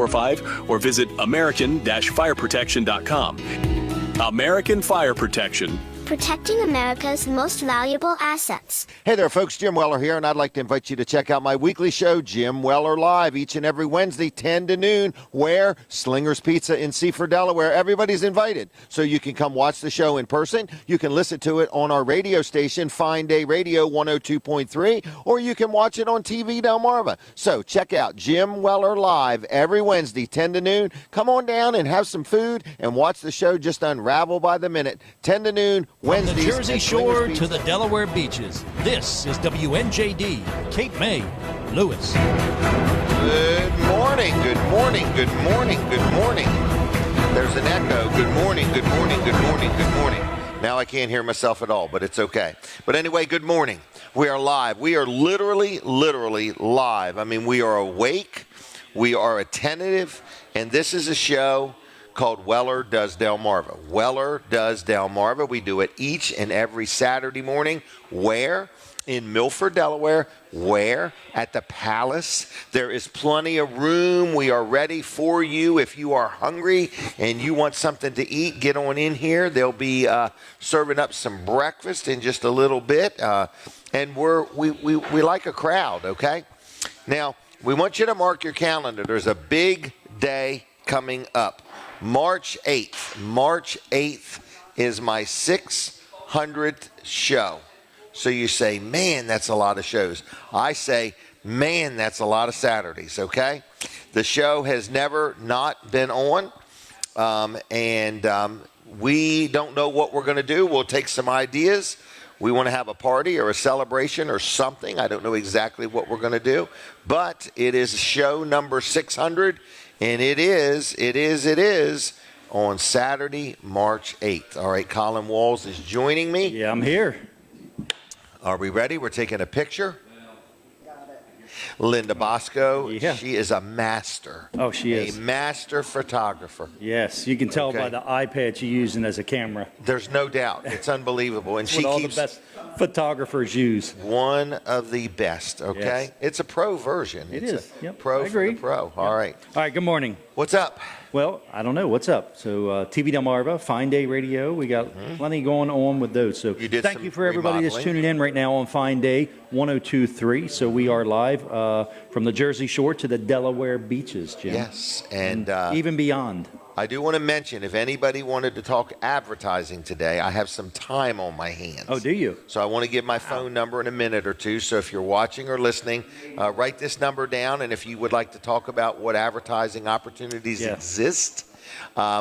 45 or visit American-fireprotection.com. American Fire Protection. Protecting America's most valuable assets. Hey there, folks. Jim Weller here, and I'd like to invite you to check out my weekly show, Jim Weller Live, each and every Wednesday, 10 to noon, where Slinger's Pizza in Seaford, Delaware. Everybody's invited, so you can come watch the show in person. You can listen to it on our radio station, Fine Day Radio 102.3, or you can watch it on TV Delmarva. So check out Jim Weller Live every Wednesday, 10 to noon. Come on down and have some food and watch the show just unravel by the minute. 10 to noon, From the Wednesdays Jersey Shore to the Delaware beaches, this is WNJD, Cape May, Lewis. Good morning, good morning, good morning, good morning. There's an echo. Good morning, good morning, good morning, good morning. Now I can't hear myself at all, but it's okay. But anyway, good morning. We are live. We are literally live. I mean, we are awake. We are attentive. And this is a show called Weller Does Delmarva. Weller Does Delmarva. We do it each and every Saturday morning. Where? In Milford, Delaware. Where? At the Palace. There is plenty of room. We are ready for you. If you are hungry and you want something to eat, get on in here. They'll be serving up some breakfast in just a little bit. And we like a crowd, okay? Now, we want you to mark your calendar. There's a big day coming up. March 8th. March 8th is my 600th show. So you say, man, that's a lot of shows. I say, man, that's a lot of Saturdays, okay? The show has never not been on, and we don't know what we're going to do. We'll take some ideas. We want to have a party or a celebration or something. I don't know exactly what we're going to do, but it is show number 600. And it is on Saturday, March 8th. All right, Colin Walls is joining me. Yeah, I'm here. Are we ready? We're taking a picture. Linda Bosco, Yeah. She is a master. Oh, she is. A master photographer. Yes, you can tell by the iPad she's using as a camera. There's no doubt. It's unbelievable. And It's she what all keeps the best photographers use. one of the best, okay? Yes. It's a pro version. It It's is. a Yep, pro I agree. for the pro. Yep. All right. All right, good morning. What's up? Well, I don't know. What's up? So TV Delmarva, Fine Day Radio, we got plenty going on with those. So You did thank some you for everybody that's remodeling. tuning in right now on Fine Day 102.3. So we are live from the Jersey Shore to the Delaware beaches, Jim. Yes. And even beyond. I do want to mention, if anybody wanted to talk advertising today, I have some time on my hands. Oh, do you? So I want to give my phone number in a minute or two. So if you're watching or listening, write this number down. And if you would like to talk about what advertising opportunities exist,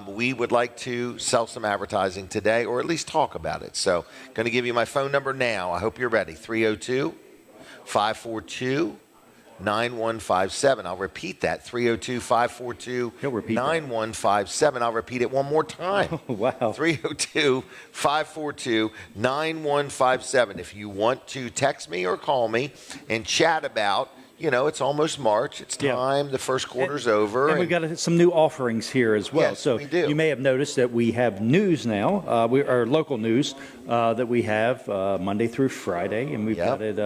we would like to sell some advertising today, or at least talk about it. So I'm going to give you my phone number now. I hope you're ready. 302-542-9157. I'll repeat that. 302-542-9157. I'll repeat it one more time. Oh, wow. 302-542-9157. If you want to text me or call me and chat about, it's almost March. It's time. The first quarter's over. And we've got some new offerings here as well. Yes, so we do. You may have noticed that we have news now, our local news that we have Monday through Friday, and we've got it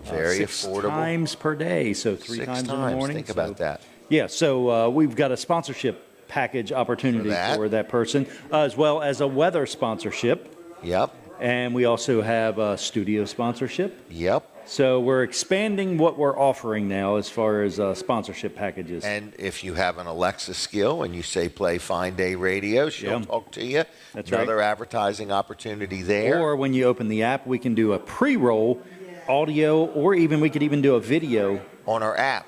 very 6 affordable. times per day, so 3 6 times in the morning. Think about that. Yeah, so we've got a sponsorship package opportunity for that person, as well as a weather sponsorship. Yep. And we also have a studio sponsorship. Yep. So we're expanding what we're offering now as far as sponsorship packages. And if you have an Alexa skill and you say play Fine Day Radio, she'll talk to you. That's Another advertising opportunity there. Or when you open the app, we can do a pre-roll audio, or even we could even do a video on our app.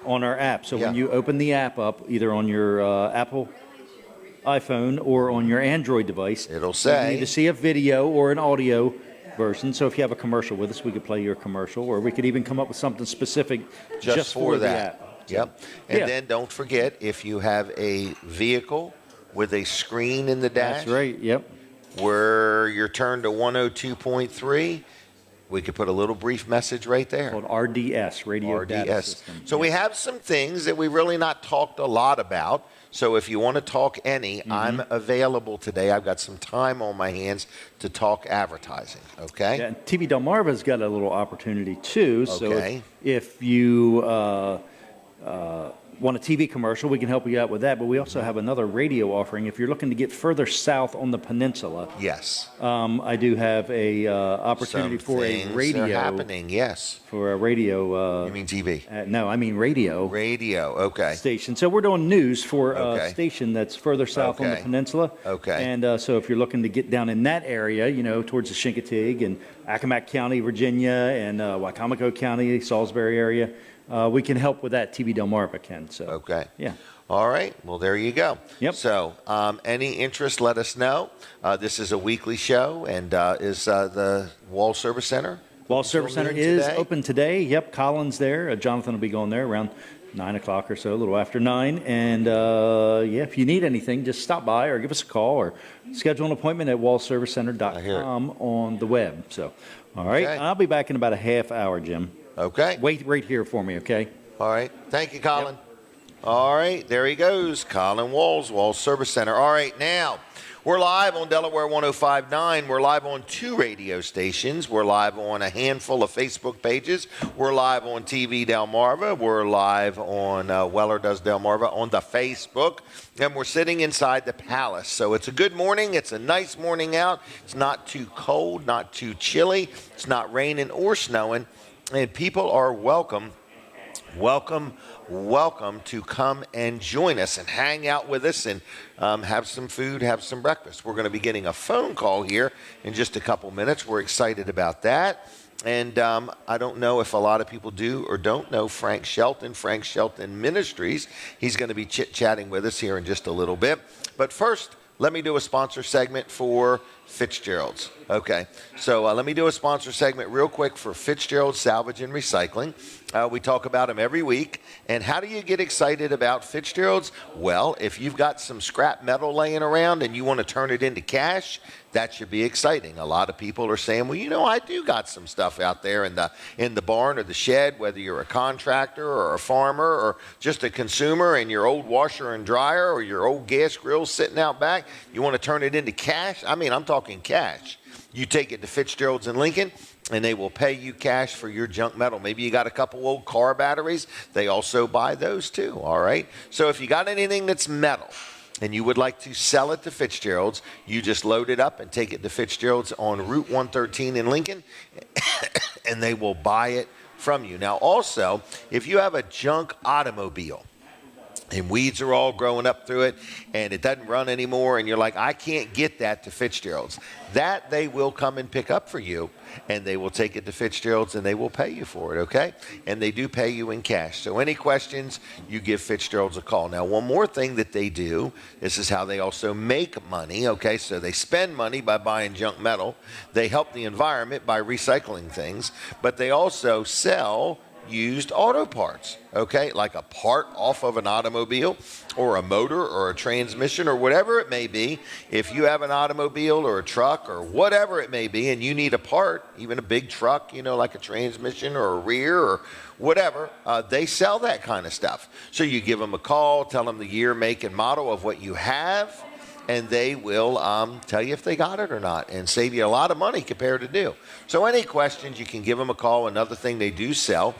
So when you open the app up, either on your Apple iPhone or on your Android device, it'll say you need to see a video or an audio version. So if you have a commercial with us, we could play your commercial, or we could even come up with something specific just for that. the app. Yep. And then don't forget, if you have a vehicle with a screen in the dash. That's right. Yep. Where you're turned to 102.3, we could put a little brief message right there. Called RDS, Radio Data System. So we have some things that we really not talked a lot about. So if you want to talk any, I'm available today. I've got some time on my hands to talk advertising, okay? Yeah, and TV Delmarva's got a little opportunity too. Okay. So if you want a TV commercial, we can help you out with that. But we also have another radio offering. If you're looking to get further south on the peninsula, Yes. I do have a opportunity Some for a things radio. are happening, yes. For a radio. You mean TV? No, I mean radio. Radio, okay. Station. So we're doing news for Okay. a station that's further south on the Okay. peninsula. Okay. And so if you're looking to get down in that area, you know, towards the Chincoteague and Accomack County, Virginia, and Wicomico County, Salisbury area, we can help with that. TV Delmarva can. So. Okay. Yeah. All right. Well, there you go. Yep. So, any interest, let us know. This is a weekly show, and is the Wall Service Center? Wall Service Center noon is today? open today. Yep, Colin's there. Jonathan will be going there around 9 o'clock or so, a little after 9. And, yeah, if you need anything, just stop by or give us a call or schedule an appointment at wallservicecenter.com on the web. So, all right. Okay. I'll be back in about a half hour, Jim. Okay. Wait right here for me, okay? All right. Thank you, Colin. All right. There he goes. Colin Walls, Wall Service Center. All right. Now, we're live on Delaware 105.9. We're live on 2 radio stations. We're live on a handful of Facebook pages. We're live on TV Delmarva. We're live on Weller Does Delmarva on the Facebook. And we're sitting inside the palace. So it's a good morning. It's a nice morning out. It's not too cold, not too chilly. It's not raining or snowing. And people are welcome to come and join us and hang out with us and have some food, have some breakfast. We're going to be getting a phone call here in just a couple minutes. We're excited about that. And I don't know if a lot of people do or don't know Frank Shelton Ministries. He's going to be chit-chatting with us here in just a little bit. But first, let me do a sponsor segment for Fitzgerald's. Okay, so let me do a sponsor segment real quick for Fitzgerald's Salvage and Recycling. We talk about them every week. And how do you get excited about Fitzgerald's? Well, if you've got some scrap metal laying around and you want to turn it into cash, that should be exciting. A lot of people are saying, well, you know, I do got some stuff out there in the barn or the shed, whether you're a contractor or a farmer or just a consumer, and your old washer and dryer or your old gas grill sitting out back, you want to turn it into cash? I mean, I'm talking cash. You take it to Fitzgerald's in Lincoln, and they will pay you cash for your junk metal. Maybe you got a couple old car batteries. They also buy those too, all right? So if you got anything that's metal and you would like to sell it to Fitzgerald's, you just load it up and take it to Fitzgerald's on Route 113 in Lincoln, and they will buy it from you. Now also, if you have a junk automobile, and weeds are all growing up through it, and it doesn't run anymore, and you're like, I can't get that to Fitzgerald's. That they will come and pick up for you, and they will take it to Fitzgerald's, and they will pay you for it, okay? And they do pay you in cash. So any questions, you give Fitzgerald's a call. Now, one more thing that they do, this is how they also make money, okay? So they spend money by buying junk metal. They help the environment by recycling things, but they also sell used auto parts, okay, like a part off of an automobile or a motor or a transmission or whatever it may be. If you have an automobile or a truck or whatever it may be and you need a part, even a big truck, you know, like a transmission or a rear or whatever, they sell that kind of stuff. So you give them a call, tell them the year, make, and model of what you have, and they will tell you if they got it or not and save you a lot of money compared to new. So any questions, you can give them a call. Another thing they do sell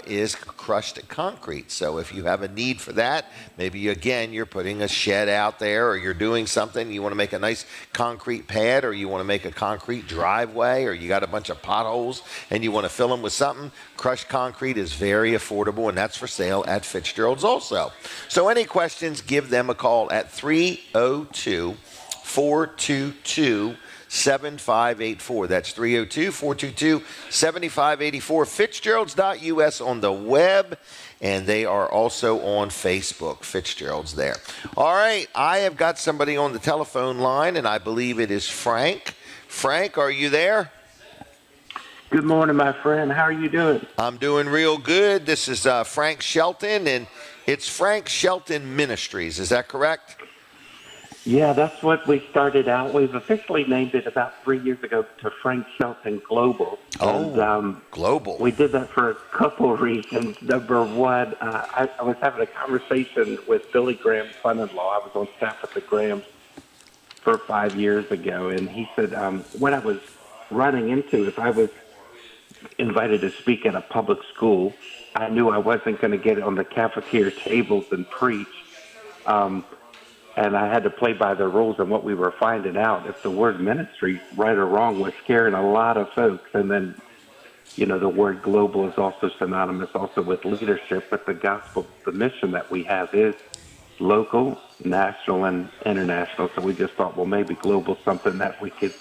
is crushed concrete. So if you have a need for that, maybe you're putting a shed out there or you're doing something, you want to make a nice concrete pad or you want to make a concrete driveway or you got a bunch of potholes and you want to fill them with something, crushed concrete is very affordable, and that's for sale at Fitzgerald's also. So any questions, give them a call at 302-422-7584. That's 302-422-7584. Fitzgeralds.us on the web, and they are also on Facebook. Fitzgerald's there. All right, I have got somebody on the telephone line, and I believe it is Frank. Frank, are you there? Good morning, my friend. How are you doing? I'm doing real good. This is Frank Shelton, and it's Frank Shelton Ministries. Is that correct? Yeah, that's what we started out. We've officially named it about 3 years ago to Frank Shelton Global. Oh, and, Global. We did that for a couple of reasons. Number one, I was having a conversation with Billy Graham's son-in-law. I was on staff at the Grahams for 5 years ago, and he said what I was running into is I was invited to speak at a public school. I knew I wasn't going to get on the cafeteria tables and preach. And I had to play by the rules. And what we were finding out, if the word ministry, right or wrong, was scaring a lot of folks. And then, the word global is also synonymous also with leadership. But the gospel, the mission that we have is local, national, and international. So we just thought, well, maybe global is something that we could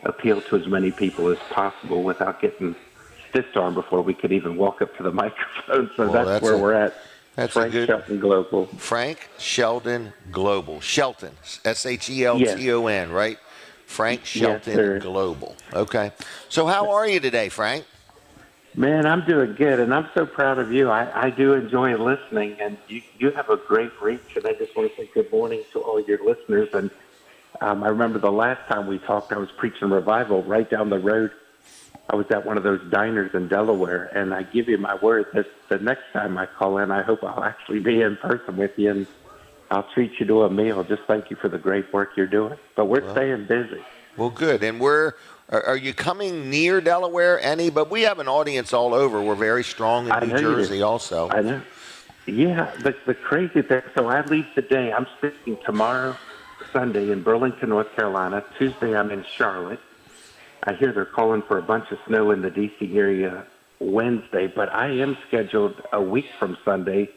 appeal to as many people as possible without getting stiff arm before we could even walk up to the microphone. So that's where we're at. That's Frank Shelton Global. Frank Shelton Global. Shelton, Shelton, right? Frank Shelton Yes, Global. Okay. So how are you today, Frank? Man, I'm doing good, and I'm so proud of you. I do enjoy listening, and you have a great reach, and I just want to say good morning to all your listeners. And I remember the last time we talked, I was preaching revival right down the road. I was at one of those diners in Delaware, and I give you my word that the next time I call in, I hope I'll actually be in person with you, and I'll treat you to a meal. Just thank you for the great work you're doing. But we're staying busy. Well, good. And are you coming near Delaware any? But we have an audience all over. We're very strong in New Jersey also. I know. Yeah, the crazy thing, so I leave today. I'm speaking tomorrow, Sunday, in Burlington, North Carolina. Tuesday, I'm in Charlotte. I hear they're calling for a bunch of snow in the D.C. area Wednesday, but I am scheduled a week from Sunday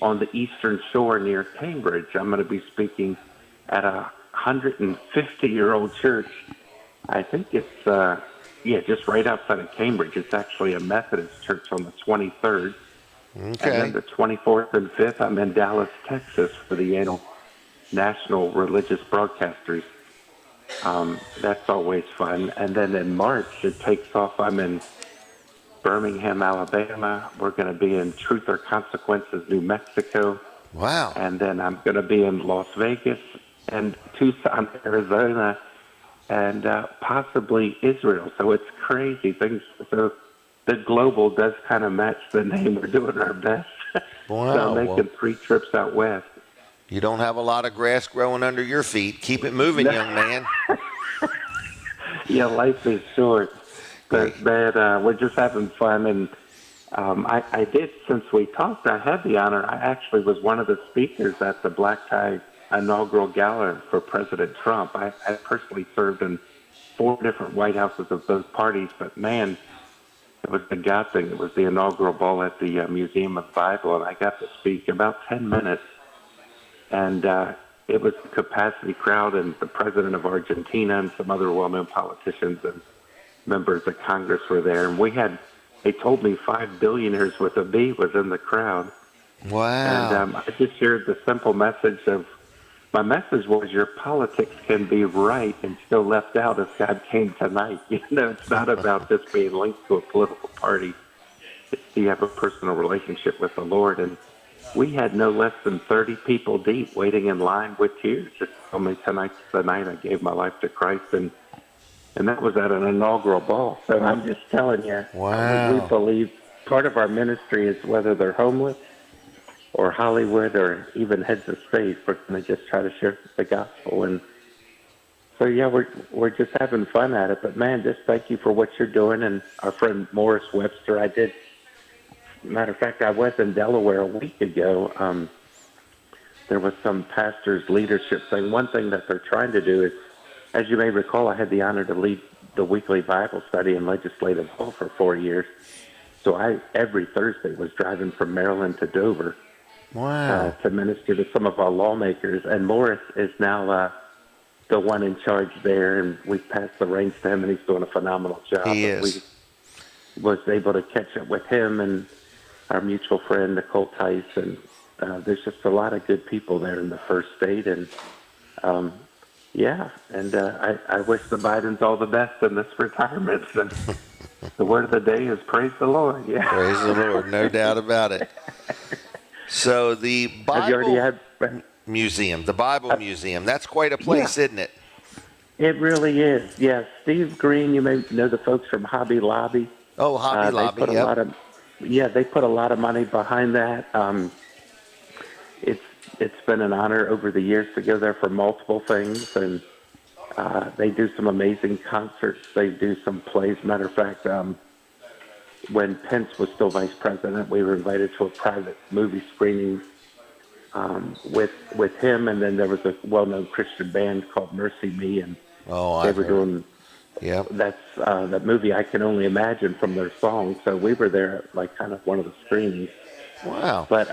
on the Eastern Shore near Cambridge. I'm going to be speaking at a 150-year-old church. I think it's, just right outside of Cambridge. It's actually a Methodist church on the 23rd. Okay. And then the 24th and 5th, I'm in Dallas, Texas for the annual National Religious Broadcasters. That's always fun. And then in March, it takes off. I'm in Birmingham, Alabama. We're going to be in Truth or Consequences, New Mexico. Wow. And then I'm going to be in Las Vegas and Tucson, Arizona, and possibly Israel. So it's crazy things. So the global does kind of match the name. We're doing our best. Wow. So I'm making 3 trips out west. You don't have a lot of grass growing under your feet. Keep it moving, young man. Yeah, life is short. But we're just having fun. And I did, since we talked, I had the honor. I actually was one of the speakers at the Black Tie inaugural gala for President Trump. I personally served in 4 different White Houses of both parties. But, man, it was the God thing. It was the inaugural ball at the Museum of the Bible. And I got to speak about 10 minutes. And it was a capacity crowd, and the president of Argentina and some other well-known politicians and members of Congress were there. And they told me 5 billionaires with a B was in the crowd. Wow. And I just shared the simple message my message was your politics can be right and still left out if God came tonight. It's not about just being linked to a political party. It's do you have a personal relationship with the Lord? And we had no less than 30 people deep waiting in line with tears. Just told me tonight's the night I gave my life to Christ, and that was at an inaugural ball. So I'm just telling you, wow. We believe part of our ministry is whether they're homeless or Hollywood or even heads of state, we're going to just try to share the gospel. And so, yeah, we're just having fun at it. But, man, just thank you for what you're doing. And our friend Morris Webster, matter of fact, I was in Delaware a week ago. There was some pastor's leadership thing. One thing that they're trying to do is, as you may recall, I had the honor to lead the weekly Bible study in Legislative Hall for 4 years. So I, every Thursday, was driving from Maryland to Dover to minister to some of our lawmakers. And Morris is now the one in charge there, and we've passed the reins to him, and he's doing a phenomenal job. He is. We was able to catch up with him and our mutual friend, Nicole Tice, and there's just a lot of good people there in the first state. And, I wish the Bidens all the best in this retirement. And the word of the day is praise the Lord. Yeah. Praise the Lord, no doubt about it. So the Bible Museum, that's quite a place, isn't it? It really is, yes. Steve Green, you may know the folks from Hobby Lobby. Oh, Hobby Lobby, they put a lot of money behind that. It's been an honor over the years to go there for multiple things, and they do some amazing concerts. They do some plays. Matter of fact, when Pence was still vice president, we were invited to a private movie screening with him, and then there was a well-known Christian band called Mercy Me, and they were doing that movie I Can Only Imagine from their song. So we were there at like kind of one of the screenings. Wow. But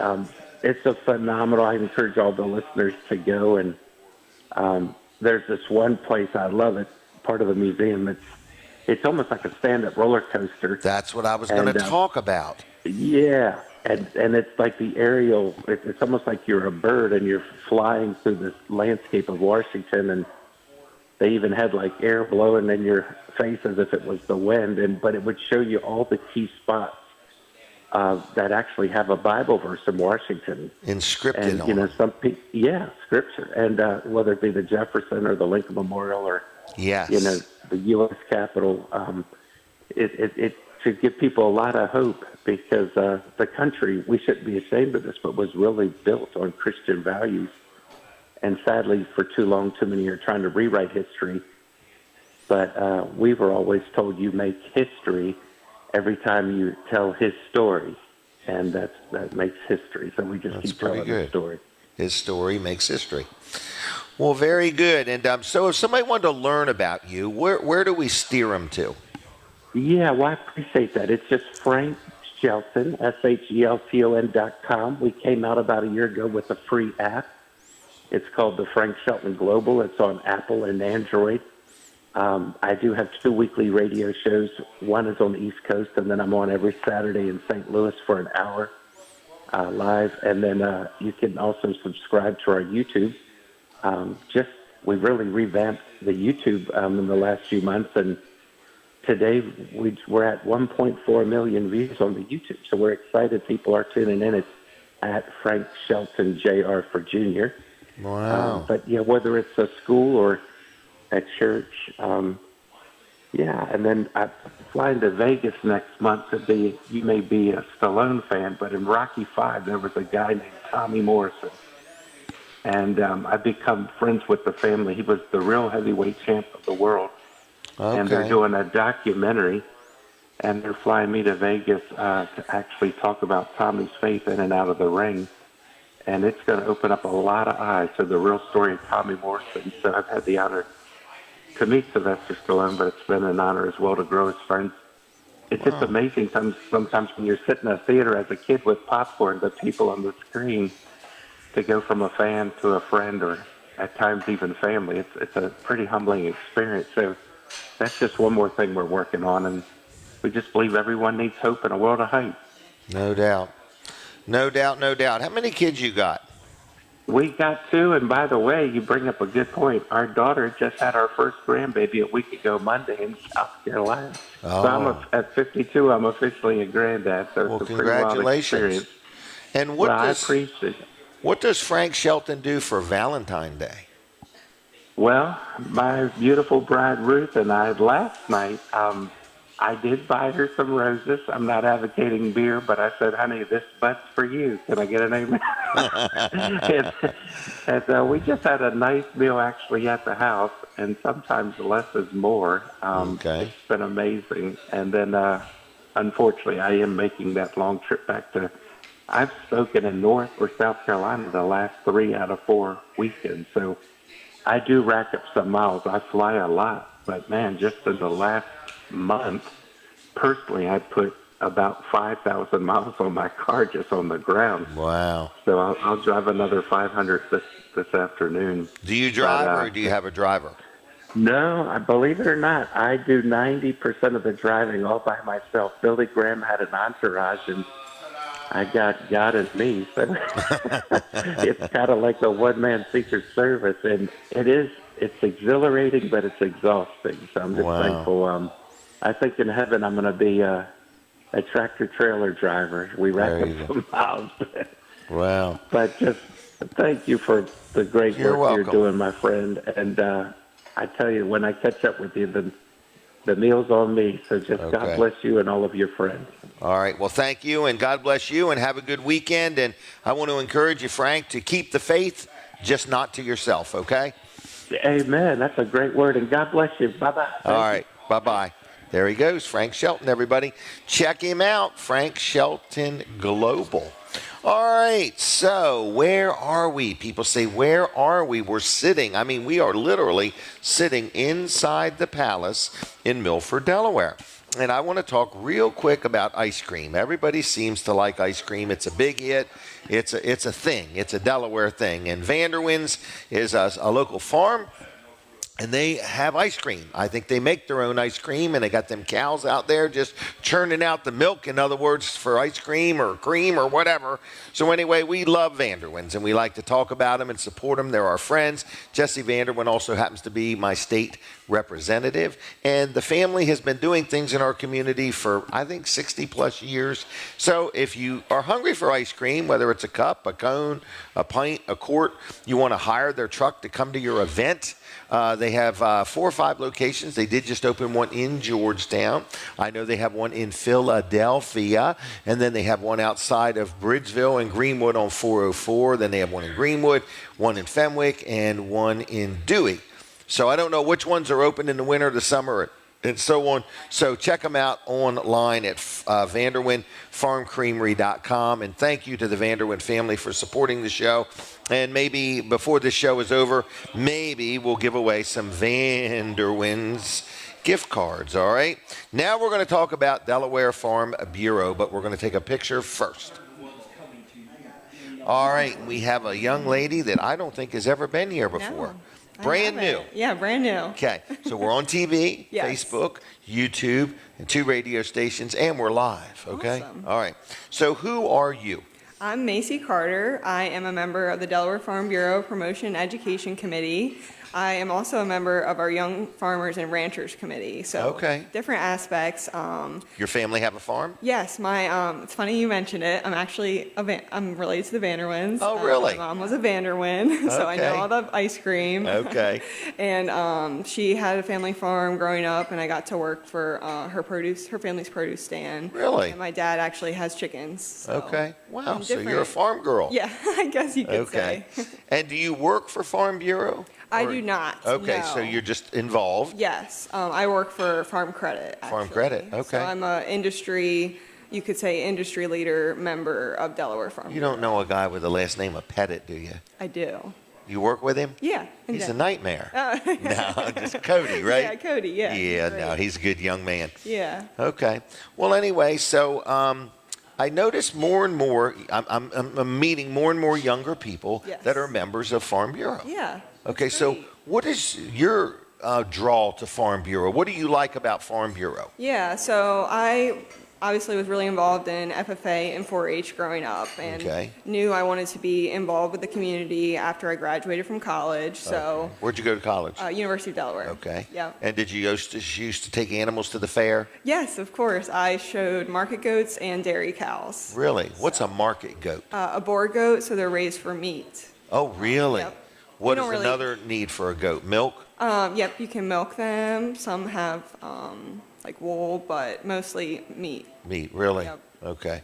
it's a phenomenal. I encourage all the listeners to go. And there's this one place, I love it, part of the museum. It's almost like a stand-up roller coaster. That's what I was going to talk about. Yeah. And it's like the aerial, it's almost like you're a bird and you're flying through this landscape of Washington, and they even had like air blowing in your face as if it was the wind, but it would show you all the key spots that actually have a Bible verse in Washington. Inscripted on you know, scripture. And whether it be the Jefferson or the Lincoln Memorial or, you know, the U.S. Capitol, it should give people a lot of hope, because the country, we shouldn't be ashamed of this, but was really built on Christian values. And sadly, for too long, too many are trying to rewrite history. But we were always told you make history every time you tell his story, and that makes history. So we just keep telling his story. His story makes history. Well, very good. And so if somebody wanted to learn about you, where do we steer them to? Yeah, well, I appreciate that. It's just Frank Shelton, SHELTON.com. We came out about a year ago with a free app. It's called the Frank Shelton Global. It's on Apple and Android. I do have 2 weekly radio shows. One is on the East Coast, and then I'm on every Saturday in St. Louis for an hour live. And then you can also subscribe to our YouTube. We really revamped the YouTube in the last few months, and today we're at 1.4 million views on the YouTube. So we're excited people are tuning in. It's at Frank Shelton Jr. for Junior. Wow. But yeah, whether it's a school or at church, and then I'm flying to Vegas next month you may be a Stallone fan, but in Rocky V, there was a guy named Tommy Morrison. And I've become friends with the family. He was the real heavyweight champ of the world. Okay. And they're doing a documentary, and they're flying me to Vegas to actually talk about Tommy's faith in and out of the ring. And it's going to open up a lot of eyes to the real story of Tommy Morrison. So I've had the honor to meet Sylvester Stallone, but it's been an honor as well to grow as friends. It's just amazing sometimes when you're sitting in a theater as a kid with popcorn, the people on the screen, to go from a fan to a friend or at times even family. It's a pretty humbling experience. So that's just one more thing we're working on, and we just believe everyone needs hope and a world of hype. No doubt. No doubt, no doubt. How many kids you got? We got 2, and by the way, you bring up a good point. Our daughter just had our first grandbaby a week ago Monday in South Carolina. Oh. So at 52, I'm officially a granddad. So it's a pretty wild experience. And I appreciate it. What does Frank Shelton do for Valentine's Day? Well, my beautiful bride Ruth and I last night, I did buy her some roses. I'm not advocating beer, but I said, honey, this but's for you. Can I get an amen? and we just had a nice meal actually at the house, and sometimes less is more. It's been amazing. And then, unfortunately, I am making that long trip back to I've spoken in North or South Carolina the last 3 out of 4 weekends. So I do rack up some miles. I fly a lot. But, man, just in the last month, personally, I put about 5,000 miles on my car just on the ground. Wow. So I'll drive another 500 this afternoon. Do you drive or do you have a driver? No, I believe it or not, I do 90% of the driving all by myself. Billy Graham had an entourage, and I got God and me. So it's kind of like a one-man Secret Service, and it's exhilarating, but it's exhausting. So I'm just thankful. I think in heaven I'm going to be a tractor-trailer driver. We rack up some miles. Wow. But just thank you for the great work you're doing, my friend. And I tell you, when I catch up with you, the meal's on me. So just God bless you and all of your friends. All right. Well, thank you, and God bless you, and have a good weekend. And I want to encourage you, Frank, to keep the faith, just not to yourself, okay? Amen. That's a great word, and God bless you. Bye-bye. All right. Bye-bye. There he goes, Frank Shelton, everybody. Check him out, Frank Shelton Global. All right, so where are we? People say, where are we? We're sitting. I mean, we are literally sitting inside the palace in Milford, Delaware. And I want to talk real quick about ice cream. Everybody seems to like ice cream. It's a big hit. It's a thing. It's a Delaware thing. And Vanderwin's is a local farm. And they have ice cream. I think they make their own ice cream, and they got them cows out there just churning out the milk, in other words, for ice cream or whatever. So anyway, we love Vanderwin's, and we like to talk about them and support them. They're our friends. Jesse Vanderwin also happens to be my state representative, and the family has been doing things in our community for, I think, 60-plus years. So if you are hungry for ice cream, whether it's a cup, a cone, a pint, a quart, you want to hire their truck to come to your event. They have 4 or 5 locations. They did just open one in Georgetown. I know they have one in Philadelphia, and then they have one outside of Bridgeville and Greenwood on 404. Then they have one in Greenwood, one in Fenwick, and one in Dewey. So I don't know which ones are open in the winter, the summer, and so on. So check them out online at VanderwinFarmCreamery.com. And thank you to the Vanderwin family for supporting the show. And maybe before this show is over, maybe we'll give away some Vanderwin's gift cards, all right? Now we're going to talk about Delaware Farm Bureau, but we're going to take a picture first. All right, we have a young lady that I don't think has ever been here before. No. Brand new. Yeah, brand new. Okay, so we're on TV, Yes. Facebook, YouTube, and 2 radio stations, and we're live, okay? Awesome. All right, so who are you? I'm Macy Carter. I am a member of the Delaware Farm Bureau Promotion and Education Committee. I am also a member of our Young Farmers and Ranchers Committee. So Okay. different aspects. Your family have a farm? Yes, it's funny you mentioned it. I'm actually I'm related to the Vanderwins. Oh, really? My mom was a Vanderwin, so I know Okay. all the ice cream. Okay. And she had a family farm growing up, and I got to work for her family's produce stand. Really? And my dad actually has chickens. So Okay. Wow, I'm so you're a different. farm girl. Yeah, I guess you could Okay. say. And do you work for Farm Bureau? I Or- do not. Okay, no. so you're just involved. Yes, I work for Farm Credit. Farm actually. Credit, So okay. I'm a industry leader member of Delaware Farm. You don't know a guy with the last name of Pettit, do you? I do. You work with him? Yeah. He's a and nightmare. No, just Cody, right? Yeah, Cody. Yeah. Yeah, great. no, he's a good young man. Yeah. Okay. Well, anyway, so I notice more and more, I'm meeting more and more younger people Yes. that are members of Farm Bureau. Yeah. Okay, that's so great. what is your draw to Farm Bureau? What do you like about Farm Bureau? Yeah, so I obviously was really involved in FFA and 4-H growing up, and Okay. knew I wanted to be involved with the community after I graduated from college. So, Where'd you go to college? University of Delaware. Okay. Yeah. And did you used to take animals to the fair? Yes, of course. I showed market goats and dairy cows. Really? What's a market goat? A boar goat, so they're raised for meat. Oh, really? Yep. What We is don't really- another need for a goat? Milk? Yep, you can milk them. Some have like wool, but mostly meat. Meat, really? Yep. Okay.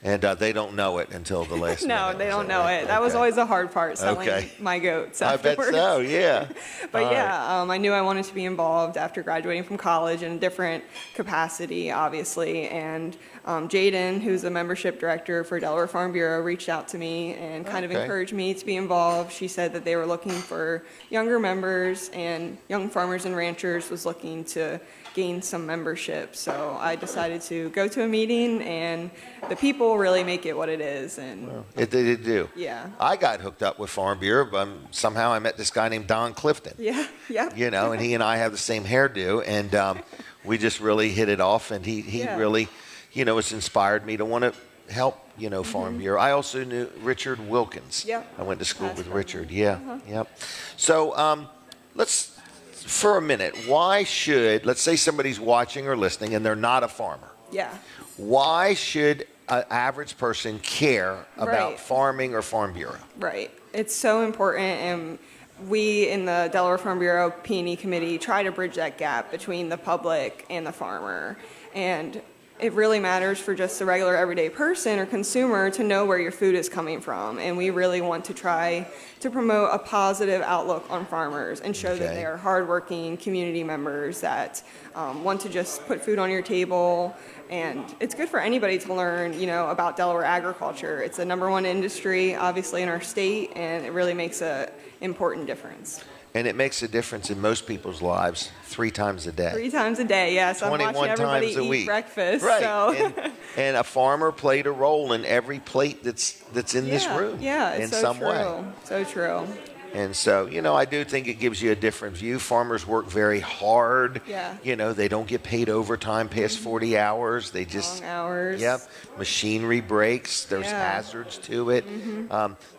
And they don't know it until the last No, minute. they is don't that know right? it. That was Okay. always the hard part, selling Okay. my goats I bet afterwards. so, yeah. But All yeah, I knew I wanted to be involved after graduating from college in a different capacity, obviously. And Jaiden, who's the membership director for Delaware Farm Bureau, reached out to me and kind of Okay. encouraged me to be involved. She said that they were looking for younger members, and Young Farmers and Ranchers was looking to gain some membership. So I decided to go to a meeting, and the people really make it what it is. And They did do. yeah. I got hooked up with Farm Bureau, but somehow I met this guy named Don Clifton. Yeah, yep. You know, and he and I have the same hairdo, and we just really hit it off, and he Yeah. really, you know, has inspired me to want to help, you know, Farm Bureau. I also knew Richard Wilkins. Yep. I went to school Past with farmer. Richard. Yeah, yep. So let's, for a minute, why should, let's say somebody's watching or listening and they're not a farmer. Yeah. Why should an average person care about Right. farming or Farm Bureau? Right. It's so important, and we in the Delaware Farm Bureau P&E committee try to bridge that gap between the public and the farmer. And it really matters for just the regular everyday person or consumer to know where your food is coming from. And we really want to try to promote a positive outlook on farmers and show that they are hardworking community members that want to just put food on your table. And it's good for anybody to learn, about Delaware agriculture. It's the #1 industry, obviously, in our state, and it really makes an important difference. And it makes a difference in most people's lives 3 times a day. 3 times a day, yes. I'm 21 watching everybody times a eat week. breakfast. Right. So. And a farmer played a role in every plate that's in this room. Yeah, it's in so some true. way. So true. And so, I do think it gives you a different view. Farmers work very hard. Yeah. They don't get paid overtime past 40 hours. They just. Long hours. Yep. Machinery breaks. There's hazards to it.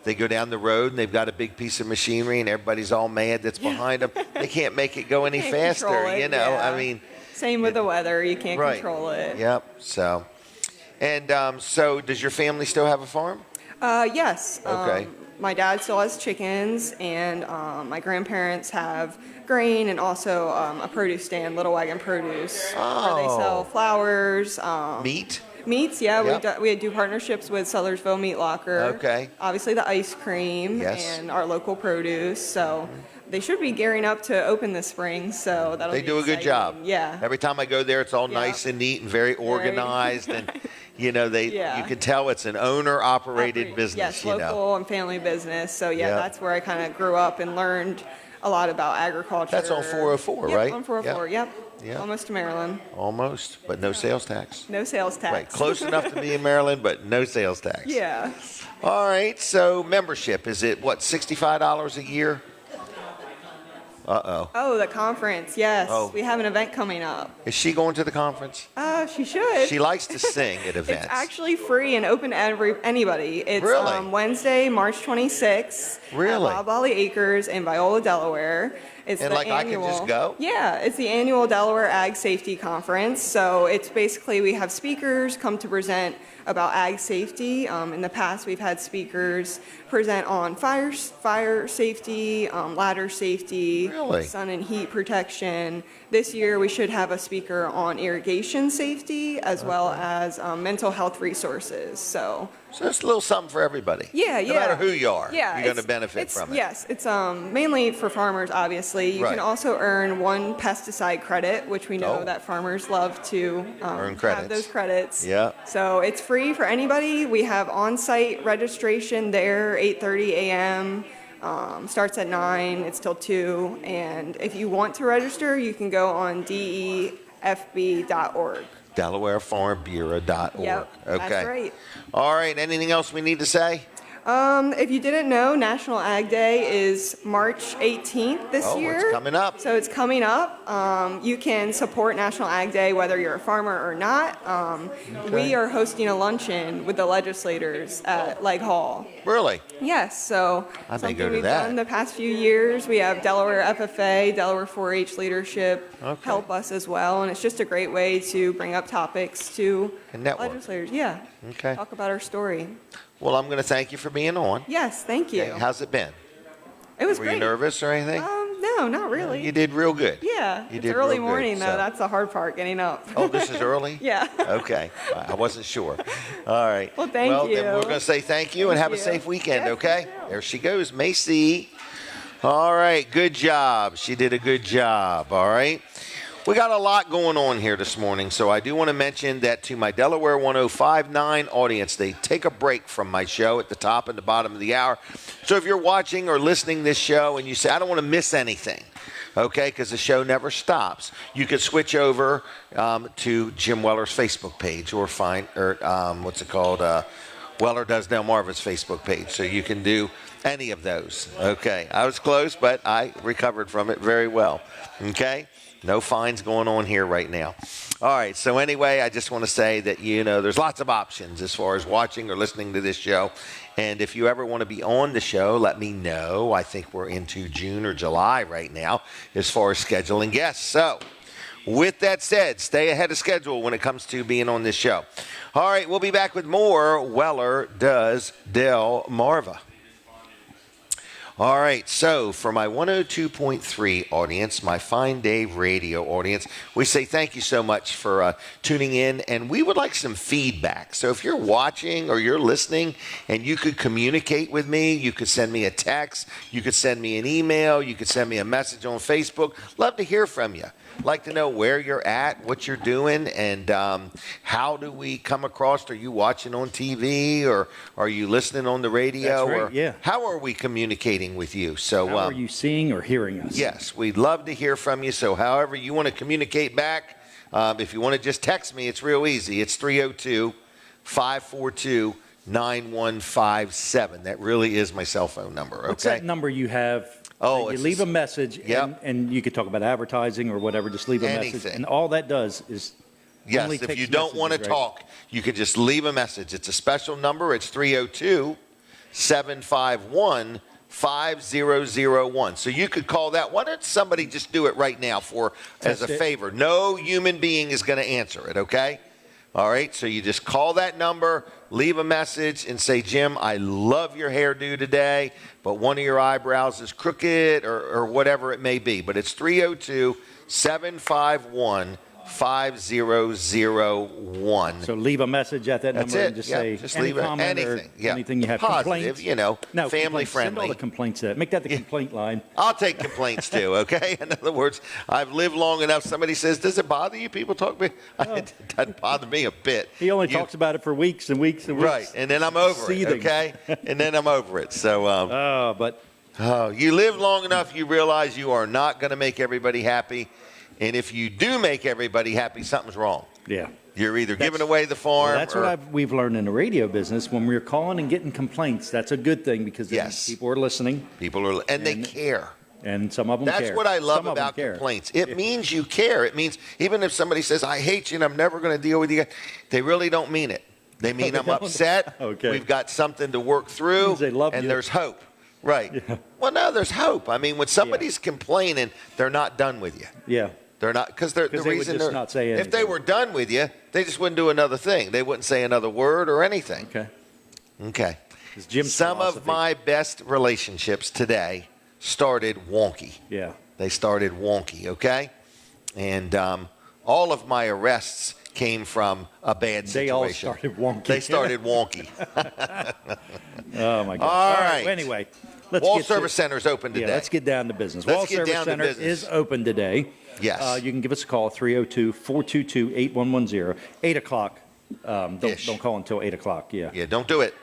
They go down the road and they've got a big piece of machinery and everybody's all mad that's behind them. They can't make it go any faster. I mean. Same with the weather. You can't control it. Yep. So. And so does your family still have a farm? Yes. Okay. My dad still has chickens, and my grandparents have grain and also a produce stand, Little Wagon Produce, where they sell flowers. Meat? Meats, yeah. Yep. We do partnerships with Sellersville Meat Locker. Okay. Obviously the ice cream and our local produce. So they should be gearing up to open this spring, so that'll be They do a good job. Yeah. Every time I go there, it's all nice and neat and very organized. And, you can tell it's an owner-operated business. Yes, local and family business. So, that's where I kind of grew up and learned a lot about agriculture. That's on 404, right? On 404, yep. Almost to Maryland. Almost, but no sales tax. No sales tax. Right, close enough to be in Maryland, but no sales tax. Yeah. All right, so membership, is it, $65 a year? Uh-oh. Oh, the conference, yes. Oh. We have an event coming up. Is she going to the conference? She should. She likes to sing at events. It's actually free and open to anybody. It's Really? Wednesday, March 26th Really? at Bob Lally Acres in Viola, Delaware. It's And, the I can just go? Yeah, it's the annual Delaware Ag Safety Conference. So it's basically we have speakers come to present about ag safety. In the past, we've had speakers present on fire safety, ladder safety, Really? sun and heat protection. This year, we should have a speaker on irrigation safety as well as mental health resources. So it's a little something for everybody. Yeah, No matter who you are, yeah, you're going to benefit from it. Yes, it's mainly for farmers, obviously. You can also earn 1 pesticide credit, which we know that farmers love to Earn credits. have those credits. Yeah. So it's free for anybody. We have on-site registration there, 8:30 a.m. Starts at 9, it's till 2. And if you want to register, you can go on defb.org. DelawareFarmBureau.org. Yep, okay. that's right. All right, anything else we need to say? If you didn't know, National Ag Day is March 18th this year. Oh, it's coming up. So it's coming up. You can support National Ag Day whether you're a farmer or not. We are hosting a luncheon with the legislators at Legg Hall. Really? Yes, so I may something go to we've that. done the past few years. We have Delaware FFA, Delaware 4-H leadership help us as well, and it's just a great way to bring up topics to And network. legislators. Yeah. Okay. Talk about our story. Well, I'm going to thank you for being on. Yes, thank you. Okay, how's it been? It was Were great. you nervous or anything? No, not really. You did real good. Yeah, You it's did early real good, morning though. so- That's the hard part, getting up. Oh, this is early? Yeah. Okay. I wasn't sure. All right. Well, thank you. Then we're going to say thank you and have a you. safe weekend, Yes, okay? you too. There she goes, Macy. All right. Good job. She did a good job. All right. We got a lot going on here this morning, so I do want to mention that to my Delaware 105.9 audience, they take a break from my show at the top and the bottom of the hour. So if you're watching or listening this show and you say, I don't want to miss anything, okay, because the show never stops, you could switch over to Jim Weller's Facebook page or Weller Does Delmarva's Facebook page. So you can do any of those, okay? I was close, but I recovered from it very well, okay? No fines going on here right now. All right, so anyway, I just want to say that, there's lots of options as far as watching or listening to this show. And if you ever want to be on the show, let me know. I think we're into June or July right now as far as scheduling guests. So with that said, stay ahead of schedule when it comes to being on this show. All right, we'll be back with more Weller Does Delmarva. All right, so for my 102.3 audience, my Fine Dave radio audience, we say thank you so much for tuning in, and we would like some feedback. So if you're watching or you're listening and you could communicate with me, you could send me a text, you could send me an email, you could send me a message on Facebook. Love to hear from you. Like to know where you're at, what you're doing, and how do we come across? Are you watching on TV, or are you listening on the radio? That's right, or yeah. How are we communicating with you? So, How are you seeing or hearing us? Yes, we'd love to hear from you. So however you want to communicate back, if you want to just text me, it's real easy. It's 302-542-9157. That really is my cell phone number, okay? What's that number you have? Oh, you leave a message, Yep. and you could talk about advertising or whatever. Just leave a message, Anything. and all that does is Yes, only if takes you don't want to messages, right? talk, you can just leave a message. It's a special number. It's 302-751-5001. So you could call that. Why don't somebody just do it right now as a favor? No human being is going to answer it, okay? All right, so you just call that number, leave a message, and say, Jim, I love your hairdo today, but one of your eyebrows is crooked or whatever it may be. But it's 302-751-5001. So leave a message at that That's number it. and just Yeah, say just any leave it. comment Anything. or Yeah. anything you have. Positive, Complaints? No, family complaints. Send all friendly. the complaints to that. Make that the complaint line. I'll take complaints too, okay? In other words, I've lived long enough. Somebody says, does it bother you? People talk to me. It doesn't bother me a bit. He only talks about it for weeks and weeks and weeks. Right, and then I'm over Seething. it, okay? And then I'm over it. So, you live long enough, you realize you are not going to make everybody happy. And if you do make everybody happy, something's wrong. Yeah. You're either giving away the farm That's what we've learned in the radio business. When we're calling and getting complaints, that's a good thing because then people are listening. People are, and they care. And some of them care. That's what I love Some of them about care. complaints. It means you care. It means even if somebody says, I hate you and I'm never going to deal with you, they really don't mean it. They mean I'm upset. Okay. We've got something to work through. Means they love and you. there's hope. Right. Yeah. Well, no, there's hope. I mean, when somebody's complaining, they're not done with you. Yeah. They're not, because the they would reason just they're not say if they anything. were done with you, they just wouldn't do another thing. They wouldn't say another word or anything. Okay. Okay. It's Jim's Some philosophy. of my best relationships today started wonky. Yeah. They started wonky, okay? And all of my arrests came from a bad situation. They all started wonky. They started wonky. Oh, my God. All right. Well, anyway, let's Wall get Service Center is open today. Yeah, let's get down to business. Let's Wall get Service down to Center business. is open today. Yes. You can give us a call, 302-422-8110, 8 o'clock. Don't call until 8 o'clock, yeah. Yeah, don't do it.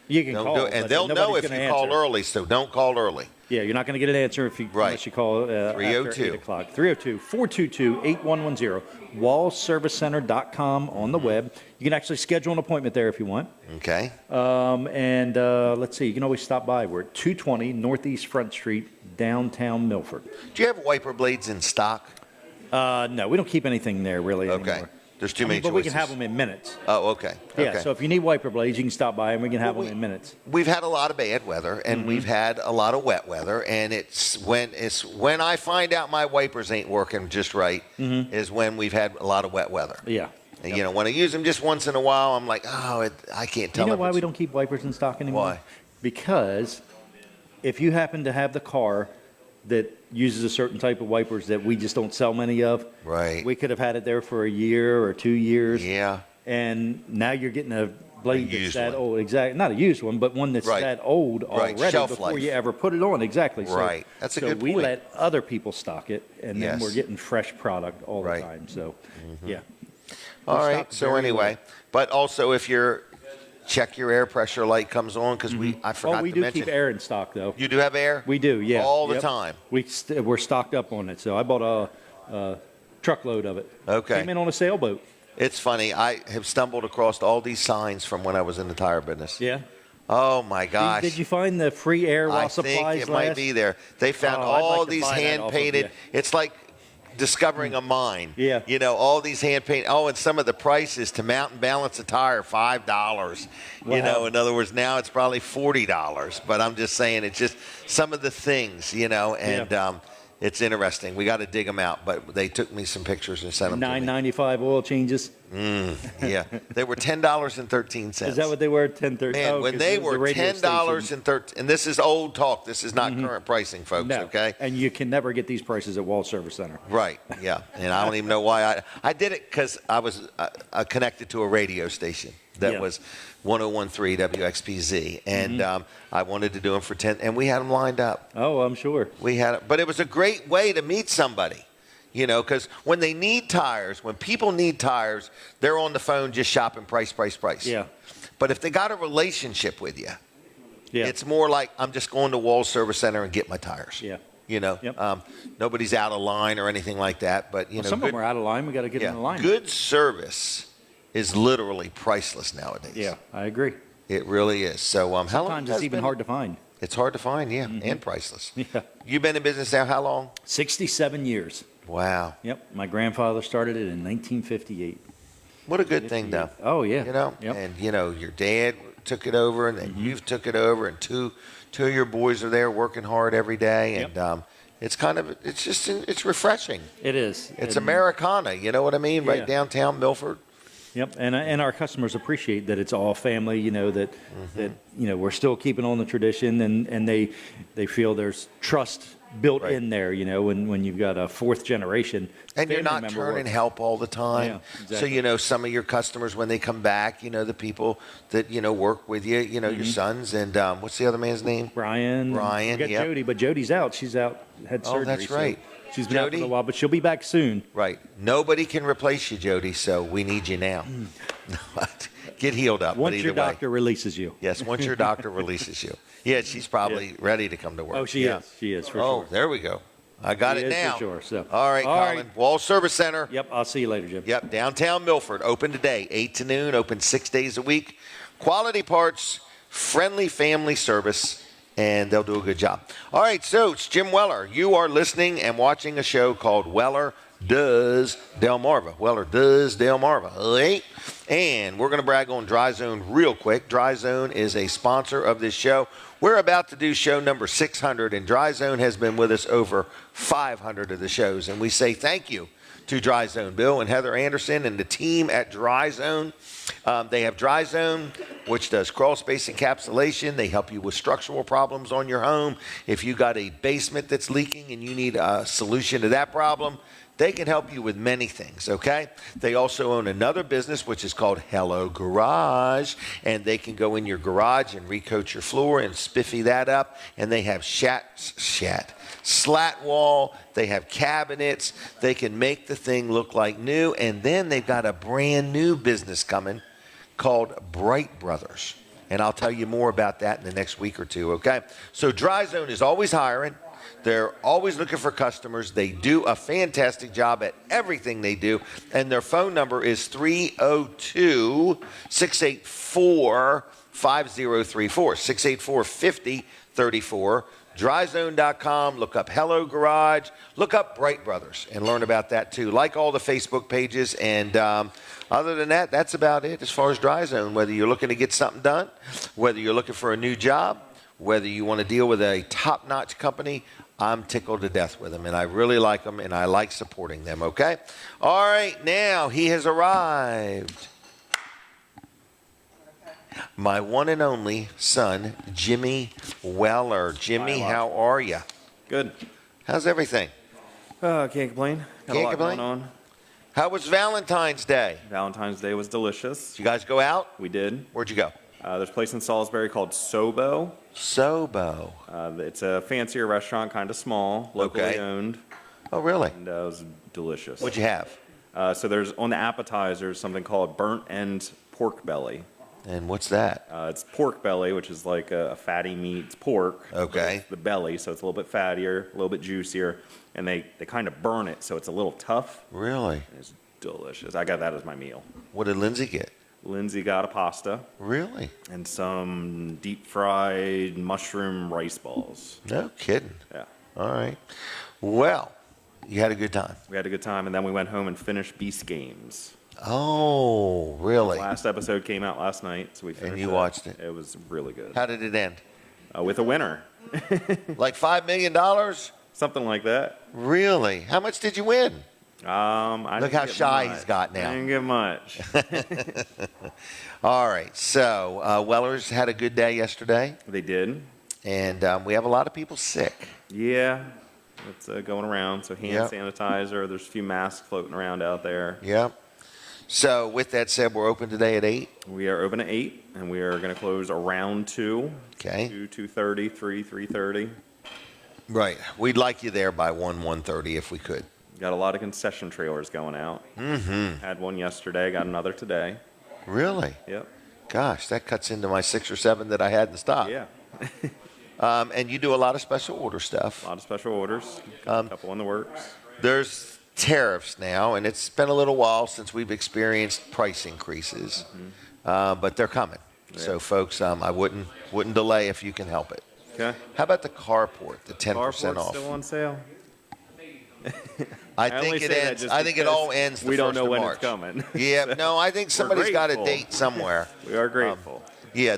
You can Don't call. do it. And but they'll know nobody's if you gonna call answer. early, so don't call early. Yeah, you're not going to get an answer unless you call after 302. 8 o'clock. 302-422-8110, wallservicecenter.com on the web. You can actually schedule an appointment there if you want. Okay. Let's see, you can always stop by. We're at 220 Northeast Front Street, downtown Milford. Do you have wiper blades in stock? No, we don't keep anything there really Okay. anymore. There's too many But we can choices. have them in minutes. Oh, okay. Yeah, Okay. so if you need wiper blades, you can stop by and we can have them in minutes. We've had a lot of bad weather and we've had a lot of wet weather, and it's when I find out my wipers ain't working just right is when we've had a lot of wet weather. Yeah. And, when I use them just once in a while, I'm like, I can't tell. You know if why it's- we don't keep wipers in stock anymore? Why? Because if you happen to have the car that uses a certain type of wipers that we just don't sell many of, Right. we could have had it there for a year or 2 years. Yeah. And now you're getting a blade that's used that one. old. Exactly. Not a used one, but one that's Right. that old Right. already Shelf before life. you ever put it on. Exactly. Right. That's a so good we point. let other people stock it, and then Yes. we're getting fresh product all Right. the time. So, yeah. All We right. stock So very anyway, but also if you're check your air pressure light comes on because I forgot we to do mention. keep air in stock, though. You do have air? We do, yeah. All the Yep. time. We're stocked up on it. So I bought a truckload of it. Okay. Came in on a sailboat. It's funny. I have stumbled across all these signs from when I was in the tire business. Yeah. Oh my gosh. Did you find the free air while I supplies think it might last? be there. They found Oh, I'd all like to these buy that hand off of painted. you. It's like discovering a mine. Yeah. All these hand painted. Oh, and some of the prices to mount and balance a tire, $5. Wow. In other words, now it's probably $40. But I'm just saying, it's just some of the things. And It's interesting. We got to dig them out, but they took me some pictures and sent them to me. $9.95 oil changes. Yeah, they were $10.13. Is that what they were? $10.13. Man, when they were $10.13, and this is old talk. This is not current pricing, folks. No. Okay. And you can never get these prices at Wall Service Center. Right. Yeah. And I don't even know why I did it, because I was connected to a radio station that was 101.3 WXPZ, and I wanted to do them for 10, and we had them lined up. Oh, I'm sure. We had it, but it was a great way to meet somebody. You know, because when they need tires, when people need tires, they're on the phone just shopping price. Yeah. But if they got a relationship with you, Yeah. it's more like, I'm just going to Wall Service Center and get my tires. Yeah. You know, Yep. Nobody's out of line or anything like that. But, you know, Some of them are out of line. We got to get them in line. good service is literally priceless nowadays. Yeah, I agree. It really is. So, how long Sometimes has it's even hard to find. It's hard to find, and priceless. Yeah. You've been in business now how long? 67 years. Wow. Yep. My grandfather started it in 1958. What a good thing, though. Oh, yeah. You know, Yep. and you know, your dad took it over, and then you've took it over, and two of your boys are there working hard every day, and it's refreshing. It is. It's Americana, you know what I mean? Right Yeah. downtown Milford. Yep, and our customers appreciate that it's all family. You know that we're still keeping on the tradition, and they feel there's trust built in there. You know, when you've got a fourth generation, And you're family not member turning working. help all the time. Yeah, So, exactly. you know, some of your customers, when they come back, you know, the people that, you know, work with you, you know, your sons, and what's the other man's name? Brian. We got yep. Jody, but Jody's out. She's out, had surgery. Oh, that's so right. She's been out Jody? for a while, but she'll be back soon. Right. Nobody can replace you, Jody, so we need you now. Get healed up. Once but your either way. doctor releases you. Yes, once your doctor releases you. Yeah, she's probably ready to come to work. Oh, she is. She is, for Oh, sure. there we go. I got She it is now. for sure, so. All right, All Colin. right. Wall Service Center. Yep, I'll see you later, Jim. Yep, downtown Milford, open today, 8 to noon, open 6 days a week. Quality parts, friendly family service, and they'll do a good job. All right, so it's Jim Weller. You are listening and watching a show called Weller Does Delmarva. Weller Does Delmarva. All right? And we're going to brag on Dry Zone real quick. Dry Zone is a sponsor of this show. We're about to do show number 600, and Dry Zone has been with us over 500 of the shows, and we say thank you to Dry Zone, Bill and Heather Anderson and the team at Dry Zone. They have Dry Zone, which does crawl space encapsulation. They help you with structural problems on your home. If you got a basement that's leaking and you need a solution to that problem, they can help you with many things, okay? They also own another business, which is called Hello Garage, and they can go in your garage and recoat your floor and spiffy that up. And they have slat wall. They have cabinets. They can make the thing look like new. And then they've got a brand new business coming called Bright Brothers. And I'll tell you more about that in the next week or two, okay? So Dry Zone is always hiring. They're always looking for customers. They do a fantastic job at everything they do. And their phone number is 302-684-5034, 684-5034. Dryzone.com. Look up Hello Garage. Look up Bright Brothers and learn about that too. Like all the Facebook pages. And other than that, that's about it as far as Dry Zone. Whether you're looking to get something done, whether you're looking for a new job, whether you want to deal with a top-notch company, I'm tickled to death with them, and I really like them, and I like supporting them, okay? All right, now he has arrived. My one and only son, Jimmy Weller. Jimmy, how are you? Good. How's everything? Can't complain. Got Can't a lot complain? going on. How was Valentine's Day? Valentine's Day was delicious. Did you guys go out? We did. Where'd you go? There's a place in Salisbury called Sobo. Sobo. It's a fancier restaurant, kind of small, locally owned, Oh, really? and it was delicious. What'd you have? So there's on the appetizers something called burnt end pork belly. And what's that? It's pork belly, which is like a fatty meat. It's pork. Okay. but it's the belly, so it's a little bit fattier, a little bit juicier, and they kind of burn it, so it's a little tough. Really? It's delicious. I got that as my meal. What did Lindsay get? Lindsay got a pasta. Really? And some deep fried mushroom rice balls. No kidding. Yeah. All right. Well, you had a good time. We had a good time, and then we went home and finished Beast Games. Oh, really? Last episode came out last night, so we finished And you it. watched it? It was really good. How did it end? With a winner. Like $5 million? something like that. Really? How much did you win? I Look didn't how get shy much. he's got now. I didn't get much. All right. So Weller's had a good day yesterday, They did. and we have a lot of people sick. Yeah, it's going around. So hand Yep. sanitizer. There's a few masks floating around out there. Yep. So with that said, we're open today at 8. We are open at 8, and we are going to close around 2. Okay. 2:30, 3:30. Right. We'd like you there by 1:30 if we could. Got a lot of concession trailers going out. Mm-hmm. Had one yesterday. Got another today. Really? Yep. Gosh, that cuts into my 6 or 7 that I had in stock. Yeah. And you do a lot of special order stuff. A lot of special orders. Got a couple in the works. There's tariffs now, and it's been a little while since we've experienced price increases, but they're coming. Yeah. So, folks, I wouldn't delay if you can help it. Okay. How about the carport, the 10% Carport's off? still on sale. I only think it say that ends. just I think it because all ends. The we don't 1st know of when March. it's coming. Yeah, no, I think somebody's got a grateful. date somewhere. We are grateful. Yeah,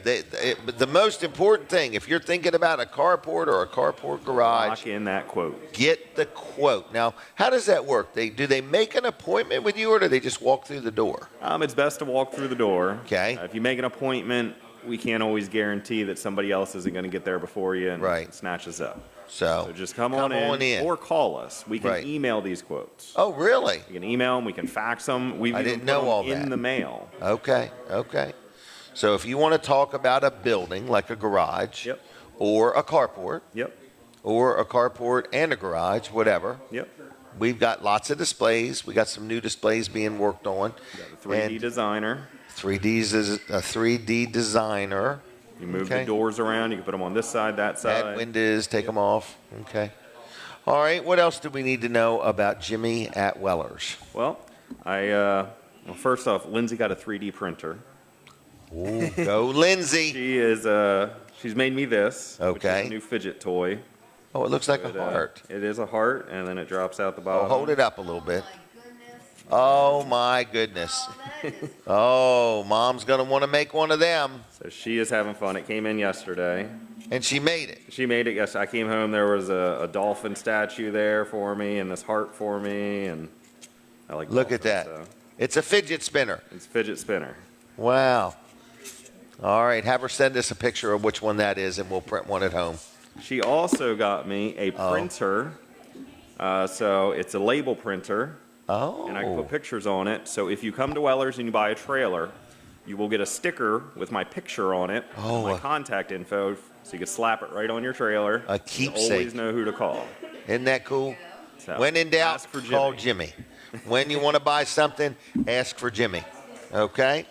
but the most important thing, if you're thinking about a carport or a carport garage, Lock in that quote. get the quote. Now, how does that work? Do they make an appointment with you, or do they just walk through the door? It's best to walk through the door. Okay. If you make an appointment, we can't always guarantee that somebody else isn't going to get there before you and Right. snatch us up. So So just come on in or call us. We can Right. email these quotes. Oh, really? We can email them. We can fax them. We've I even didn't put know them all in that. the mail. Okay. So if you want to talk about a building like a garage, Yep. or a carport, Yep. or a carport and a garage, whatever, Yep. we've got lots of displays. We got some new displays being worked on. Got a 3D And designer. 3D's is a 3D designer. You move Okay. the doors around. You can put them on this side, that Add side. windows, take them off. Okay. All right. What else do we need to know about Jimmy at Weller's? Well, well, first off, Lindsay got a 3D printer. Ooh, go Lindsay. She's made me this. Which Okay. is a new fidget toy. Oh, it looks like a It, heart. It is a heart, and then it drops out the Oh, bottom. hold it up a little bit. Oh my goodness. Oh, Mom's gonna want to make one of them. So she is having fun. It came in yesterday. And she made it. She made it yesterday. I came home, there was a dolphin statue there for me, and this heart for me, and I like Look at dolphins, that. so It's a fidget spinner. it's a fidget spinner. Wow. All right, have her send us a picture of which one that is, and we'll print one at home. She also got me a printer. So it's a label printer. Oh. And I can put pictures on it. So if you come to Weller's and you buy a trailer, you will get a sticker with my picture on it, Oh, my contact info, so you can slap it right on your trailer. A You keepsake. always know who to call. Isn't that cool? So, When in doubt, ask for call Jimmy. When you want to buy something, ask for Jimmy. Okay?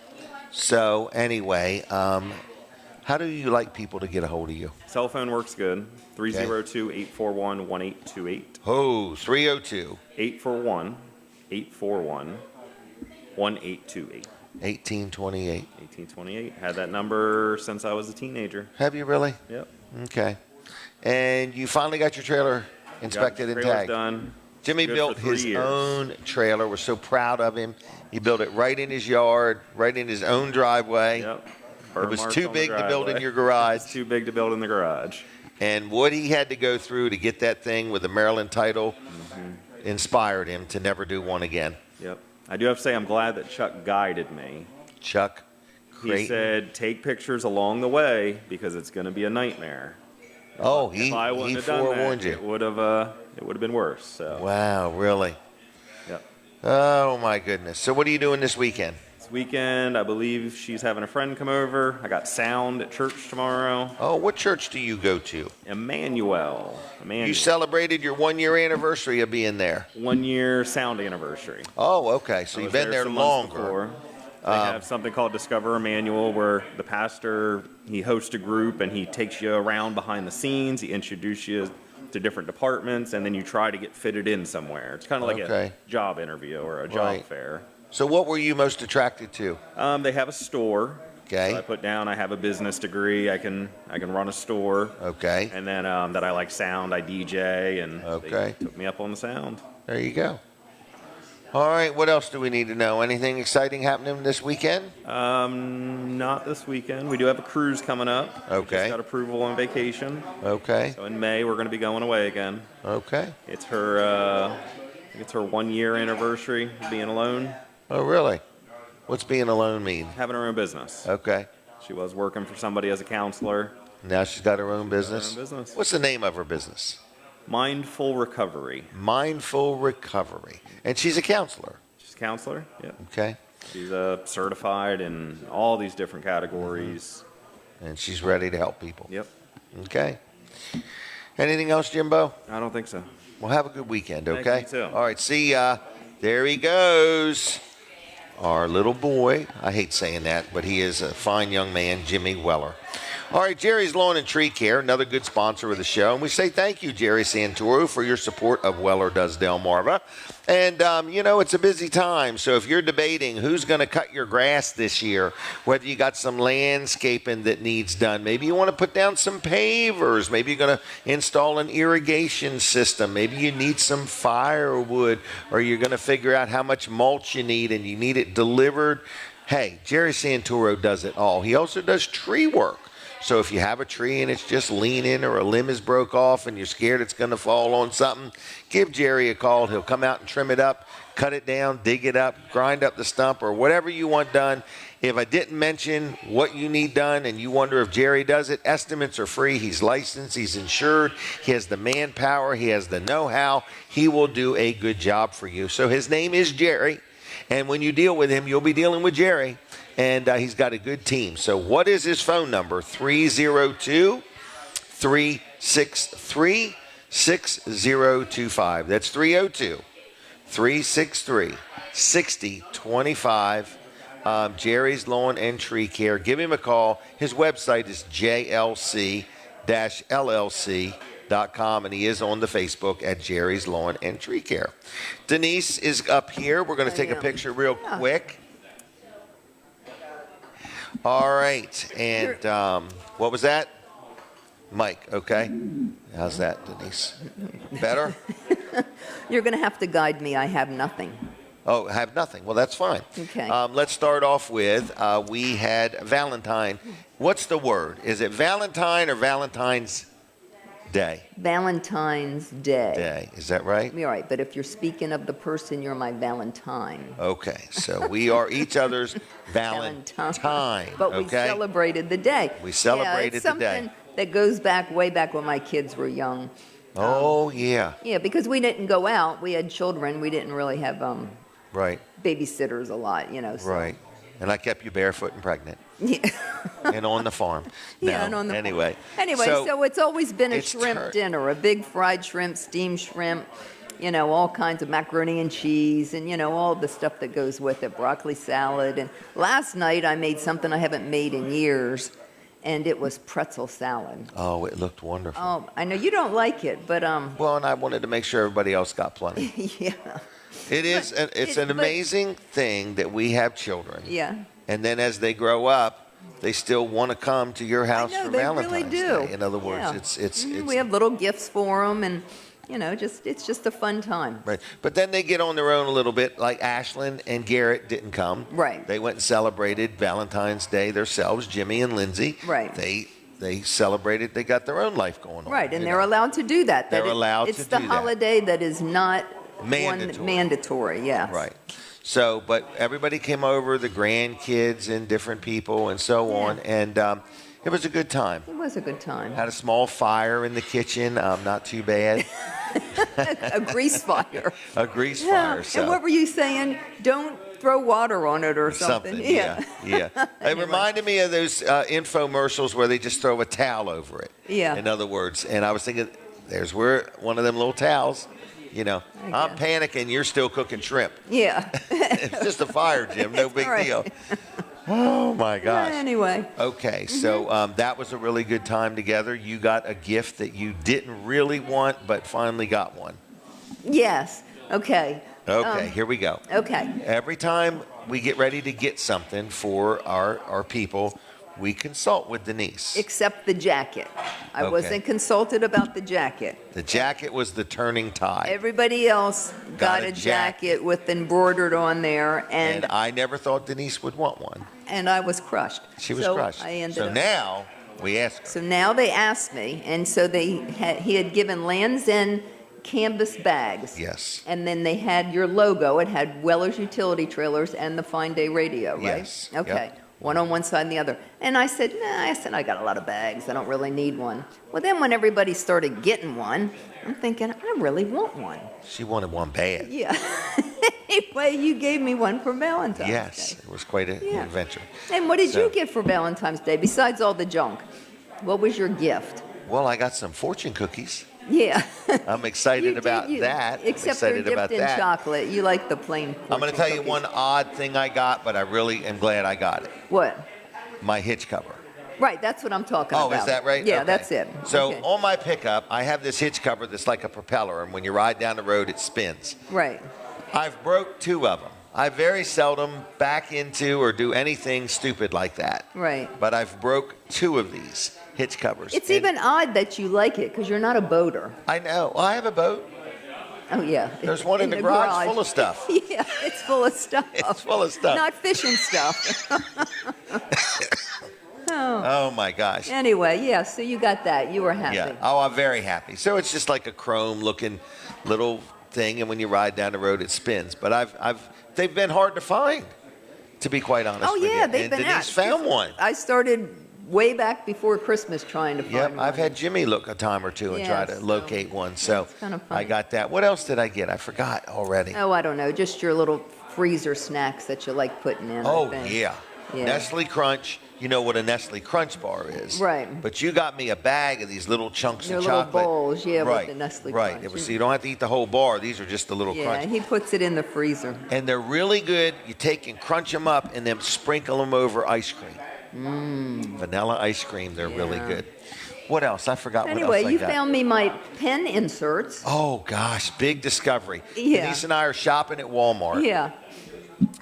So, anyway, how do you like people to get a hold of you? Cell phone works good. 302-841-1828. Oh, 302 841-841-1828. 1828. 1828. Had that number since I was a teenager. Have you really? Yep. Okay. And you finally got your trailer inspected Got the and trailers tagged. done. Jimmy Good built for 3 his years. own trailer. We're so proud of him. He built it right in his yard, right in his own driveway. Yep. It Burn was marks too on the big to build in driveway. your garage. It's too big to build in the garage. And what he had to go through to get that thing with the Maryland title inspired him to never do one again. Yep. I do have to say I'm glad that Chuck guided me. Chuck He Creighton. said, take pictures along the way because it's going to be a nightmare. Oh, If I wouldn't have done forewarned that, you. it would have been worse. So, Wow, really? yep. Oh, my goodness. So what are you doing this weekend? This weekend, I believe she's having a friend come over. I got sound at church tomorrow. Oh, what church do you go to? Emmanuel. You celebrated your 1-year anniversary of being there. 1 year sound anniversary. Oh, okay. So I you've was been there some months longer. before. They have something called Discover Emmanuel where the pastor, he hosts a group and he takes you around behind the scenes. He introduces you to different departments and then you try to get fitted in somewhere. It's kind of like Okay. a job interview or a job Right. fair. So what were you most attracted to? They have a store. Okay. So I put down I have a business degree. I can run a store. Okay. And then that I like sound. I DJ and Okay. they took me up on the sound. There you go. All right, what else do we need to know? Anything exciting happening this weekend? Not this weekend. We do have a cruise coming up. We Okay. just got approval on vacation. Okay. So in May, we're going to be going away again. Okay. It's her, I think it's her 1 year anniversary of being alone, Oh, really? What's being alone mean? having her own business. Okay. She was working for somebody as a counselor. Now she's got her own business. Her own business. What's the name of her business? Mindful Recovery. Mindful Recovery. And she's a counselor. She's a counselor. Yep. Okay. She's certified in all these different categories. And she's ready to help people. Yep. Okay. Anything else, Jimbo? I don't think so. Well, have a good weekend, Thank okay? you, too. All right, see ya. There he goes. Our little boy. I hate saying that, but he is a fine young man, Jimmy Weller. All right, Jerry's Lawn and Tree Care, another good sponsor of the show. And we say thank you, Jerry Santoro, for your support of Weller Does Delmarva. And, it's a busy time. So if you're debating who's going to cut your grass this year, whether you got some landscaping that needs done, maybe you want to put down some pavers, maybe you're going to install an irrigation system, maybe you need some firewood, or you're going to figure out how much mulch you need and you need it delivered. Hey, Jerry Santoro does it all. He also does tree work. So if you have a tree and it's just leaning or a limb is broke off and you're scared it's going to fall on something, give Jerry a call. He'll come out and trim it up, cut it down, dig it up, grind up the stump, or whatever you want done. If I didn't mention what you need done and you wonder if Jerry does it, estimates are free. He's licensed. He's insured. He has the manpower. He has the know-how. He will do a good job for you. So his name is Jerry. And when you deal with him, you'll be dealing with Jerry. And he's got a good team. So what is his phone number? 302-363-6025. That's 302-363-6025. Jerry's Lawn and Tree Care. Give him a call. His website is jlc-llc.com, and he is on the Facebook at Jerry's Lawn and Tree Care. Denise is up here. We're going to take a picture real quick. All right, and what was that? Mike, okay. How's that, Denise? Better? You're going to have to guide me. I have nothing. Oh, have nothing. Well, that's fine. Okay. Let's start off with, we had Valentine. What's the word? Is it Valentine or Valentine's Day? Valentine's Day. Day. Is that right? You're right, but if you're speaking of the person, you're my Valentine. Okay, so we are each other's Valentine. But we okay? celebrated the day. We celebrated it's the day. something that goes back way back when my kids were young. Oh, yeah. Yeah, because we didn't go out. We had children. We didn't really have Right. babysitters a lot, So. Right. And I kept you barefoot and pregnant. Yeah. And on the farm. Yeah, No, and on the anyway. Anyway, so it's always been a it's shrimp dinner, a big fried shrimp, steamed shrimp, all kinds of macaroni and cheese and, all the stuff that goes with it, broccoli salad. And last night I made something I haven't made in years, and it was pretzel salad. Oh, it looked wonderful. Oh, I know you don't like it, but Well, and I wanted to make sure everybody else got plenty. yeah. It is. It's an amazing thing that we have children. Yeah. And then as they grow up, they still want to come to your house I know, for they Valentine's really do. Day. In other words, Yeah. it's We have little gifts for them, and it's just a fun time. right. But then they get on their own a little bit. Like Ashlyn and Garrett didn't come. Right. They went and celebrated Valentine's Day themselves. Jimmy and Lindsay. Right. They celebrated. They got their own life going on. Right, and you they're know. allowed to do that. They're allowed it's to the do that. holiday that is not Mandatory. mandatory, yes. Right. So, but everybody came over, the grandkids and different people and so on, and it was a good time. It was a good time. Had a small fire in the kitchen, not too bad. A grease fire. A grease Yeah. fire. So. And what were you saying? Don't throw water on it or something. Yeah. It reminded me of those infomercials where they just throw a towel over it. Yeah. In other words, and I was thinking, there's where one of them little towels. I'm panicking. You're still cooking shrimp. Yeah. It's just a fire, Jim. No big right. deal. Oh my gosh. Anyway. Okay, so that was a really good time together. You got a gift that you didn't really want, but finally got one. Yes. Okay. Okay, here we go. Okay. Every time we get ready to get something for our people, we consult with Denise. Except the jacket. I Okay. wasn't consulted about the jacket. The jacket was the turning tide. Everybody else got a jacket with embroidered on there, And I never thought Denise would want one. and I was crushed. She was So crushed. I ended So up. now we ask her. So now they asked me, and so he had given Land's End canvas bags. Yes. And then they had your logo. It had Weller's Utility Trailers and the Fine Day Radio, right? Yes. Okay. Yep. One on one side and the other. And I said, I got a lot of bags. I don't really need one. Well, then when everybody started getting one, I'm thinking, I really want one. She wanted one bad. Yeah. Anyway, you gave me one for Valentine's Day. Yes, it was quite an Yeah. adventure. And what did So- you get for Valentine's Day besides all the junk? What was your gift? Well, I got some fortune cookies. Yeah. I'm excited about that. Except they're I'm excited dipped about in that. chocolate. You like the plain. I'm going to fortune tell you cookies. one odd thing I got, but I really am glad I got it. What? My hitch cover. Right, that's what I'm talking Oh, about. is that right? Yeah, Okay. that's it. So Okay. on my pickup, I have this hitch cover that's like a propeller, and when you ride down the road, it spins. Right. I've broke 2 of them. I very seldom back into or do anything stupid like that. Right. But I've broke 2 of these hitch covers. It's And even odd that you like it because you're not a boater. I know. Well, I have a boat. Oh, yeah. There's one in the garage full of stuff. Yeah, it's full of stuff. It's full of stuff. Not fishing stuff. Oh my gosh. Anyway, yeah, so you got that. You were happy. Yeah. Oh, I'm very happy. So it's just like a chrome looking little thing, and when you ride down the road, it spins. But they've been hard to find, to be quite honest Oh, with you. yeah, they've And been Denise out. found one. I started way back before Christmas trying to find Yep, one. I've had Jimmy look a time or two and try Yeah, to so locate one. So it's kinda funny. I got that. What else did I get? I forgot already. Oh, I don't know. Just your little freezer snacks that you like putting in. I Oh, think. yeah. Yeah. Nestle Crunch. You know what a Nestle Crunch bar is. Right. But you got me a bag of these little chunks Your of little chocolate. bowls, yeah, with right. the Nestle Right. Crunch. It was, so you don't have to eat the whole bar. These are just the little Yeah, crunch. he puts it in the freezer. And they're really good. You take and crunch them up and then sprinkle them over ice cream. Vanilla ice cream. They're really Yeah. good. What else? I forgot Anyway, what else I you got. found me my pen inserts. Oh, gosh. Big discovery. Yeah. Denise and I are shopping at Walmart. Yeah.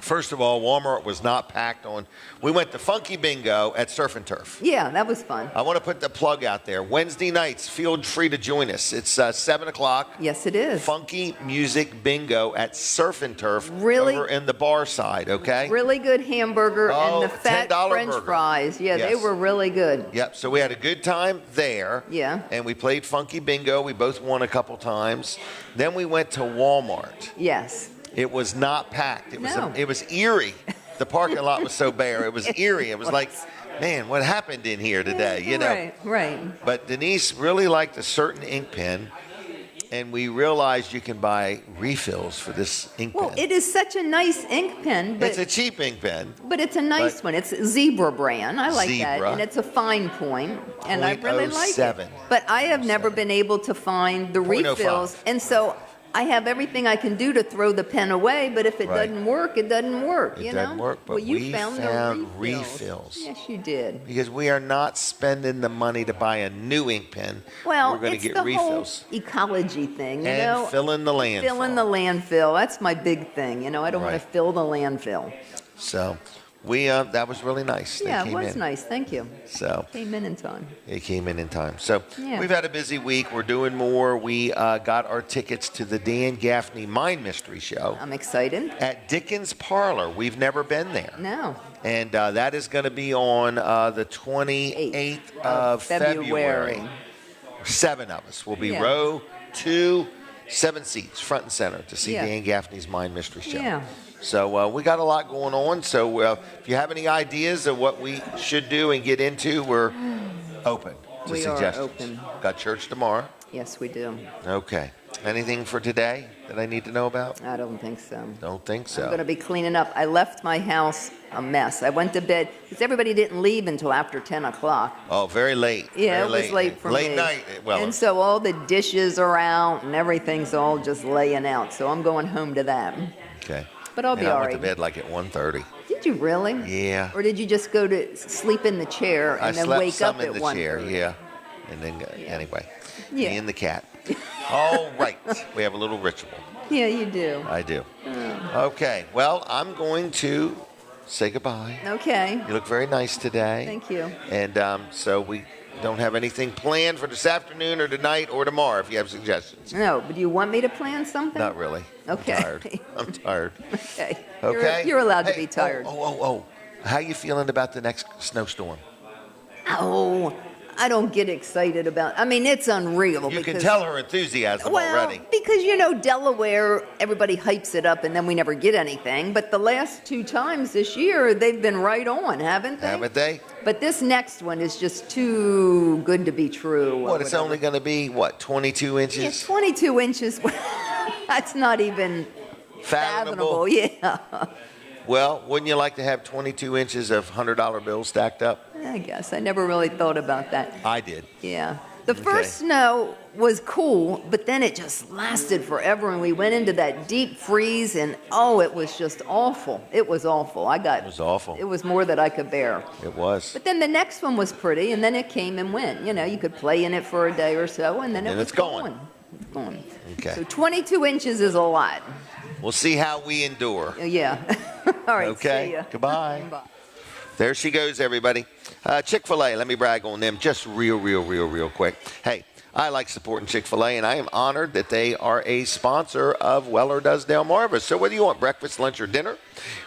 First of all, Walmart was not packed on. We went to Funky Bingo at Surf and Turf. Yeah, that was fun. I want to put the plug out there. Wednesday nights, feel free to join us. It's 7 o'clock. Yes, it is. Funky Music Bingo at Surf and Turf. Really? Over in the bar side, okay? Really good hamburger Oh, and the fat $10 French burger. fries. Yeah, they Yes. were really good. Yep, so we had a good time there. Yeah. And we played Funky Bingo. We both won a couple times. Then we went to Walmart. Yes. It was not packed. It was No. it was eerie. The parking lot was so bare. It was eerie. It was like, man, what happened in here today? You know. Right, right. But Denise really liked a certain ink pen, and we realized you can buy refills for this ink Well, pen. it is such a nice ink pen, It's a but cheap ink pen. it's a nice but- one. It's Zebra brand. I like that, Zebra. and it's a fine point, and I really like it. 0.07. But I have never been able to find the 0.05. refills, and so I have everything I can do to throw the pen away. But if it Right. doesn't work, it doesn't work. It you doesn't know? work, but well, you we found found the refills. Yes, you did. Because we are not spending the money to buy a new ink pen. Well, We're going to it's get the refills. whole ecology thing, you And know. fill in the landfill. Fill in the landfill. That's my big thing. You know, I don't want Right. to fill the landfill. So we that was really nice. They Yeah, it came was in. nice. Thank you. So Came in time. it came in time. So Yeah. we've had a busy week. We're doing more. We got our tickets to the Dan Gaffney Mind Mystery Show I'm excited. at Dickens Parlor. We've never been there. No. And that is going to be on the 28th of February. 7 of us will be Yeah. row 2, 7 seats, front and center, to see Yeah. Dan Gaffney's Mind Mystery Show. Yeah. So we got a lot going on. So if you have any ideas of what we should do and get into, we're open to We are suggestions. open. Got church tomorrow. Yes, we do. Okay. Anything for today that I need to know about? I don't think so. Don't think so. I'm going to be cleaning up. I left my house a mess. I went to bed because everybody didn't leave until after 10 o'clock. Oh, very late. Yeah, Very it was late for late me. night. Well, And so all the dishes are out and everything's all just laying out. So I'm going home to that. okay. But I'll be And I all went to right. bed like at 1:30. Did you really? Yeah. Or did you just go to sleep in the chair I and then slept wake some up in at the 1:30? chair, yeah. And then, anyway, Yeah. me and the cat. All right. We have a little ritual. Yeah, you do. I do. Okay. Well, I'm going to say goodbye. Okay. You look very nice today. Thank you. And so we don't have anything planned for this afternoon or tonight or tomorrow if you have suggestions. No, but do you want me to plan something? Not really. Okay. I'm tired. I'm tired. Okay. Okay. You're allowed to Hey, be tired. Oh. How you feeling about the next snowstorm? Oh, I don't get excited about. I mean, it's unreal. You can because- tell her enthusiasm already. Because, Delaware, everybody hypes it up and then we never get anything. But the last 2 times this year, they've been right on, haven't they? Haven't they? But this next one is just too good to be true. What, it's only going to be, 22 inches? Yeah, 22 inches. That's not even fathomable. Yeah. Well, wouldn't you like to have 22 inches of $100 bills stacked up? I guess. I never really thought about that. I did. Yeah. The first snow was cool, but then it just lasted forever, and we went into that deep freeze, and it was just awful. It was awful. It was awful. It was more than I could bear. It was. But then the next one was pretty, and then it came and went. You could play in it for a day or so, and then it was gone. It's gone. Okay. So 22 inches is a lot. We'll see how we endure. Yeah. All right. Okay. See ya. Goodbye. Bye. There she goes, everybody. Chick-fil-A, let me brag on them just real quick. Hey, I like supporting Chick-fil-A, and I am honored that they are a sponsor of Weller Does Delmarva. So whether you want breakfast, lunch, or dinner,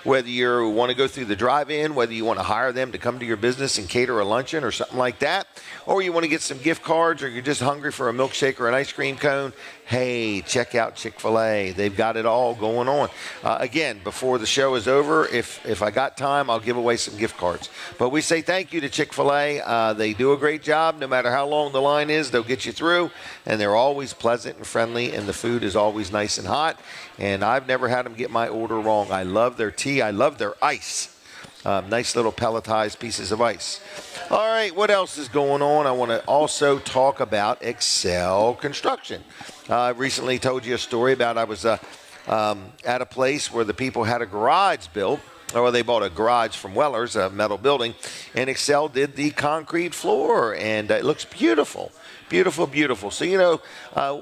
whether you want to go through the drive-in, whether you want to hire them to come to your business and cater a luncheon or something like that, or you want to get some gift cards, or you're just hungry for a milkshake or an ice cream cone, hey, check out Chick-fil-A. They've got it all going on. Again, before the show is over, if I got time, I'll give away some gift cards. But we say thank you to Chick-fil-A. They do a great job. No matter how long the line is, they'll get you through. And they're always pleasant and friendly, and the food is always nice and hot. And I've never had them get my order wrong. I love their tea. I love their ice. Nice little pelletized pieces of ice. All right, what else is going on? I want to also talk about Excel Construction. I recently told you a story about I was at a place where the people had a garage built, or they bought a garage from Weller's, a metal building, and Excel did the concrete floor, and it looks beautiful. Beautiful. So,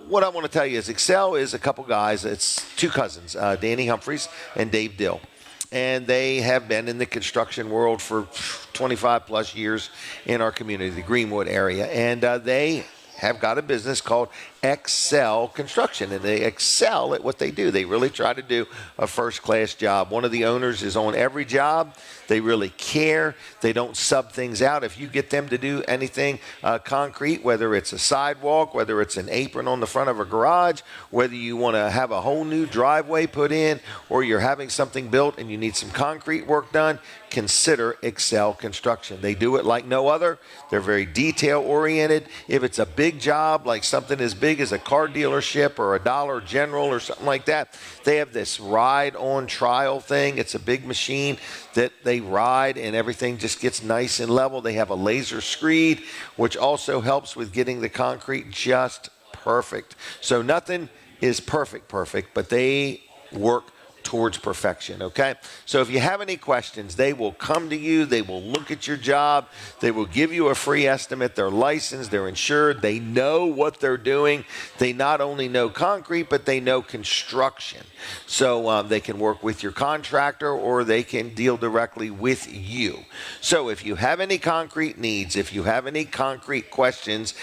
what I want to tell you is Excel is a couple guys. It's 2 cousins, Danny Humphreys and Dave Dill. And they have been in the construction world for 25 plus years in our community, the Greenwood area. And they have got a business called Excel Construction, and they excel at what they do. They really try to do a first-class job. One of the owners is on every job. They really care. They don't sub things out. If you get them to do anything concrete, whether it's a sidewalk, whether it's an apron on the front of a garage, whether you want to have a whole new driveway put in, or you're having something built and you need some concrete work done, consider Excel Construction. They do it like no other. They're very detail-oriented. If it's a big job, like something as big as a car dealership or a Dollar General or something like that, they have this ride-on trial thing. It's a big machine that they ride, and everything just gets nice and level. They have a laser screed, which also helps with getting the concrete just perfect. So nothing is perfect, but they work towards perfection, okay? So if you have any questions, they will come to you. They will look at your job. They will give you a free estimate. They're licensed. They're insured. They know what they're doing. They not only know concrete, but they know construction. So they can work with your contractor, or they can deal directly with you. So if you have any concrete needs, if you have any concrete questions,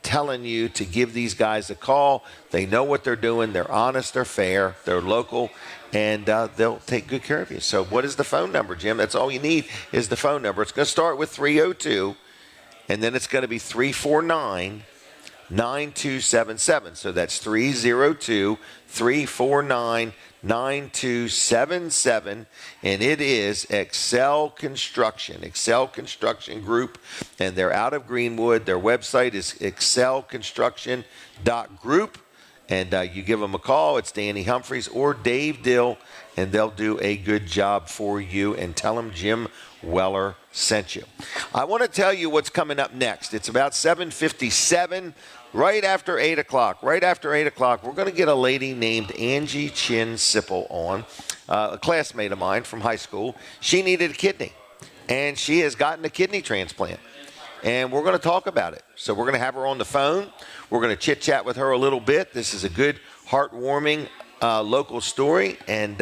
telling you to give these guys a call. They know what they're doing. They're honest. They're fair. They're local, and they'll take good care of you. So what is the phone number, Jim? That's all you need is the phone number. It's going to start with 302, and then it's going to be 349-9277. So that's 302-349-9277, and it is Excel Construction Group, and they're out of Greenwood. Their website is excelconstruction.group, and you give them a call. It's Danny Humphreys or Dave Dill, and they'll do a good job for you, and tell them Jim Weller sent you. I want to tell you what's coming up next. It's about 7:57. Right after 8 o'clock, we're going to get a lady named Angie Chin Sipple on, a classmate of mine from high school. She needed a kidney, and she has gotten a kidney transplant, and we're going to talk about it. So we're going to have her on the phone. We're going to chit-chat with her a little bit. This is a good, heartwarming local story, and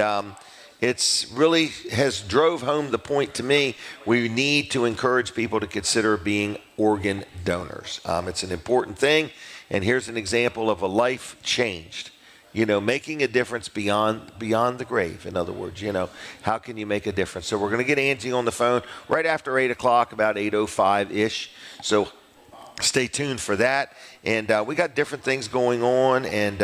it's really has drove home the point to me. We need to encourage people to consider being organ donors. It's an important thing, and here's an example of a life changed. Making a difference beyond the grave. In other words, how can you make a difference? So we're going to get Angie on the phone right after 8 o'clock, about 8:05-ish. So stay tuned for that. And we got different things going on, and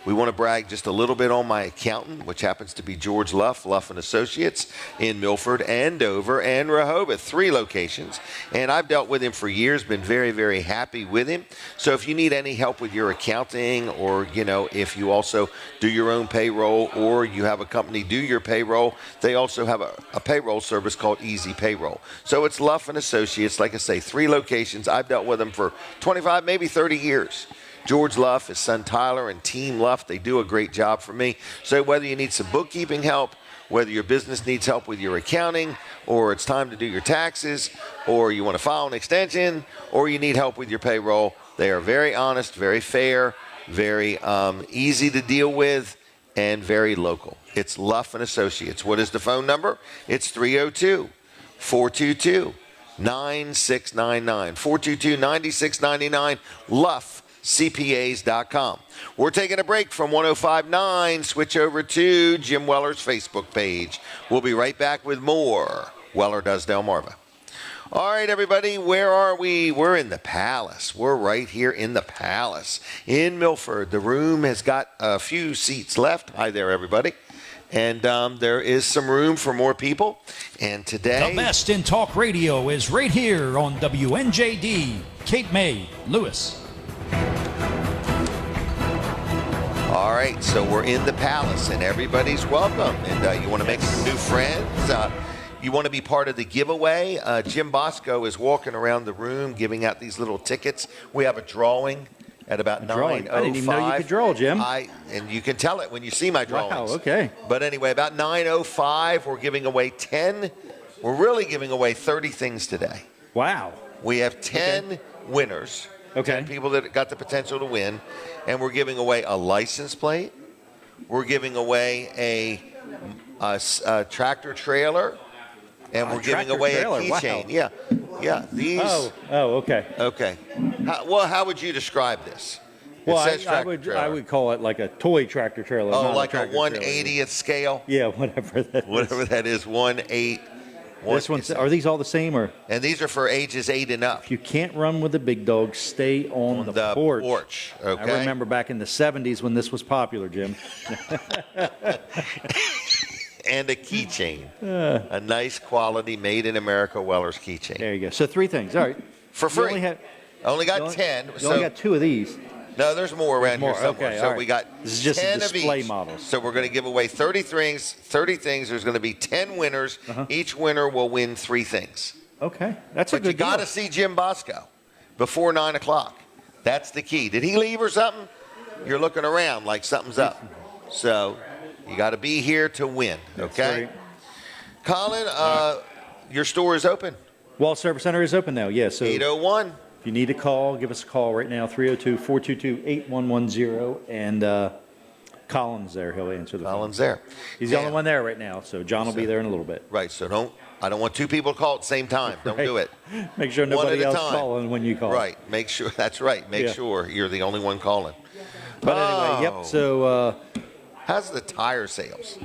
we want to brag just a little bit on my accountant, which happens to be George Luff & Associates in Milford and Dover and Rehoboth, 3 locations. And I've dealt with him for years, been very, very happy with him. So if you need any help with your accounting, or, if you also do your own payroll, or you have a company do your payroll, they also have a payroll service called Easy Payroll. So it's Luff & Associates, like I say, 3 locations. I've dealt with them for 25, maybe 30 years. George Luff, his son Tyler, and Team Luff, they do a great job for me. So whether you need some bookkeeping help, whether your business needs help with your accounting, or it's time to do your taxes, or you want to file an extension, or you need help with your payroll, they are very honest, very fair, very easy to deal with, and very local. It's Luff & Associates. What is the phone number? It's 302-422-9699. 422-9699, luffcpas.com. We're taking a break from 105.9. Switch over to Jim Weller's Facebook page. We'll be right back with more Weller Does Delmarva. All right, everybody, where are we? We're in the Palace. We're right here in the Palace in Milford. The room has got a few seats left. Hi there, everybody. And there is some room for more people. And today, the best in talk radio is right here on WNJD, Cape May, Lewis. All right, so we're in the Palace, and everybody's welcome. And you want to make some new friends. You want to be part of the giveaway. Jim Bosco is walking around the room giving out these little tickets. We have a drawing at about 9:05. I didn't even know you could draw, Jim. And you can tell it when you see my drawings. Wow, okay. But anyway, about 9:05, we're giving away 10. We're really giving away 30 things today. Wow. We have 10 winners. Okay. 10 people that got the potential to win. And we're giving away a license plate. We're giving away a tractor trailer. And we're giving away a keychain. Wow. Yeah. These. Oh, okay. Okay. How would you describe this? Well, I would call it like a toy tractor trailer. Oh, not like a tractor 1/80th trailer. scale? Yeah, whatever that is. Whatever that is, 1/8. This one's, are these all the same? And these are for ages 8 and up. If you can't run with the big dog, stay on the porch. Okay. I remember back in the 70s when this was popular, Jim. And a keychain. A nice quality made in America Weller's keychain. There you go. So 3 things. All right. For free. Only got 10. You only got 2 of these. No, there's more around here somewhere. Okay, so right. we got this is just 10 a display of each. models. So we're going to give away 30 things. There's going to be 10 winners. Each winner will win 3 things. Okay. That's a good But you got to see Jim Bosco before 9 o'clock. That's the key. Did he leave or something? You're looking around like something's up. So you got to be here to win, okay? Right. Colin, your store is open. Wall Service Center is open now, yes. So 801. if you need a call, give us a call right now, 302-422-8110. And Colin's there. He'll answer the phone. Colin's there. He's the only one there right now, so John will be there in a little bit. Right, so I don't want 2 people to call at the same time. Don't do it. Make sure nobody else calling when you call. Right, make sure, that's right. Make sure you're the only one calling. But anyway, yep, so... how's the tire sales?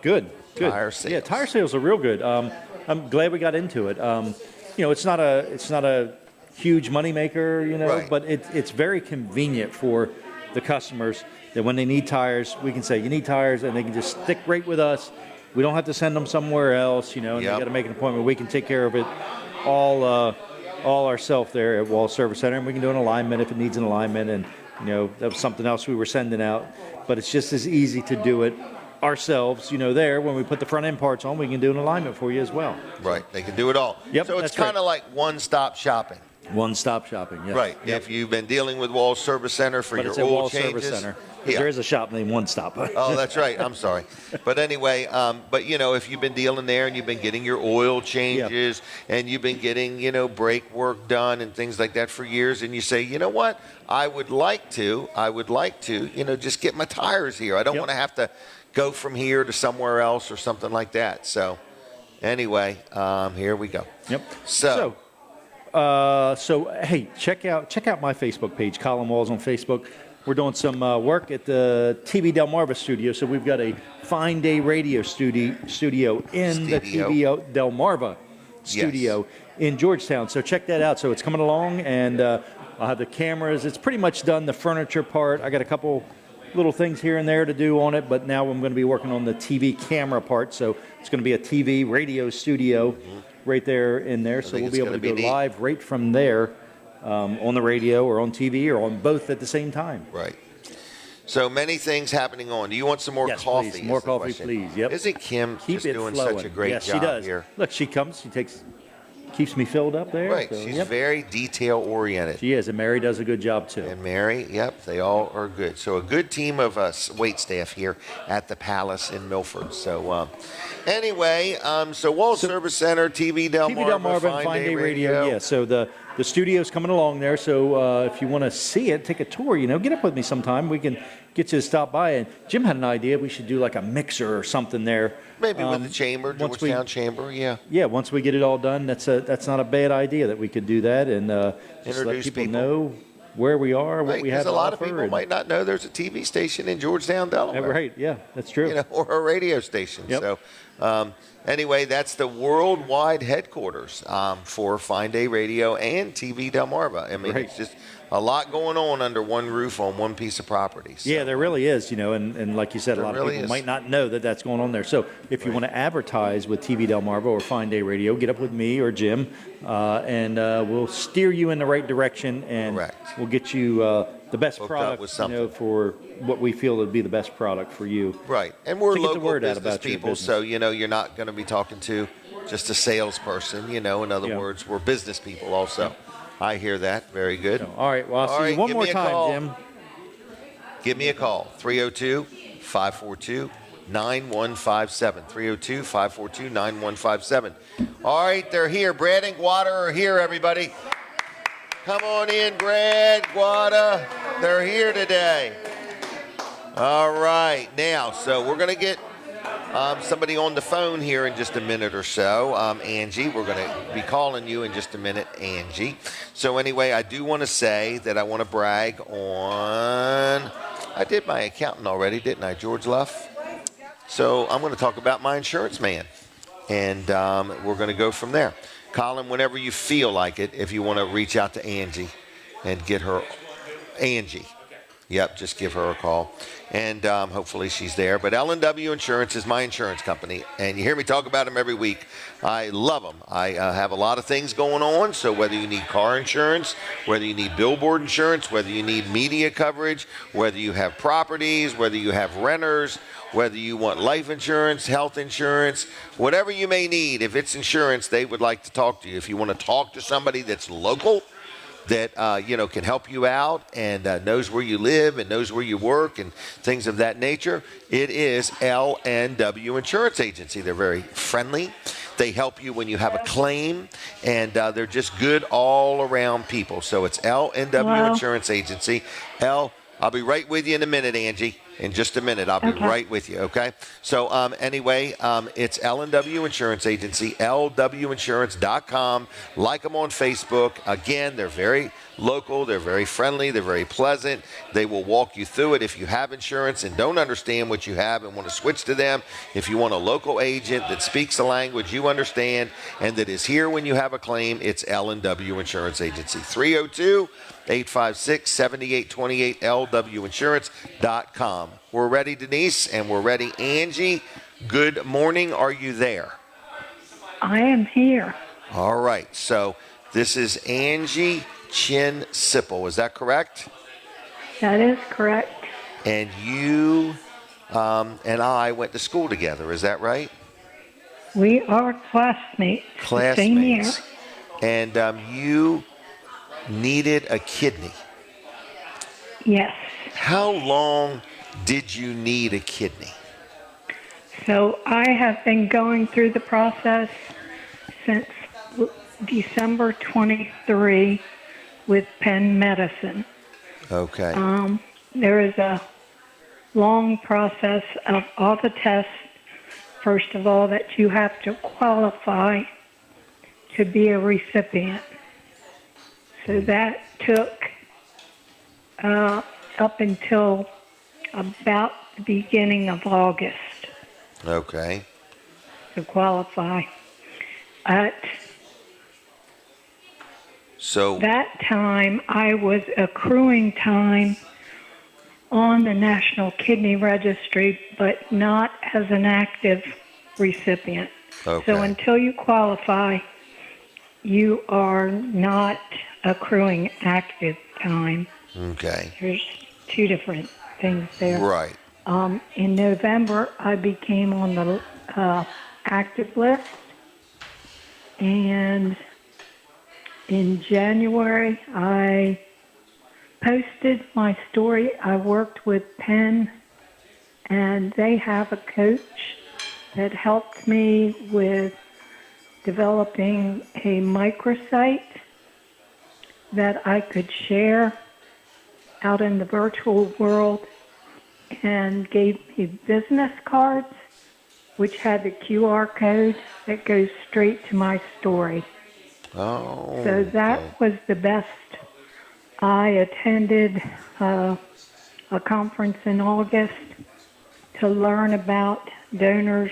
Good. Tire sales. Yeah, tire sales are real good. I'm glad we got into it. It's not a huge moneymaker, Right. but it's very convenient for the customers that when they need tires, we can say, you need tires, and they can just stick right with us. We don't have to send them somewhere else, and they got to make an appointment. We can take care of it all ourselves there at Wall Service Center, and we can do an alignment if it needs an alignment, and that was something else we were sending out. But it's just as easy to do it ourselves, there. When we put the front end parts on, we can do an alignment for you as well. Right, they can do it all. Yep, so it's that's kind of like one-stop shopping. One-stop shopping, yes. Right. Yep. If you've been dealing with Wall Service Center for But your it's at oil Wall changes, Service Center. Yeah. There is a shop named One Stop. Oh, that's right. I'm sorry. But anyway, but if you've been dealing there and you've been getting your oil changes and you've been getting, brake work done and things like that for years, and you say, you know what, I would like to, just get my tires here. I don't want to have to go from here to somewhere else or something like that. So anyway, here we go. Yep. So hey, check out my Facebook page, Colin Walls on Facebook. We're doing some work at the TV Delmarva studio, so we've got a Fine Day radio studio in the TV Delmarva studio in Georgetown. So check that out. So it's coming along, and I'll have the cameras. It's pretty much done, the furniture part. I got a couple little things here and there to do on it, but now I'm going to be working on the TV camera part. So it's going to be a TV radio studio right there in there. So we'll be able to go live right from there. On the radio or on TV or on both at the same time. Right. So many things happening on. Do you want some more coffee? Please. More coffee, please. Yep. Isn't Kim Keep just it doing flowing. such a great job she does. here? Look, she comes, keeps me filled up there. Right. So, She's very detail oriented. She is, and Mary does a good job too. And Mary, they all are good. So a good team of wait staff here at the Palace in Milford. So anyway, so Wall Service Center, TV Delmarva, and Fine Day Radio. Yeah, so the studio's coming along there. So if you want to see it, take a tour. Get up with me sometime. We can get you to stop by. And Jim had an idea. We should do like a mixer or something there. Maybe with the chamber, Georgetown Chamber. Yeah. Yeah. Once we get it all done, that's not a bad idea that we could do that and just let people know where we are, what we have to offer. Because a lot of people might not know there's a TV station in Georgetown, Delaware. Right. Yeah, that's true. Or a radio station. Yep. So. Anyway, that's the worldwide headquarters for Fine Day Radio and TV Delmarva. I mean, It's just a lot going on under one roof on one piece of property. So. Yeah, there really is, and like you said, a lot of people might not know that that's going on there. So if you want to advertise with TV Delmarva or Fine Day Radio, get up with me or Jim, and we'll steer you in the right direction, and we'll get you the best product, for what we feel would be the best product for you. Right, and we're local business business people, so you're not going to be talking to just a salesperson. In other words, we're business people also. I hear that. Very good. All right, well, I'll see you one more time, Jim. Give me a call, 302-542-9157, 302-542-9157. All right, they're here. Brad and Guada are here, everybody. Come on in, Brad, Guada. They're here today. All right. Now, so we're going to get somebody on the phone here in just a minute or so. Angie, we're going to be calling you in just a minute, Angie. So anyway, I do want to say that I want to brag on, I did my accountant already, didn't I, George Luff? So I'm going to talk about my insurance man, and we're going to go from there. Colin, whenever you feel like it, if you want to reach out to Angie and get her, Angie. Yep, just give her a call, and hopefully she's there. But L&W Insurance is my insurance company, and you hear me talk about them every week. I love them. I have a lot of things going on, so whether you need car insurance, whether you need billboard insurance, whether you need media coverage, whether you have properties, whether you have renters, whether you want life insurance, health insurance, whatever you may need, if it's insurance, they would like to talk to you. If you want to talk to somebody that's local, that can help you out and knows where you live and knows where you work and things of that nature, it is L&W Insurance Agency. They're very friendly. They help you when you have a claim, and they're just good all around people. So it's L&W Insurance Agency. I'll be right with you in a minute, Angie. In just a minute, I'll be right with you, okay? So anyway, it's L&W Insurance Agency, lwinsurance.com. Like them on Facebook. Again, they're very local. They're very friendly. They're very pleasant. They will walk you through it if you have insurance and don't understand what you have and want to switch to them. If you want a local agent that speaks the language you understand and that is here when you have a claim, it's L&W Insurance Agency. 302-856-7828, lwinsurance.com. We're ready, Denise, and we're ready, Angie. Good morning. Are you there? I am here. All right. So this is Angie Chin Sipple. Is that correct? That is correct. And you and I went to school together. Is that right? We are classmates. Same year. And you needed a kidney. Yes. How long did you need a kidney? So I have been going through the process since December 23 with Penn Medicine. Okay. There is a long process of all the tests. First of all, that you have to qualify to be a recipient. So that took up until about the beginning of August Okay. to qualify. So That time, I was accruing time on the National Kidney Registry, but not as an active recipient. Okay. So until you qualify, you are not accruing active time. Okay. There's two different things there. Right. In November, I became on the active list, and in January, I posted my story. I worked with Penn, and they have a coach that helped me with developing a microsite that I could share out in the virtual world, and gave me business cards which had the QR code that goes straight to my story. Oh. So that was the best. I attended a conference in August to learn about donors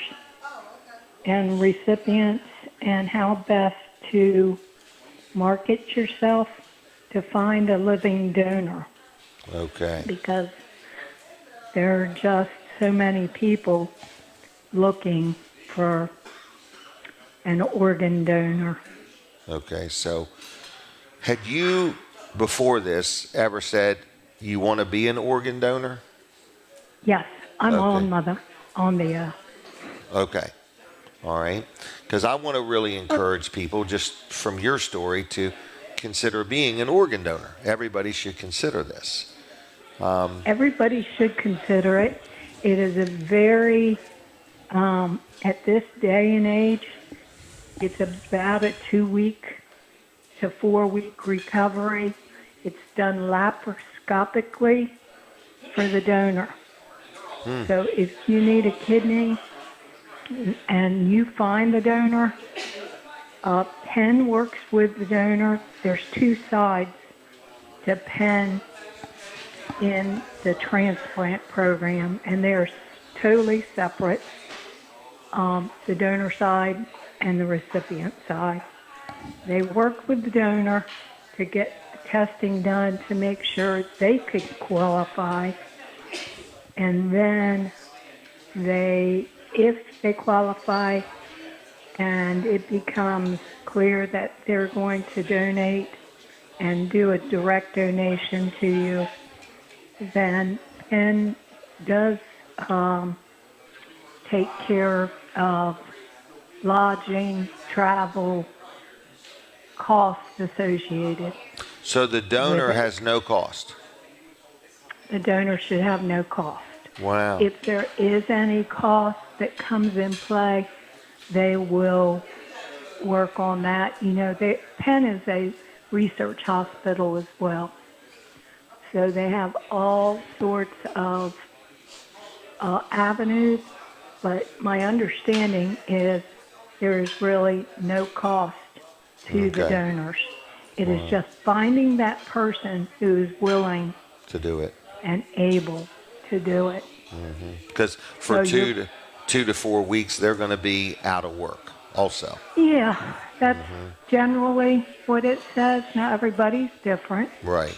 and recipients and how best to market yourself to find a living donor. Okay. Because there are just so many people looking for an organ donor. Okay. So had you, before this, ever said you want to be an organ donor? Yes, I'm Okay. on the Okay. All right. Because I want to really encourage people, just from your story, to consider being an organ donor. Everybody should consider this. Everybody should consider it. It is a very, at this day and age, it's about a 2-week to 4-week recovery. It's done laparoscopically for the donor. So if you need a kidney and you find the donor, Penn works with the donor. There's two sides to Penn in the transplant program, and they're totally separate, the donor side and the recipient side. They work with the donor to get the testing done to make sure they could qualify, and then if they qualify and it becomes clear that they're going to donate and do a direct donation to you, then Penn does take care of lodging, travel, costs associated. So the donor With it. has no cost. The donor should have no cost. Wow. If there is any cost that comes in play, they will work on that. You know, Penn is a research hospital as well. So they have all sorts of avenues, but my understanding is there is really no cost to the Okay. donors. It is just finding that person who is willing To do it. and able to do it. Because for So 2 to 4 weeks, they're going to be out of work also. Yeah, that's generally what it says. Now everybody's different. Right.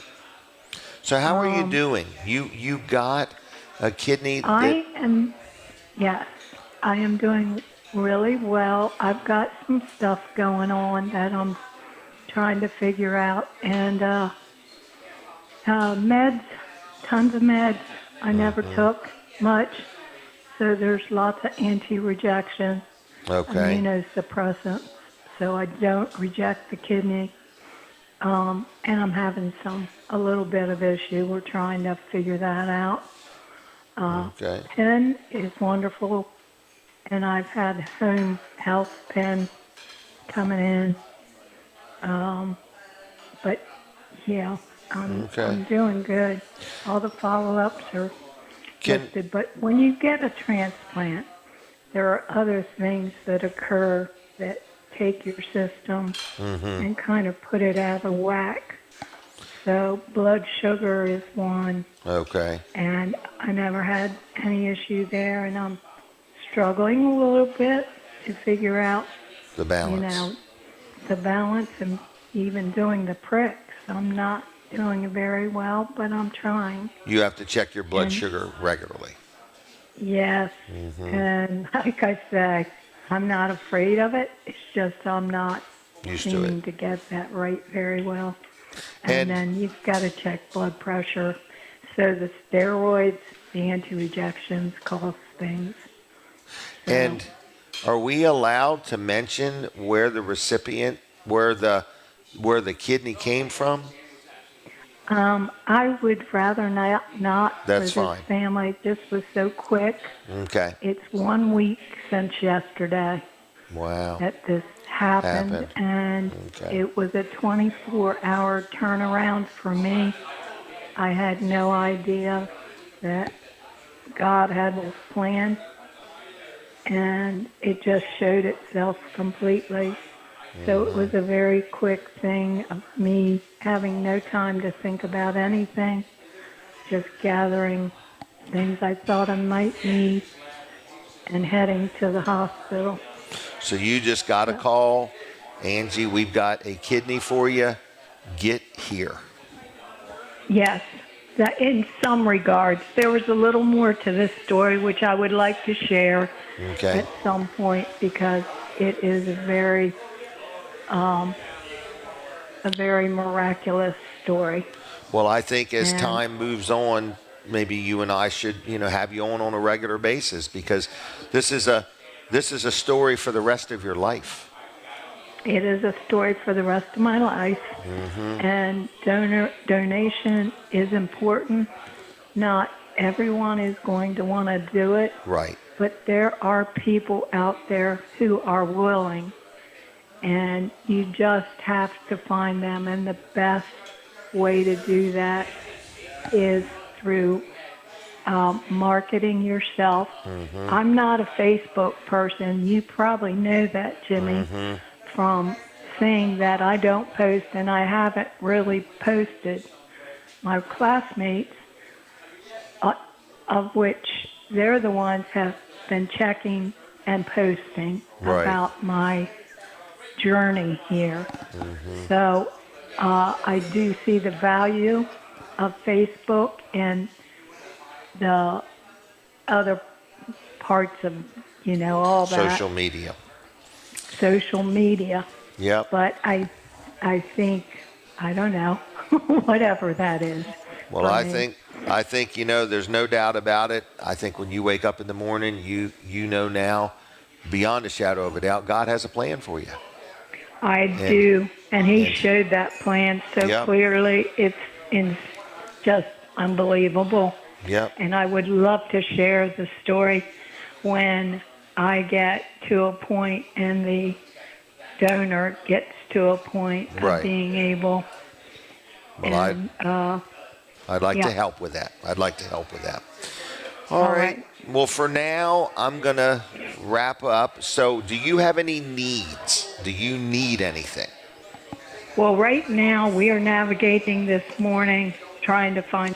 So how are you doing? You got a kidney Yes, I am doing really well. I've got some stuff going on that I'm trying to figure out, and meds, tons of meds. I never took much, so there's lots of anti-rejection, Okay. immunosuppressants, so I don't reject the kidney. And I'm having a little bit of issue. We're trying to figure that out. Okay. Pen is wonderful, and I've had home health pen coming in. But yeah, I'm doing good. All the follow-ups are listed. But when you get a transplant, there are other things that occur that take your system and kind of put it out of whack. So blood sugar is one. Okay. And I never had any issue there, and I'm struggling a little bit to figure out The balance. You know, the balance and even doing the pricks. I'm not doing it very well, but I'm trying. You have to check your blood sugar regularly. Yes. And like I say, I'm not afraid of it. It's just I'm not seeming to get that right very well. And then you've got to check blood pressure. So the steroids, the anti-rejections cause things. So, and are we allowed to mention where the recipient, where the kidney came from? I would rather not That's for fine. this family. This was so quick. Okay. It's 1 week since yesterday Wow. that this happened. And it was a 24-hour turnaround for me. I had no idea that God had this plan, and it just showed itself completely. So it was a very quick thing of me having no time to think about anything, just gathering things I thought I might need and heading to the hospital. So you just got a call, Angie, we've got a kidney for you. Get here. Yes, that in some regards. There was a little more to this story which I would like to share at some point, because it is a very miraculous story. Well, I think as time moves on, maybe you and I should, have you on a regular basis, because this is a story for the rest of your life. It is a story for the rest of my life, and donation is important. Not everyone is going to want to do it, right? But there are people out there who are willing, and you just have to find them. And the best way to do that is through marketing yourself. I'm not a Facebook person. You probably know that, Jimmy, from saying that I don't post, and I haven't really posted. My classmates, of which they're the ones have been checking and posting about my journey here. So I do see the value of Facebook and the other parts of, all that. Social media. Yep. But I think, I don't know, whatever that is. Well, I think, there's no doubt about it. I think when you wake up in the morning, you know now, beyond a shadow of a doubt, God has a plan for you. I do, and He showed that plan so clearly. It's just unbelievable. Yep. And I would love to share the story when I get to a point and the donor gets to a point of being able. Well, I'd like to help with that. All right. Well, for now, I'm going to wrap up. So do you have any needs? Do you need anything? Well, right now we are navigating this morning, trying to find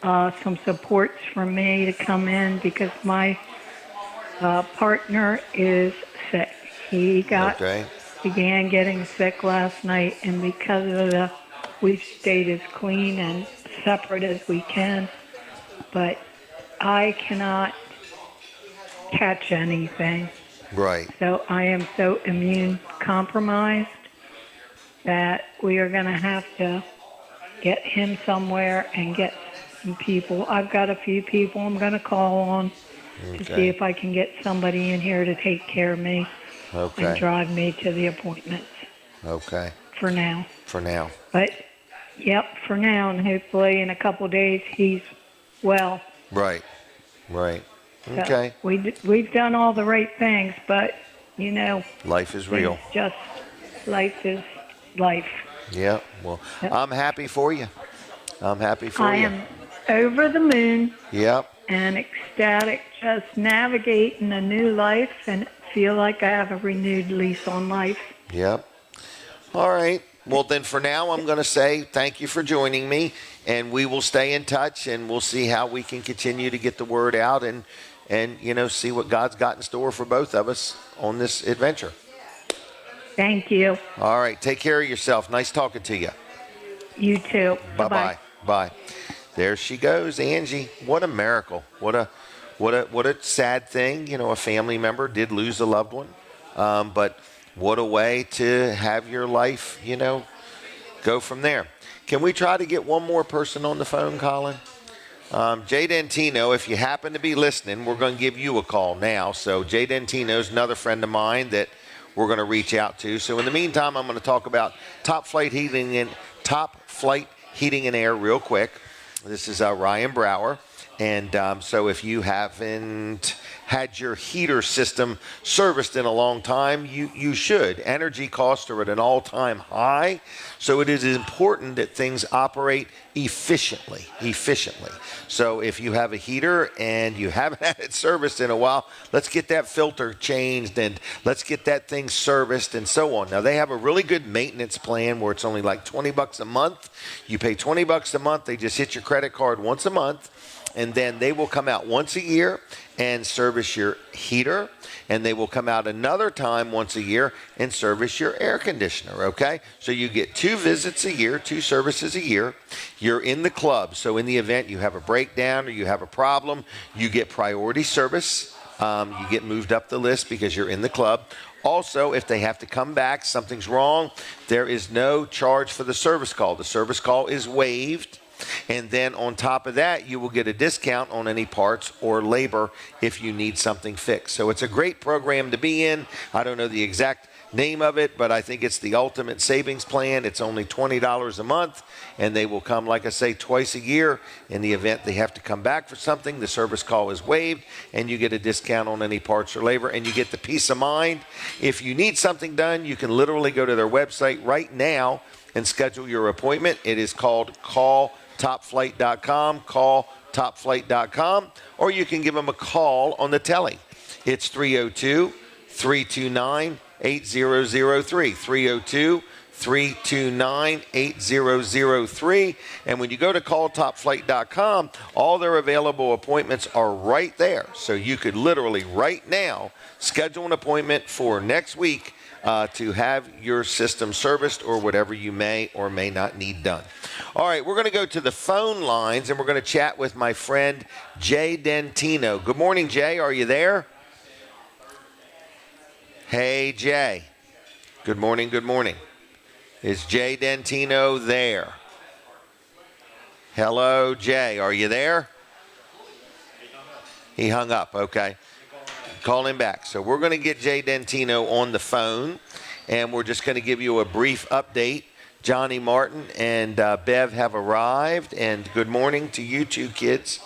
some supports for me to come in, because my partner is sick. He began getting sick last night, and because of we've stayed as clean and separate as we can, but I cannot catch anything. Right. So I am so immune compromised that we are going to have to get him somewhere and get some people. I've got a few people I'm going to call on to see if I can get somebody in here to take care of me and drive me to the appointments. Okay. For now. But, for now, and hopefully in a couple of days he's well. Right. Right. So Okay. we've done all the right things, but, Life is real. it's just life is life. Yeah. Well, I'm happy for you. I'm happy for I you. am over the moon Yep. and ecstatic, just navigating a new life and feel like I have a renewed lease on life. Yep. All right. Well, then for now, I'm going to say thank you for joining me, and we will stay in touch, and we'll see how we can continue to get the word out and see what God's got in store for both of us on this adventure. Thank you. All right. Take care of yourself. Nice talking to you. You too. Bye-bye. Bye. There she goes, Angie. What a miracle. What a sad thing. A family member did lose a loved one. But what a way to have your life, go from there. Can we try to get one more person on the phone, Colin? Jaiden Cain, if you happen to be listening, we're going to give you a call now. So Jaiden Cain is another friend of mine that we're going to reach out to. So in the meantime, I'm going to talk about top flight heating and air real quick. This is Ryan Brower. And so if you haven't had your heater system serviced in a long time, you should. Energy costs are at an all-time high, so it is important that things operate efficiently. So if you have a heater and you haven't had it serviced in a while, let's get that filter changed and let's get that thing serviced and so on. Now, they have a really good maintenance plan where it's only like $20 a month. You pay $20 a month. They just hit your credit card once a month. And then they will come out once a year and service your heater. And they will come out another time once a year and service your air conditioner, okay? So you get 2 visits a year, 2 services a year. You're in the club. So in the event you have a breakdown or you have a problem, you get priority service. You get moved up the list because you're in the club. Also, if they have to come back, something's wrong, there is no charge for the service call. The service call is waived. And then on top of that, you will get a discount on any parts or labor if you need something fixed. So it's a great program to be in. I don't know the exact name of it, but I think it's the ultimate savings plan. It's only $20 a month, and they will come, like I say, twice a year. In the event they have to come back for something, the service call is waived, and you get a discount on any parts or labor, and you get the peace of mind. If you need something done, you can literally go to their website right now and schedule your appointment. It is called calltopflight.com, calltopflight.com, or you can give them a call on the telly. It's 302-329-8003, 302-329-8003. And when you go to calltopflight.com, all their available appointments are right there. So you could literally right now schedule an appointment for next week to have your system serviced or whatever you may or may not need done. All right, we're going to go to the phone lines, and we're going to chat with my friend Jaiden Cain. Good morning, Jay. Are you there? Hey, Jay. Good morning, good morning. Is Jaiden Cain there? Hello, Jay. Are you there? He hung up. Okay. Call him back. So we're going to get Jaiden Cain on the phone, and we're just going to give you a brief update. Johnny Martin and Bev have arrived, and good morning to you two kids.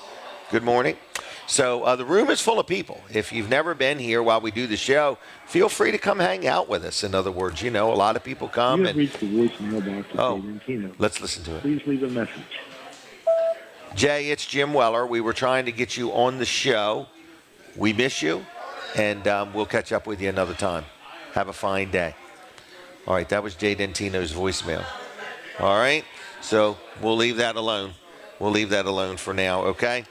Good morning. So the room is full of people. If you've never been here while we do the show, feel free to come hang out with us. In other words, a lot of people come. You have reached the voicemail box of Jaiden Cain. Let's listen to it. Please leave a message. Jay, it's Jim Weller. We were trying to get you on the show. We miss you, and we'll catch up with you another time. Have a fine day. All right, that was Jaiden Cain's voicemail. All right, so we'll leave that alone. We'll leave that alone for now, okay?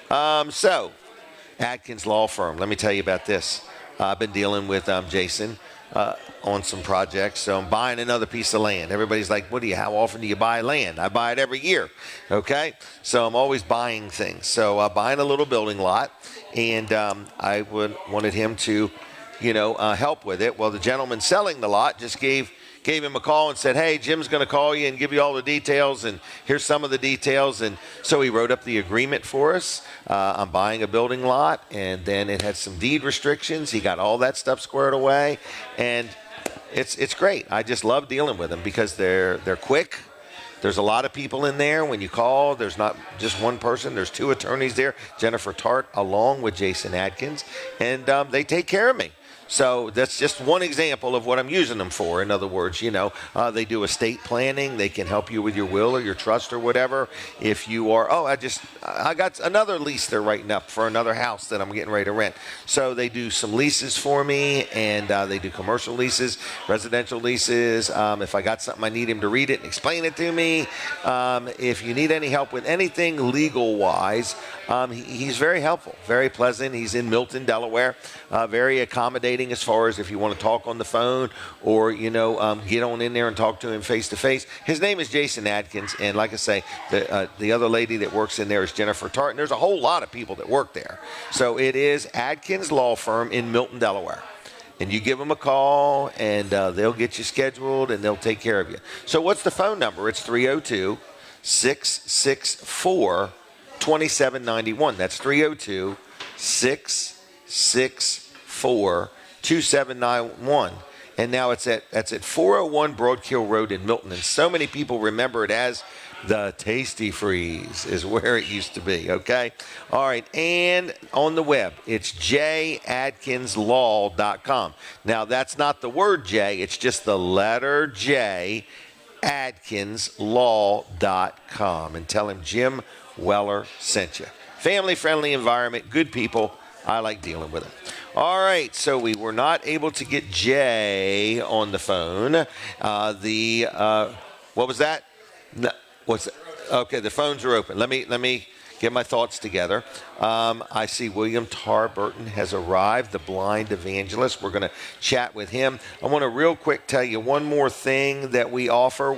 So, Adkins Law Firm, let me tell you about this. I've been dealing with Jason on some projects, so I'm buying another piece of land. Everybody's like, how often do you buy land? I buy it every year, okay? So I'm always buying things. So buying a little building lot, and I wanted him to, help with it. Well, the gentleman selling the lot just gave him a call and said, hey, Jim's going to call you and give you all the details, and here's some of the details. And so he wrote up the agreement for us. I'm buying a building lot, and then it had some deed restrictions. He got all that stuff squared away, and it's great. I just love dealing with them because they're quick. There's a lot of people in there. When you call, there's not just one person. There's 2 attorneys there, Jennifer Tart along with Jason Adkins, and they take care of me. So that's just one example of what I'm using them for. In other words, they do estate planning. They can help you with your will or your trust or whatever. If you are, I got another lease they're writing up for another house that I'm getting ready to rent. So they do some leases for me, and they do commercial leases, residential leases. If I got something, I need him to read it and explain it to me. If you need any help with anything legal-wise, he's very helpful, very pleasant. He's in Milton, Delaware, very accommodating as far as if you want to talk on the phone or, get on in there and talk to him face-to-face. His name is Jason Adkins, and like I say, the other lady that works in there is Jennifer Tart, and there's a whole lot of people that work there. So it is Adkins Law Firm in Milton, Delaware. And you give them a call, and they'll get you scheduled, and they'll take care of you. So what's the phone number? It's 302-664-2791. That's 302-664-2791. And now that's at 401 Broadkill Road in Milton. And so many people remember it as the Tasty Freeze is where it used to be, okay? All right, and on the web, it's jadkinslaw.com. Now, that's not the word J, it's just the letter J, adkinslaw.com. And tell him Jim Weller sent you. Family-friendly environment, good people. I like dealing with them. All right, so we were not able to get Jay on the phone. What was that? No, okay, the phones are open. Let me get my thoughts together. I see William Tarbutton has arrived, the blind evangelist. We're going to chat with him. I want to real quick tell you one more thing that we offer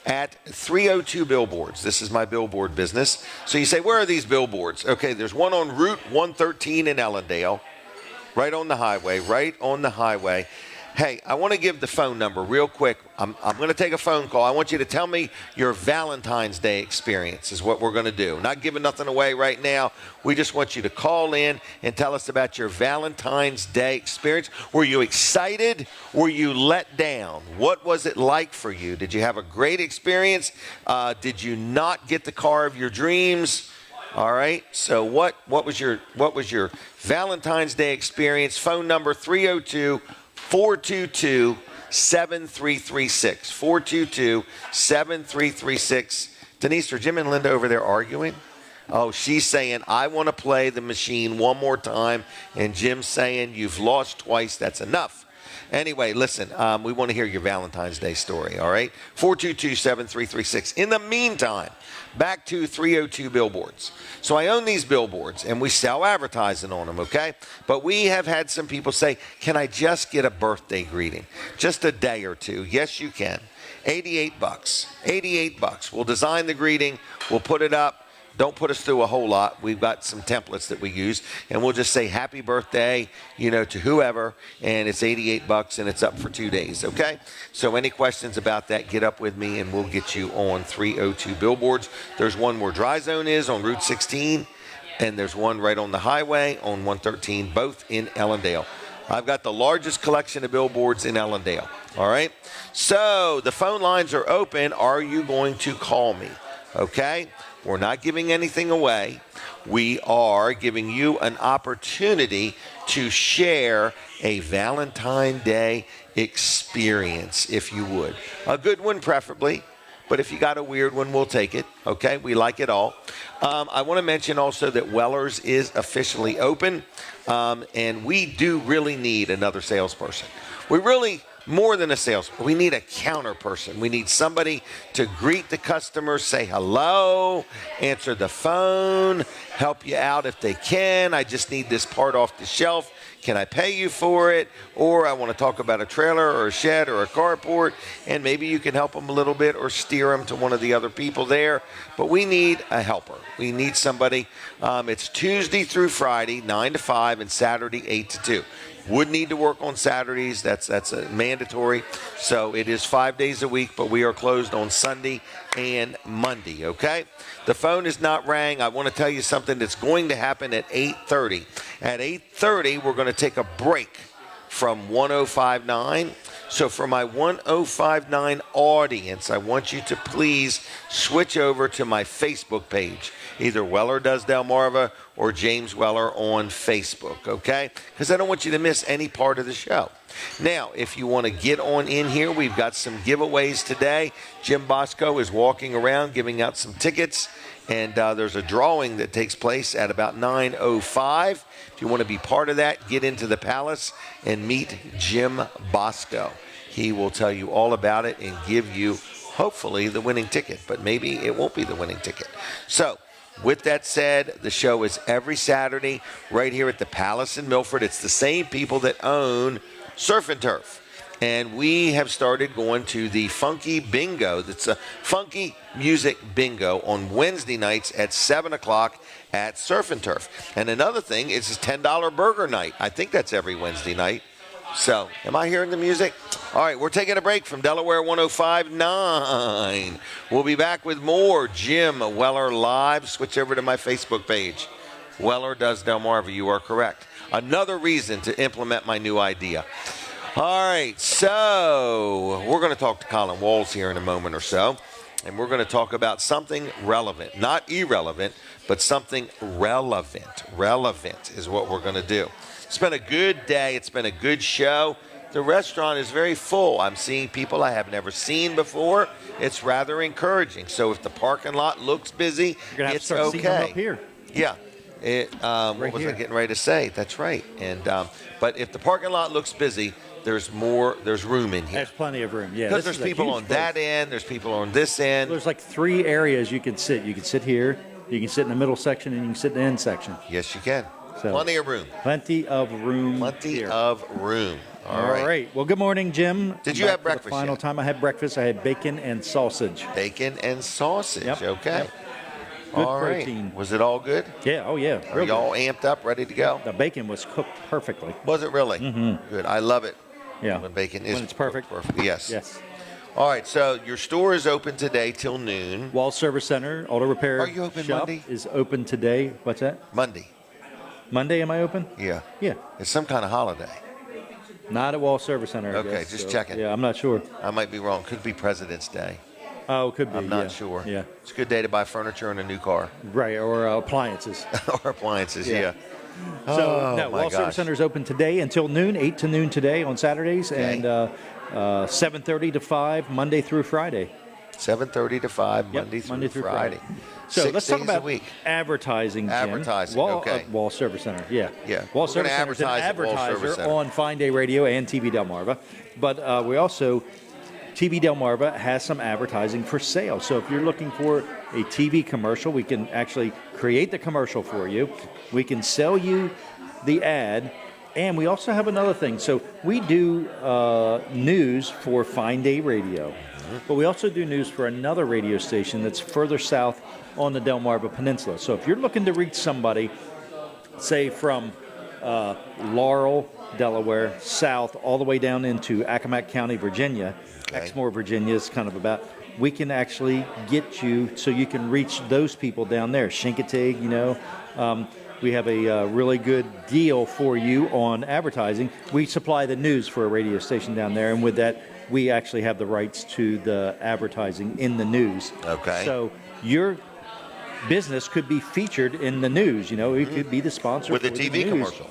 at 302 Billboards. This is my billboard business. So you say, where are these billboards? Okay, there's one on Route 113 in Ellendale, right on the highway. Hey, I want to give the phone number real quick. I'm going to take a phone call. I want you to tell me your Valentine's Day experience is what we're going to do. Not giving nothing away right now. We just want you to call in and tell us about your Valentine's Day experience. Were you excited? Were you let down? What was it like for you? Did you have a great experience? Did you not get the car of your dreams? All right. So what was your Valentine's Day experience? Phone number 302-422-7336. 422-7336. Denise, are Jim and Linda over there arguing? Oh, she's saying, I want to play the machine one more time. And Jim's saying, you've lost twice. That's enough. Anyway, listen, we want to hear your Valentine's Day story, all right? 422-7336. In the meantime, back to 302 Billboards. So I own these billboards, and we sell advertising on them, okay? But we have had some people say, can I just get a birthday greeting? Just a day or two. Yes, you can. $88. $88. We'll design the greeting. We'll put it up. Don't put us through a whole lot. We've got some templates that we use, and we'll just say happy birthday, to whoever, and it's $88, and it's up for 2 days, okay? So any questions about that, get up with me, and we'll get you on 302 Billboards. There's one where Dry Zone is on Route 16, and there's one right on the highway on 113, both in Ellendale. I've got the largest collection of billboards in Ellendale, all right? So the phone lines are open. Are you going to call me, okay? We're not giving anything away. We are giving you an opportunity to share a Valentine's Day experience, if you would. A good one, preferably. But if you got a weird one, we'll take it. Okay? We like it all. I want to mention also that Weller's is officially open. And we do really need another salesperson. More than a salesperson, we need a counter person. We need somebody to greet the customers, say hello, answer the phone, help you out if they can. I just need this part off the shelf. Can I pay you for it? Or I want to talk about a trailer or a shed or a carport, and maybe you can help them a little bit or steer them to one of the other people there. But we need a helper. We need somebody. It's Tuesday through Friday, 9 to 5, and Saturday, 8 to 2. Would need to work on Saturdays. That's a mandatory. So it is 5 days a week, but we are closed on Sunday and Monday, okay? The phone is not rang. I want to tell you something that's going to happen at 8:30. At 8:30, we're going to take a break from 105.9 So for my 1059 audience, I want you to please switch over to my Facebook page, either Weller Does Delmarva or James Weller on Facebook, okay? Because I don't want you to miss any part of the show. Now, if you want to get on in here, we've got some giveaways today. Jim Bosco is walking around giving out some tickets, and there's a drawing that takes place at about 9:05. If you want to be part of that, get into the Palace and meet Jim Bosco. He will tell you all about it and give you, hopefully, the winning ticket, but maybe it won't be the winning ticket. So, with that said, the show is every Saturday right here at the Palace in Milford. It's the same people that own Surf and Turf. And we have started going to the Funky Bingo. That's a funky music bingo on Wednesday nights at 7 o'clock at Surf and Turf. And another thing is $10 burger night. I think that's every Wednesday night. So, am I hearing the music? All right, we're taking a break from Delaware 105.9. We'll be back with more Jim Weller Live. Switch over to my Facebook page. Weller Does Delmarva. You are correct. Another reason to implement my new idea. All right, so we're going to talk to Colin Walls here in a moment or so, and we're going to talk about something relevant, not irrelevant, but something relevant. Relevant is what we're going to do. It's been a good day. It's been a good show. The restaurant is very full. I'm seeing people I have never seen before. It's rather encouraging. So if the parking lot looks busy, You're gonna have it's to start seeing them okay. up here. Yeah. What was I getting ready to say? That's right. And but if the parking lot looks busy, there's room in here. There's plenty of room, yeah. Because This there's is a people huge on place. that end, there's people on this end. There's like 3 areas you can sit. You can sit here, you can sit in the middle section, and you can sit in the end section. Yes, you can. So, plenty of room. Plenty of room. Plenty of room. All right. Well, good morning, Jim. Did you Back have for breakfast The final yet? time I had breakfast, I had bacon and sausage. Bacon and sausage. Yep. Okay. Yep. Good All right. protein. Was it all good? Yeah. Oh, yeah. Are you all amped up, ready to go? The bacon was cooked perfectly. Was it really? Mm-hmm. Good. I love it. Yeah. When bacon is When it's perfect. Perfect. Yes. Yes. All right. So your store is open today till noon. Wall Service Center, Auto Repair Are you open shop Monday? is open today. What's that? Monday. Monday, am I open? Yeah. Yeah. It's some kind of holiday. Not at Wall Service Center. I Okay, guess, just so, checking. Yeah, I'm not sure. I might be wrong. Could be President's Day. Oh, could be. I'm not yeah. sure. Yeah. It's a good day to buy furniture and a new car. Right, or appliances. Or appliances, yeah. So, no, my Wall gosh. Service Center is open today until noon, 8 to noon today on Saturdays, Okay. and 7:30 to 5 Monday through Friday. 7:30 to 5, Yep, Monday through Friday. So 6 let's talk days about a week. advertising, Jim. Advertising, okay. Wall Service Center, yeah. Yeah, Wall we're gonna Service Center is an advertise at Wall Service advertiser Center. on Fine Day Radio and TV Delmarva. But we also, TV Delmarva has some advertising for sale. So if you're looking for a TV commercial, we can actually create the commercial for you. We can sell you the ad. And we also have another thing. So we do news for Fine Day Radio. But we also do news for another radio station that's further south on the Delmarva Peninsula. So if you're looking to reach somebody, say from Laurel, Delaware, south, all the way down into Accomack County, Virginia, Exmoor, Virginia is kind of about, we can actually get you so you can reach those people down there. Chincoteague, we have a really good deal for you on advertising. We supply the news for a radio station down there, and with that, we actually have the rights to the advertising in the news. Okay. So your business could be featured in the news. It could be the sponsor With a for TV the news. commercial.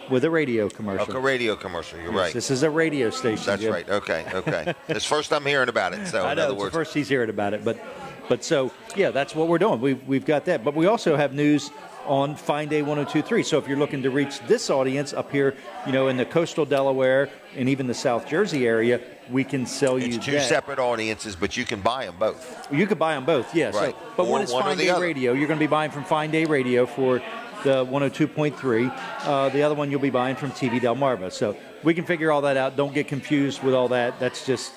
With a radio commercial. Okay, radio commercial. You're Yes, right. This is a radio station. That's Jim. right. Okay. It's first I'm hearing about it. So I in know, other it's the words, first he's hearing about it, but so yeah, that's what we're doing. We've got that, but we also have news on Fine Day 102.3. So if you're looking to reach this audience up here, in the coastal Delaware and even the South Jersey area, we can sell you it's two that. separate audiences, but you can buy them both. You could buy them both, yes. Right. But Or when it's one or Fine the Day other. Radio, you're going to be buying from Fine Day Radio for the 102.3. The other one you'll be buying from TV Delmarva. So we can figure all that out. Don't get confused with all that. That's just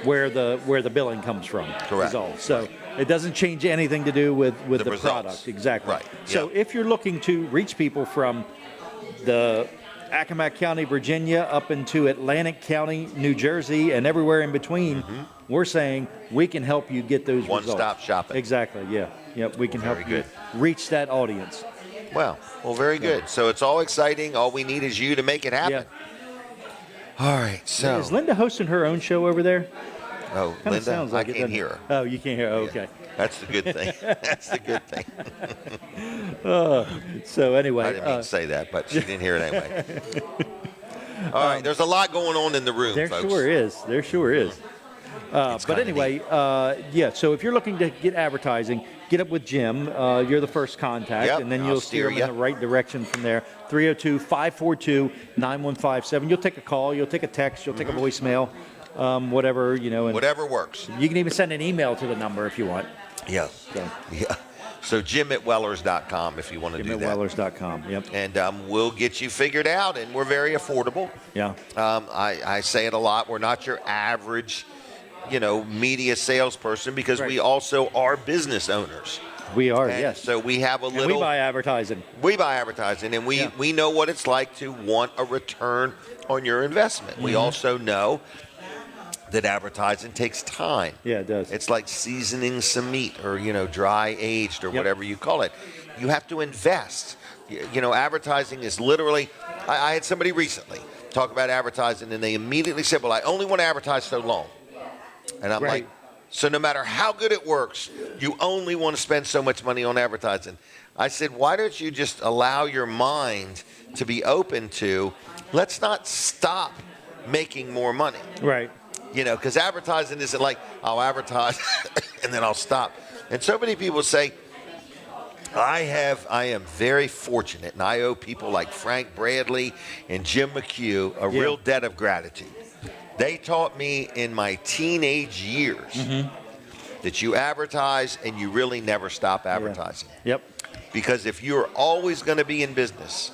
where the billing comes from. Correct. Is all. So it doesn't change anything to do with the results. product. Exactly. Right. So Yep. if you're looking to reach people from the Accomack County, Virginia, up into Atlantic County, New Jersey, and everywhere in between, we're saying we can help you get those results. One-stop shopping. Exactly, yeah. Yep, we can Very help good. you reach that audience. Well, very good. So it's all exciting. All we need is you to make it happen. All right, so. Is Linda hosting her own show over there? Oh, Kinda Linda, sounds like I it, can't doesn't hear it? her. Oh, you can't hear her? Okay. That's the good thing. That's the good thing. So anyway. I didn't mean to say that, but she didn't hear it anyway. All right, there's a lot going on in the room, There folks. sure is. There sure is. But anyway, yeah, so if you're looking to get advertising, get up with Jim. You're the first contact, Yep, and then I'll you'll steer steer them in the right direction from there. 302-542-9157. You'll take a call, you'll take a text, you'll take a voicemail, whatever, and Whatever works. you can even send an email to the number if you want. Yeah. So, Yeah. So Jim@wellers.com if you want to do that. Jim@wellers.com, yep. And we'll get you figured out, and we're very affordable. Yeah. I say it a lot. We're not your average, media salesperson because Right. we also are business owners. We are, And yes. So we have a And little. we buy advertising. We buy advertising, and we know what it's like to want a return on your investment. We also know that advertising takes time. Yeah, it does. It's like seasoning some meat or, dry aged or whatever you call it. You have to invest. Advertising is literally, I had somebody recently talk about advertising, and they immediately said, well, I only want to advertise so long. And I'm like, so no matter how good it works, you only want to spend so much money on advertising. I said, why don't you just allow your mind to be open to, let's not stop making more money. Right. Because advertising isn't like, I'll advertise and then I'll stop. And so many people say, I am very fortunate, and I owe people like Frank Bradley and Jim McHugh a real debt of gratitude. They taught me in my teenage years that you advertise and you really never stop advertising. Yep. Because if you're always going to be in business,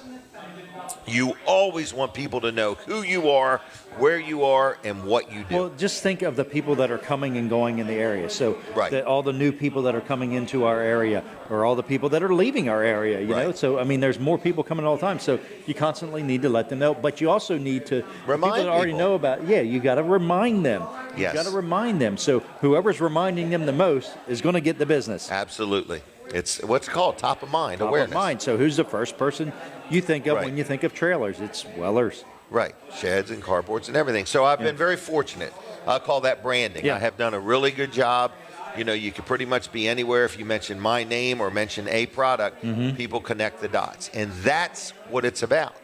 you always want people to know who you are, where you are, and what you do. Well, just think of the people that are coming and going in the area. So all the new people that are coming into our area, or all the people that are leaving our area, you know? So, I mean, there's more people coming all the time. So you constantly need to let them know. But you also need to, remind people that already know about, you got to remind them. Yes. You got to remind them. So whoever's reminding them the most is going to get the business. Absolutely. It's what's called top of mind awareness. Top of mind. So who's the first person you think of when you think of trailers? It's Wellers. Right, sheds and carports and everything. So I've been very fortunate. I call that branding. I have done a really good job. You can pretty much be anywhere. If you mention my name or mention a product, people connect the dots. And that's what it's about.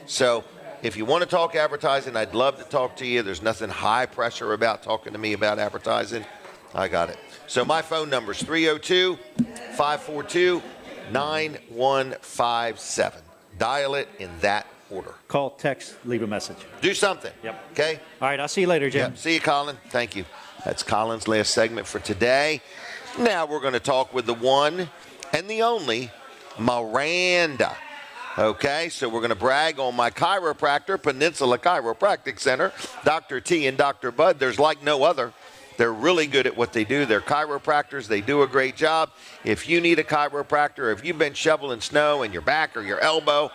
So if you want to talk advertising, I'd love to talk to you. There's nothing high pressure about talking to me about advertising. I got it. So my phone number is 302-542-9157. Dial it in that order. Call, text, leave a message. Do something. Yep. Okay? All right, I'll see you later, Jim. Yep. See you, Colin. Thank you. That's Colin's last segment for today. Now we're going to talk with the one and the only Miranda. Okay, so we're going to brag on my chiropractor, Peninsula Chiropractic Center, Dr. T and Dr. Bud. There's like no other. They're really good at what they do. They're chiropractors. They do a great job. If you need a chiropractor, if you've been shoveling snow in your back or your elbow,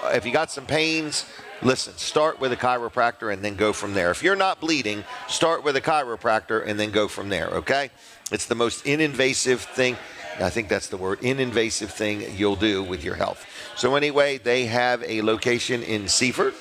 if you got some pains, listen, start with a chiropractor and then go from there. If you're not bleeding, start with a chiropractor and then go from there, okay? It's the most ininvasive thing. I think that's the word, ininvasive thing you'll do with your health. So anyway, they have a location in Seaford,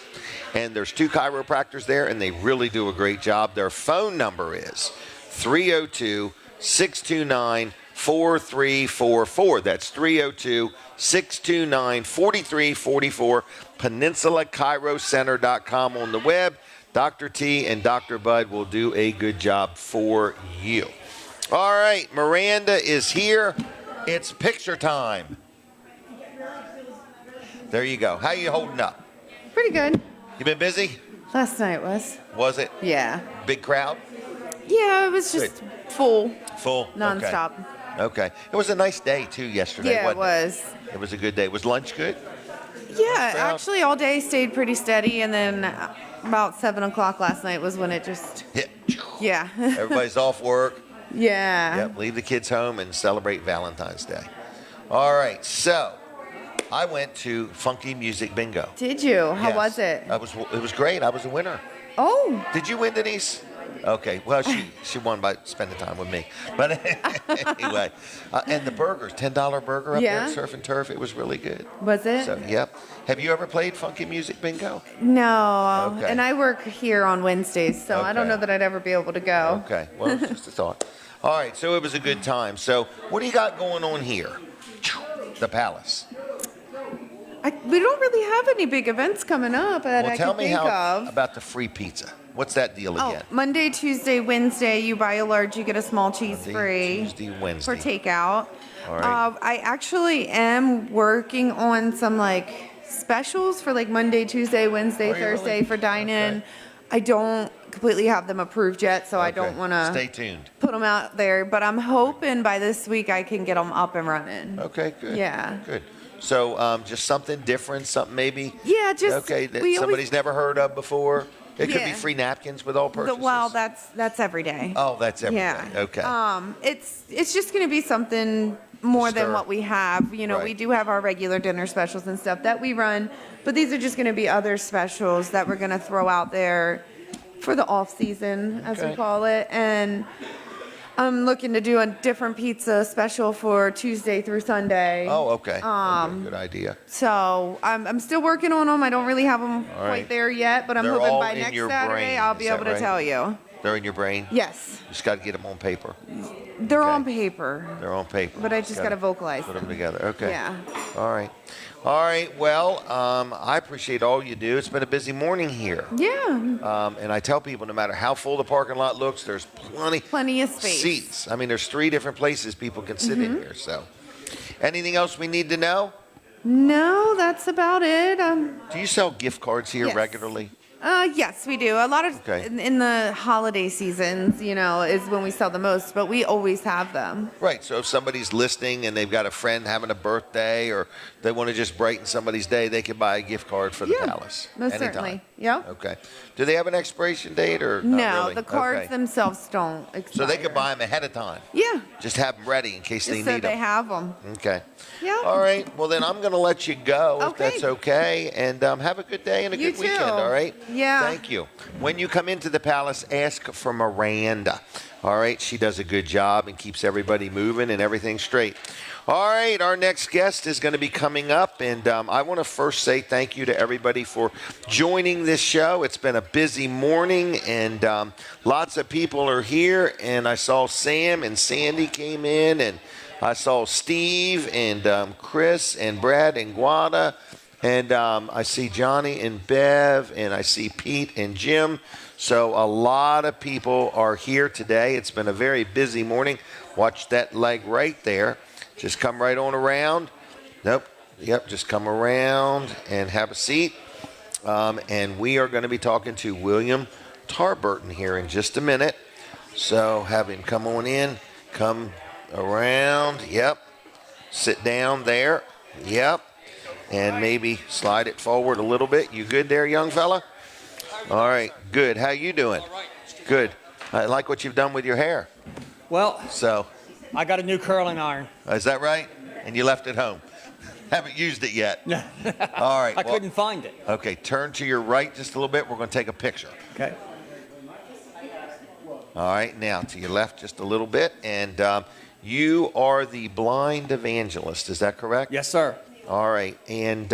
and there's 2 chiropractors there, and they really do a great job. Their phone number is 302-629-4344. That's 302-629-4344. PeninsulaChiroCenter.com on the web. Dr. T and Dr. Bud will do a good job for you. All right, Miranda is here. It's picture time. There you go. How you holding up? Pretty good. You been busy? Last night was. Was it? Yeah. Big crowd? Yeah, it was just full. Full? Nonstop. Okay. It was a nice day, too, yesterday, Yeah, it was. It was a good day. Was lunch good? Yeah, actually all day stayed pretty steady, and then about 7 o'clock last night was when it just... Yeah. Everybody's off work. Yeah. Yep, leave the kids home and celebrate Valentine's Day. All right, so I went to Funky Music Bingo. Did you? How was it? It was great. I was a winner. Oh. Did you win, Denise? Okay. Well, she won by spending time with me. But anyway, and the burgers, $10 burger up there at Surf and Turf, it was really good. Was it? So, yep. Have you ever played Funky Music Bingo? No. Okay. And I work here on Wednesdays, so I don't know that I'd ever be able to go. Okay. Well, it's just a thought. All right. So it was a good time. So what do you got going on here? The Palace. We don't really have any big events coming up that I Tell can me think of. about the free pizza. What's that deal again? Monday, Tuesday, Wednesday, you buy a large, you get a small cheese free. Tuesday, Wednesday. For takeout. All right. I actually am working on some like specials for like Monday, Tuesday, Wednesday, Thursday really? for dine-in. I don't completely have them approved yet, so I don't want to Stay tuned. put them out there. But I'm hoping by this week I can get them up and running. Okay, good. Yeah. Good. So just something different, something maybe. Yeah, just okay that we somebody's never heard of before. It could be Yeah. free napkins with all purchases. Well, that's every day. Oh, that's every day. Yeah. Okay. It's just going to be something more than Stir. what we have. You know, we Right. do have our regular dinner specials and stuff that we run, but these are just going to be other specials that we're going to throw out there for the off season, as we Okay. call it. And I'm looking to do a different pizza special for Tuesday through Sunday. Oh, okay. Okay, good idea. So I'm still working on them. I don't really have them All right. quite there yet, but I'm They're hoping all by in next your Saturday brain, I'll is be that able to right? tell you. They're in your brain? Yes. You just got to get them on paper. They're on paper, They're on paper. but I just got to vocalize Put them them. together. Okay. Yeah. All right. All right. Well, I appreciate all you do. It's been a busy morning here. Yeah. And I tell people no matter how full the parking lot looks, there's Plenty of space. seats. I mean, there's 3 different places people can sit in here. So, anything else we need to know? No, that's about it. Do you sell gift cards here Yes. regularly? Yes, we do. A lot of Okay. in the holiday seasons, you know, is when we sell the most, but we always have them. Right. So if somebody's listening and they've got a friend having a birthday or they want to just brighten somebody's day, they can buy a gift card for the Palace. Most anytime. certainly. Yep. Okay. Do they have an expiration date or not No, really? the cards Okay. themselves don't expire. So they could buy them ahead of time. Yeah. Just have them ready in case Just they so need they them. have them. Okay. Yeah. All right. Well, then I'm going to let you go if Okay. that's okay. And have a good day and a You good weekend. too. All right. Yeah. Thank you. When you come into the Palace, ask for Miranda. All right. She does a good job and keeps everybody moving and everything straight. All right. Our next guest is going to be coming up. And I want to first say thank you to everybody for joining this show. It's been a busy morning and lots of people are here. And I saw Sam and Sandy came in and I saw Steve and Chris and Brad and Guada. And I see Johnny and Bev, and I see Pete and Jim. So a lot of people are here today. It's been a very busy morning. Watch that leg right there. Just come right on around. Nope. Yep, just come around and have a seat. And we are going to be talking to William Tarbutton here in just a minute. So have him come on in, come around. Yep. Sit down there. Yep. And maybe slide it forward a little bit. You good there, young fella? All right, good. How you doing? Good. I like what you've done with your hair. Well, So, I got a new curling iron. is that right? And you left it home. Haven't used it yet. All right. I couldn't find it. Okay, turn to your right just a little bit. We're going to take a picture. Okay. All right, now to your left just a little bit. And you are the blind evangelist, is that correct? Yes, sir. All right. And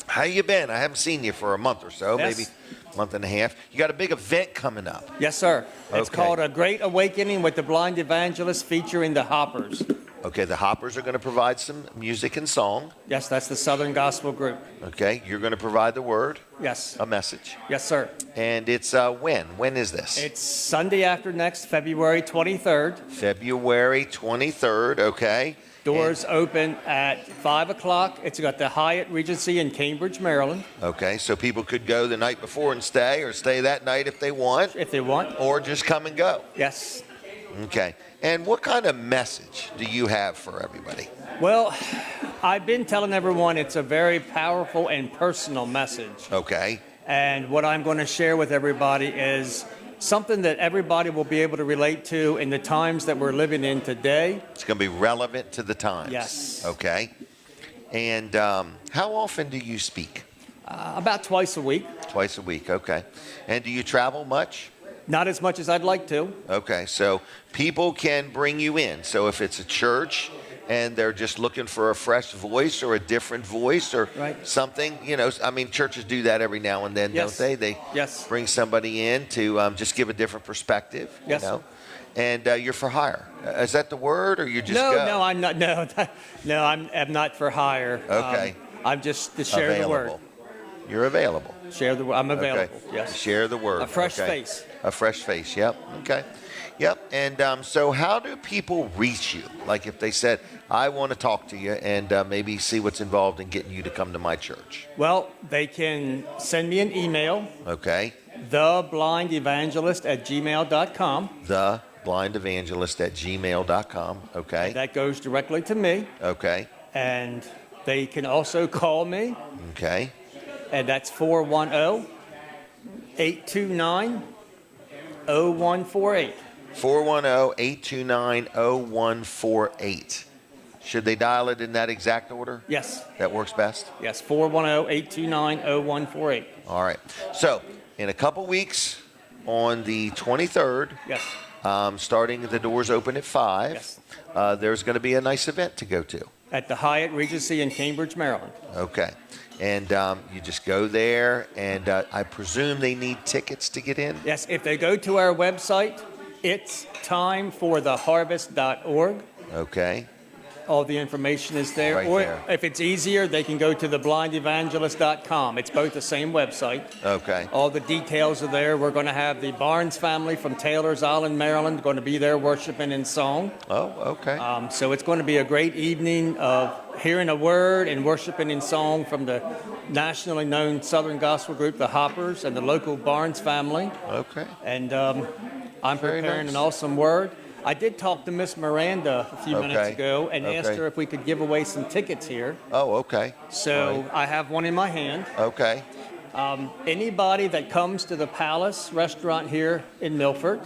how you been? I haven't seen you for a month or so, Yes. maybe a month and a half. You got a big event coming up. Yes, sir. It's Okay. called A Great Awakening with the Blind Evangelist featuring the Hoppers. Okay, the Hoppers are going to provide some music and song. Yes, that's the Southern Gospel Group. Okay, you're going to provide the word, Yes. a message. Yes, sir. And it's when? When is this? It's Sunday after next, February 23rd. February 23rd, okay. Doors open at 5 o'clock. It's got the Hyatt Regency in Cambridge, Maryland. Okay, so people could go the night before and stay, or stay that night if they want. If they want. Or just come and go. Yes. Okay. And what kind of message do you have for everybody? Well, I've been telling everyone it's a very powerful and personal message. Okay. And what I'm going to share with everybody is something that everybody will be able to relate to in the times that we're living in today. It's going to be relevant to the times. Yes. Okay. And how often do you speak? About twice a week. Twice a week, okay. And do you travel much? Not as much as I'd like to. Okay, so people can bring you in. So if it's a church and they're just looking for a fresh voice or a different voice or something, I mean, churches do that every now and then, don't they? They bring somebody in to just give a different perspective, And you're for hire. Is that the word, or you just go? No, I'm not. No, I'm not for hire. Okay. I'm just to share the word. You're available. I'm available. Okay. Yes. Share the word. A fresh face. A fresh face. Yep. Okay. Yep. And so, how do people reach you? Like, if they said, "I want to talk to you," and maybe see what's involved in getting you to come to my church. Well, they can send me an email. Okay. theblindevangelist@gmail.com. theblindevangelist@gmail.com. Okay. That goes directly to me. Okay. And they can also call me. Okay. And that's 410-829-0148. 410-829-0148. Should they dial it in that exact order? Yes. That works best? Yes, 410-829-0148. All right. So, in a couple weeks, on the 23rd, starting the doors open at 5, there's going to be a nice event to go to. At the Hyatt Regency in Cambridge, Maryland. Okay. And you just go there, and I presume they need tickets to get in? Yes, if they go to our website, it's timefortheharvest.org. Okay. All the information is there. Right or there. if it's easier, they can go to theblindevangelist.com. It's both the same website. Okay. All the details are there. We're going to have the Barnes family from Taylor's Island, Maryland, going to be there worshiping in song. Oh, okay. So it's going to be a great evening of hearing a word and worshiping in song from the nationally known Southern gospel group, the Hoppers, and the local Barnes family. Okay. And I'm preparing an awesome word. I did talk to Miss Miranda a few minutes ago and asked her if we could give away some tickets here. Oh, okay. So I have one in my hand. Okay. Anybody that comes to the Palace restaurant here in Milford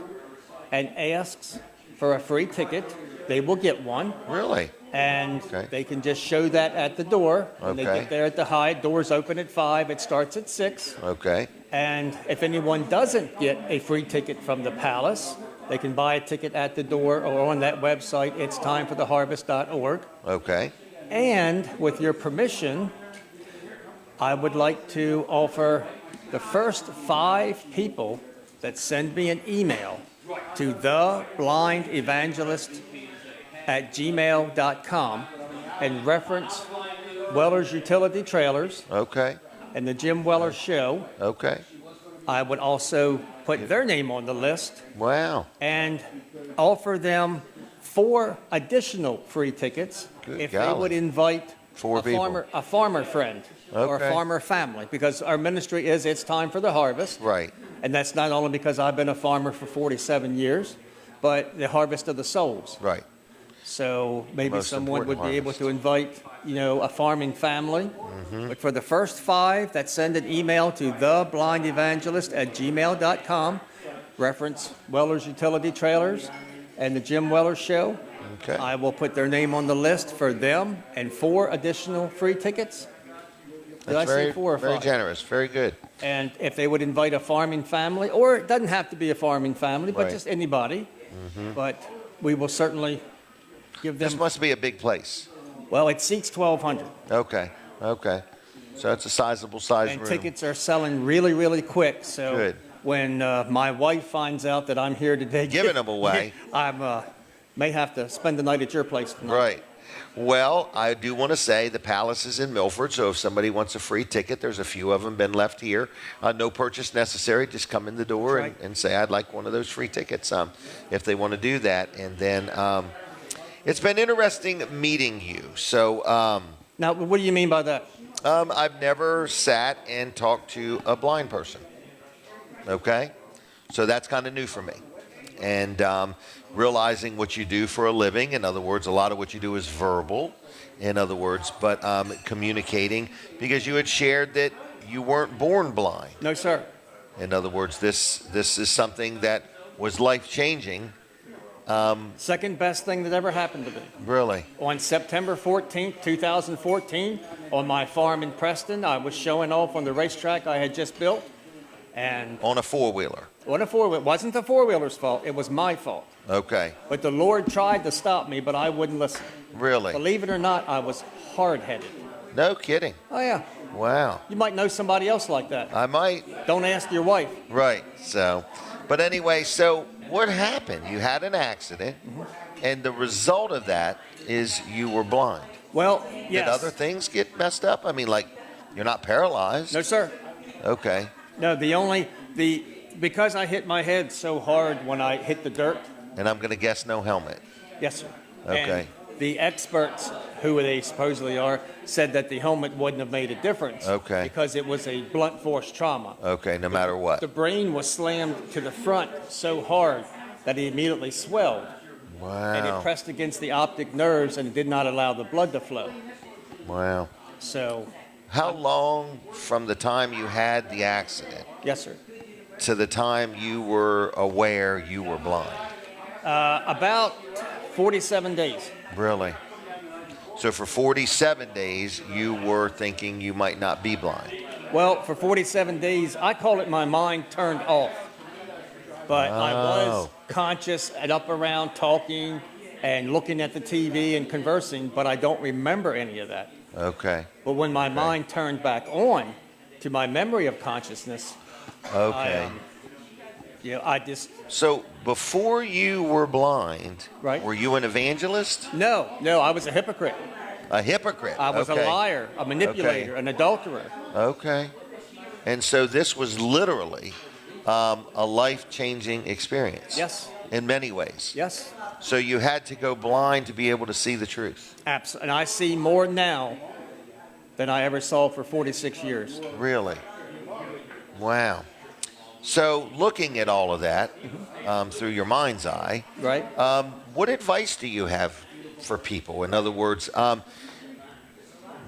and asks for a free ticket, they will get one. Really? And they can just show that at the door. When they get there at the Hyatt, doors open at 5. It starts at 6. Okay. And if anyone doesn't get a free ticket from the Palace, they can buy a ticket at the door or on that website. It's timefortheharvest.org. Okay. And with your permission, I would like to offer the first 5 people that send me an email to theblindevangelist@gmail.com and reference Weller's Utility Trailers. Okay. And the Jim Weller Show. Okay. I would also put their name on the list. Wow. And offer them 4 additional free tickets if they would invite a farmer friend or a farmer family, because our ministry is It's Time for the Harvest. Right. And that's not only because I've been a farmer for 47 years, but the harvest of the souls. Right. So maybe Most someone would important be able to invite, a farming family. Mm-hmm. But for the first 5 that send an email to theblindevangelist@gmail.com, reference Weller's Utility Trailers and the Jim Weller Show, I will put their name on the list for them and 4 additional free tickets. Did I say 4 or 5? Very generous. Very good. And if they would invite a farming family, or it doesn't have to be a farming family, but just anybody. Mm-hmm. But we will certainly give them. This must be a big place. Well, it seats 1,200. Okay. Okay. So it's a sizable size room. And tickets are selling really, really quick. So Good. when my wife finds out that I'm here today, Giving them away. I may have to spend the night at your place tonight. Right. Well, I do want to say the Palace is in Milford, so if somebody wants a free ticket, there's a few of them been left here. No purchase necessary. Just come in the door and say, I'd like one of those free tickets if they want to do that. And then it's been interesting meeting you. So now, what do you mean by that? I've never sat and talked to a blind person. Okay? So that's kind of new for me. And realizing what you do for a living. In other words, a lot of what you do is verbal, in other words, but communicating, because you had shared that you weren't born blind. No, sir. In other words, this is something that was life-changing. Second best thing that ever happened to me. Really? On September 14th, 2014, on my farm in Preston, I was showing off on the racetrack I had just built. And on a four-wheeler? It wasn't the four-wheeler's fault. It was my fault. Okay. But the Lord tried to stop me, but I wouldn't listen. Really? Believe it or not, I was hard-headed. No kidding. Oh, yeah. Wow. You might know somebody else like that. I might. Don't ask your wife. Right. So, but anyway, so what happened? You had an accident, and the result of that is you were blind. Well, yes. Did other things get messed up? I mean, like, you're not paralyzed. No, sir. Okay. No, because I hit my head so hard when I hit the dirt. And I'm going to guess no helmet. Yes, sir. Okay. And the experts, who they supposedly are, said that the helmet wouldn't have made a difference. Okay. Because it was a blunt force trauma. Okay, no matter what. The brain was slammed to the front so hard that it immediately swelled. Wow. And it pressed against the optic nerves and did not allow the blood to flow. Wow. So. How long from the time you had the accident? Yes, sir. To the time you were aware you were blind? About 47 days. Really? So for 47 days, you were thinking you might not be blind? Well, for 47 days, I call it my mind turned off. But I was conscious and up around talking and looking at the TV and conversing, but I don't remember any of that. Okay. But when my mind turned back on to my memory of consciousness, okay. I just... So before you were blind, right. Were you an evangelist? No, I was a hypocrite. A hypocrite? I was a liar, a manipulator, an adulterer. Okay. And so this was literally a life-changing experience. Yes. In many ways. Yes. So you had to go blind to be able to see the truth. Absolutely. And I see more now than I ever saw for 46 years. Really? Wow. So looking at all of that through your mind's eye, right? What advice do you have for people? In other words,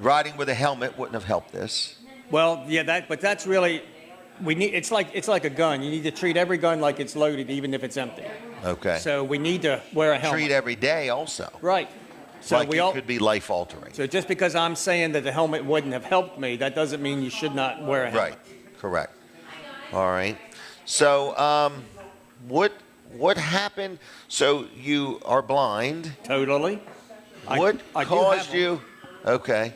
riding with a helmet wouldn't have helped this. Well, yeah, but that's really it's like a gun. You need to treat every gun like it's loaded, even if it's empty. Okay. So we need to wear a helmet. Treat every day also. Right. So like it could be life altering. So just because I'm saying that the helmet wouldn't have helped me, that doesn't mean you should not wear a helmet. Right. Correct. All right. So what happened? So you are blind. Totally. What caused you? Okay.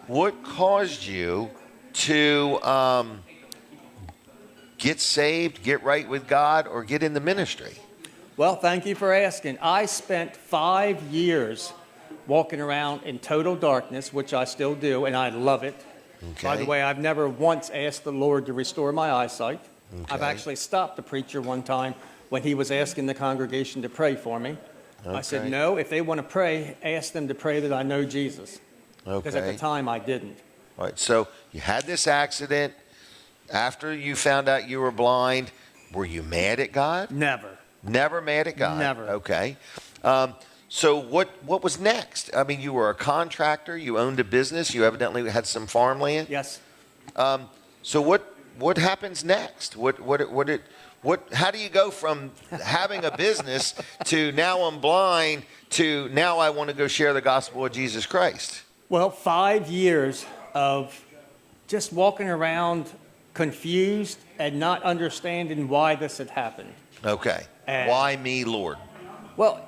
What caused you to get saved, get right with God, or get in the ministry? Well, thank you for asking. I spent 5 years walking around in total darkness, which I still do, and I love it. Okay. By the way, I've never once asked the Lord to restore my eyesight. Okay. I've actually stopped the preacher one time when he was asking the congregation to pray for me. Okay. I said, no, if they want to pray, ask them to pray that I know Jesus. Okay. Because at the time I didn't. All right. So you had this accident. After you found out you were blind, were you mad at God? Never. Never mad at God? Never. Okay. So what was next? I mean, you were a contractor. You owned a business. You evidently had some farmland. Yes. So what happens next? How do you go from having a business to now I'm blind to now I want to go share the gospel of Jesus Christ? Well, 5 years of just walking around confused and not understanding why this had happened. Okay. And why me, Lord? Well,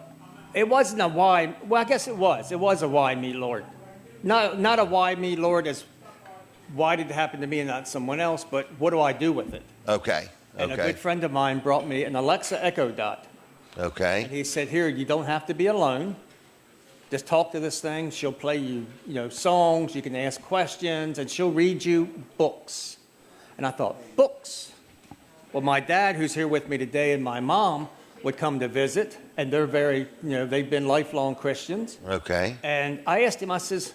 it wasn't a why. Well, I guess it was. It was a why me, Lord. Not a why me, Lord, as why did it happen to me and not someone else, but what do I do with it? Okay. And a good friend of mine brought me an Alexa Echo Dot. Okay. And he said, here, you don't have to be alone. Just talk to this thing. She'll play you, songs. You can ask questions, and she'll read you books. And I thought, books? Well, my dad, who's here with me today, and my mom would come to visit, and they're very, they've been lifelong Christians. Okay. And I asked him, I says,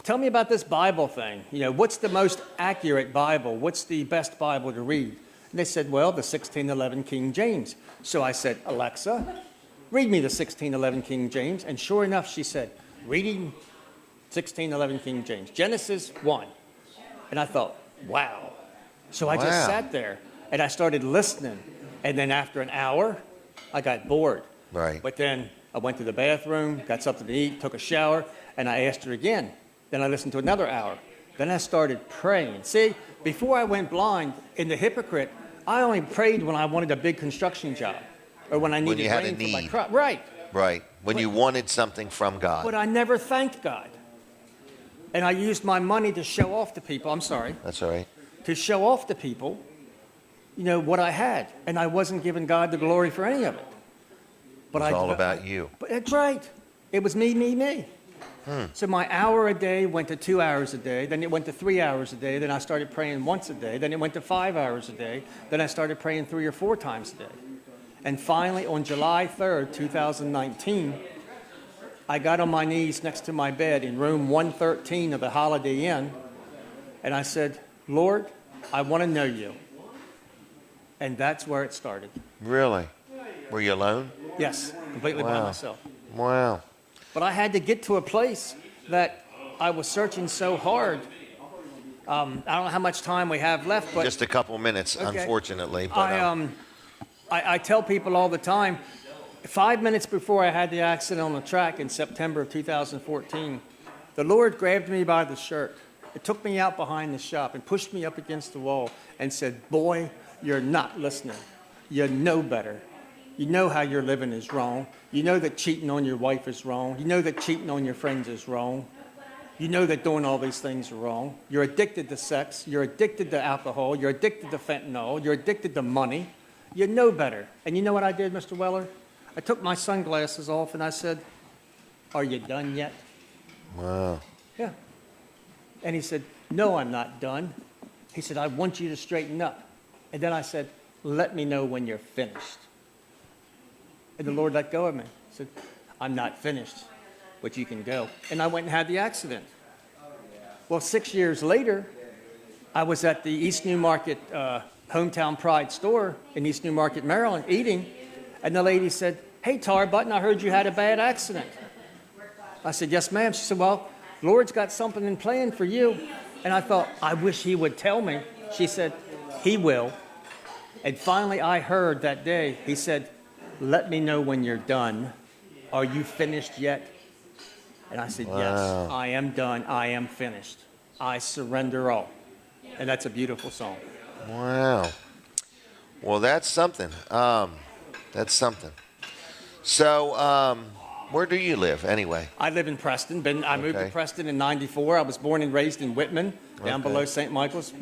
tell me about this Bible thing. What's the most accurate Bible? What's the best Bible to read? And they said, well, the 1611 King James. So I said, Alexa, read me the 1611 King James. And sure enough, she said, reading 1611 King James, Genesis 1. And I thought, wow. So I just sat there and I started listening. And then after an hour, I got bored. Right. But then I went to the bathroom, got something to eat, took a shower, and I asked her again. Then I listened to another hour. Then I started praying. See, before I went blind, in the hypocrite, I only prayed when I wanted a big construction job or when I needed you had a rain for my need. crop. Right. Right. When you wanted something from God. But I never thanked God. And I used my money to show off to people. I'm sorry. That's all right. To show off to people, what I had. And I wasn't giving God the glory for any of it. But It's all about you. But that's right. It was me. So my hour a day went to 2 hours a day. Then it went to 3 hours a day. Then I started praying once a day. Then it went to 5 hours a day. Then I started praying 3 or 4 times a day. And finally, on July 3rd, 2019, I got on my knees next to my bed in room 113 of the Holiday Inn. And I said, Lord, I want to know you. And that's where it started. Really? Were you alone? Yes, completely by myself. Wow. But I had to get to a place that I was searching so hard. I don't know how much time we have left, but Just a couple minutes, Okay. unfortunately. But, I tell people all the time, 5 minutes before I had the accident on the track in September of 2014, the Lord grabbed me by the shirt. It took me out behind the shop and pushed me up against the wall and said, boy, you're not listening. You know better. You know how you're living is wrong. You know that cheating on your wife is wrong. You know that cheating on your friends is wrong. You know that doing all these things are wrong. You're addicted to sex. You're addicted to alcohol. You're addicted to fentanyl. You're addicted to money. You know better. And you know what I did, Mr. Weller? I took my sunglasses off and I said, are you done yet? Wow. Yeah. And he said, no, I'm not done. He said, I want you to straighten up. And then I said, let me know when you're finished. And the Lord let go of me. He said, I'm not finished, but you can go. And I went and had the accident. Well, 6 years later, I was at the East New Market Hometown Pride store in East New Market, Maryland, eating. And the lady said, hey, Tarbutton, I heard you had a bad accident. I said, yes, ma'am. She said, well, Lord's got something in plan for you. And I thought, I wish he would tell me. She said, he will. And finally, I heard that day, he said, let me know when you're done. Are you finished yet? And I said, yes, I am done. I am finished. I surrender all. And that's a beautiful song. Wow. Well, that's something. That's something. So, where do you live anyway? I live in Preston. I moved to Preston in '94. I was born and raised in Whitman, down below St. Michael's,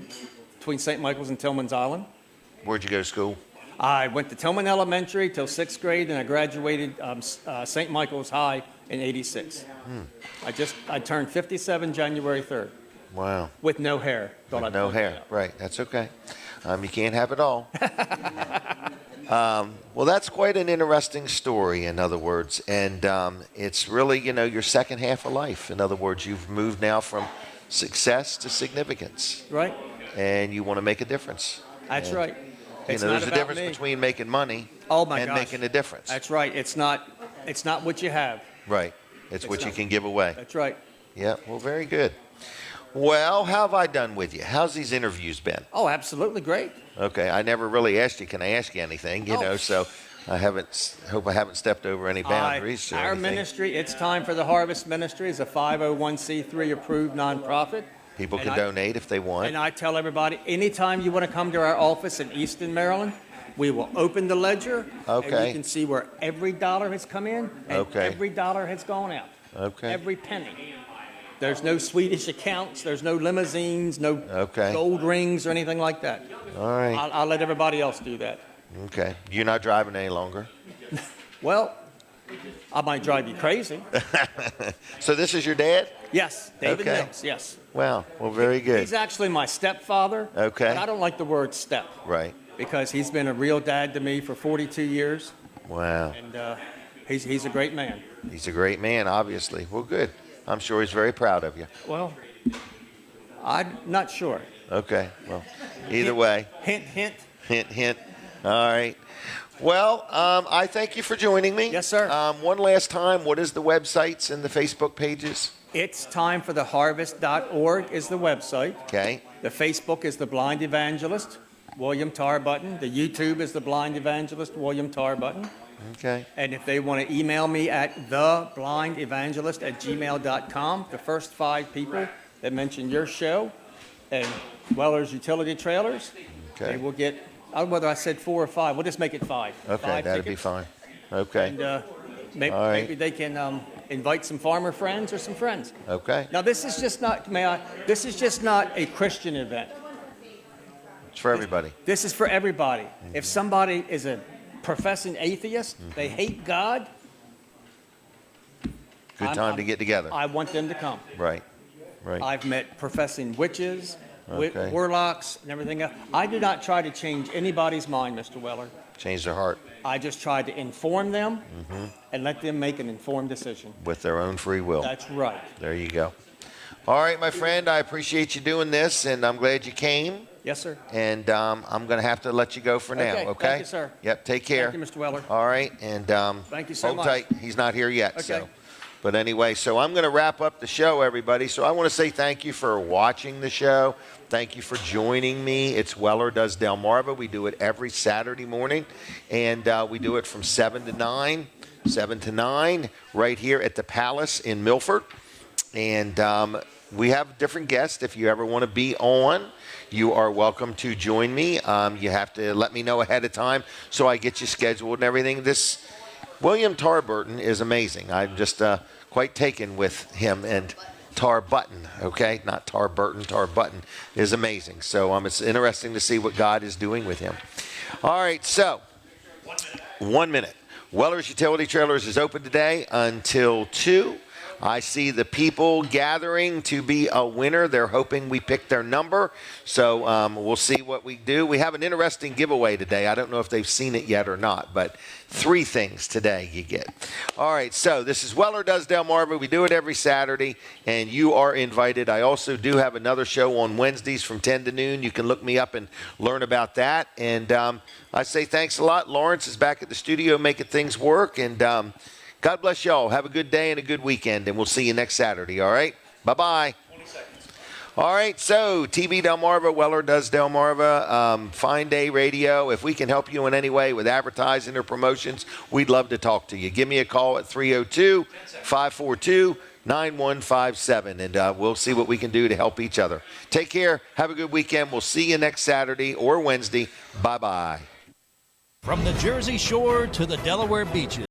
between St. Michael's and Tillman's Island. Where'd you go to school? I went to Tillman Elementary till 6th grade, and I graduated St. Michael's High in '86. I turned 57 January 3rd. Wow. With no hair. With no hair, right. That's okay. You can't have it all. Well, that's quite an interesting story, in other words. And it's really, your second half of life. In other words, you've moved now from success to significance. Right. And you want to make a difference. That's right. There's a difference between making money and making a difference. That's right. It's not what you have. Right. It's what you can give away. That's right. Yeah. Well, very good. Well, how have I done with you? How's these interviews been? Oh, absolutely great. Okay. I never really asked you, can I ask you anything? So I hope I haven't stepped over any boundaries. Our ministry, It's Time for the Harvest Ministry, is a 501c3 approved nonprofit. People can donate if they want. And I tell everybody, anytime you want to come to our office in Easton, Maryland, we will open the ledger. Okay. And you can see where every dollar has come in and every dollar has gone out. Okay. Every penny. There's no Swedish accounts. There's no limousines, no gold rings or anything like that. All right. I'll let everybody else do that. Okay. You're not driving any longer? Well, I might drive you crazy. So this is your dad? Yes, David Mills, yes. Wow. Well, very good. He's actually my stepfather. Okay. But I don't like the word step. Right. Because he's been a real dad to me for 42 years. Wow. And he's a great man. He's a great man, obviously. Well, good. I'm sure he's very proud of you. Well, I'm not sure. Okay. Well, either way. Hint, hint. Hint, hint. All right. Well, I thank you for joining me. Yes, sir. One last time, what is the websites and the Facebook pages? It's timefortheharvest.org is the website. Okay. The Facebook is The Blind Evangelist, William Tarbutton. The YouTube is The Blind Evangelist, William Tarbutton. Okay. And if they want to email me at theblindevangelist@gmail.com, the first 5 people that mention your show and Weller's Utility Trailers, they will get whether I said 4 or 5. We'll just make it 5. Okay, 5 that'd be tickets. fine. Okay. And maybe, All right. maybe they can invite some farmer friends or some friends. Okay. Now, this is just not, this is just not a Christian event. It's for everybody. This is for everybody. If somebody is a professing atheist, they hate God. Good time to get together. I want them to come. Right. Right. I've met professing witches, Okay. warlocks, and everything else. I do not try to change anybody's mind, Mr. Weller. Change their heart I just try to inform them and let them make an informed decision. with their own free will. That's right. There you go. All right, my friend, I appreciate you doing this, and I'm glad you came. Yes, sir. And I'm going to have to let you go for now, Okay, okay? thank you, sir. Yep, take care. Thank you, Mr. Weller. All right, and Thank you so hold much. tight. He's not here yet, Okay. so. But anyway, so I'm going to wrap up the show, everybody. So I want to say thank you for watching the show. Thank you for joining me. It's Weller Does Delmarva. We do it every Saturday morning, and we do it from 7 to 9, right here at the Palace in Milford. And we have different guests. If you ever want to be on, you are welcome to join me. You have to let me know ahead of time so I get you scheduled and everything. This William Tarbutton is amazing. I'm just quite taken with him, and Tarbutton, okay? Not Tarbutton, Tarbutton is amazing. So it's interesting to see what God is doing with him. All right, so 1 minute. Weller's Utility Trailers is open today until 2. I see the people gathering to be a winner. They're hoping we pick their number. So we'll see what we do. We have an interesting giveaway today. I don't know if they've seen it yet or not, but 3 things today you get. All right, so this is Weller Does Delmarva. We do it every Saturday, and you are invited. I also do have another show on Wednesdays from 10 to noon. You can look me up and learn about that. And I say thanks a lot. Lawrence is back at the studio making things work, and God bless y'all. Have a good day and a good weekend, and we'll see you next Saturday, all right? Bye-bye. All right, so TV Delmarva, Weller Does Delmarva, Fine Day Radio. If we can help you in any way with advertising or promotions, we'd love to talk to you. Give me a call at 302-542-9157, and we'll see what we can do to help each other. Take care. Have a good weekend. We'll see you next Saturday or Wednesday. Bye-bye. From the Jersey Shore to the Delaware beaches.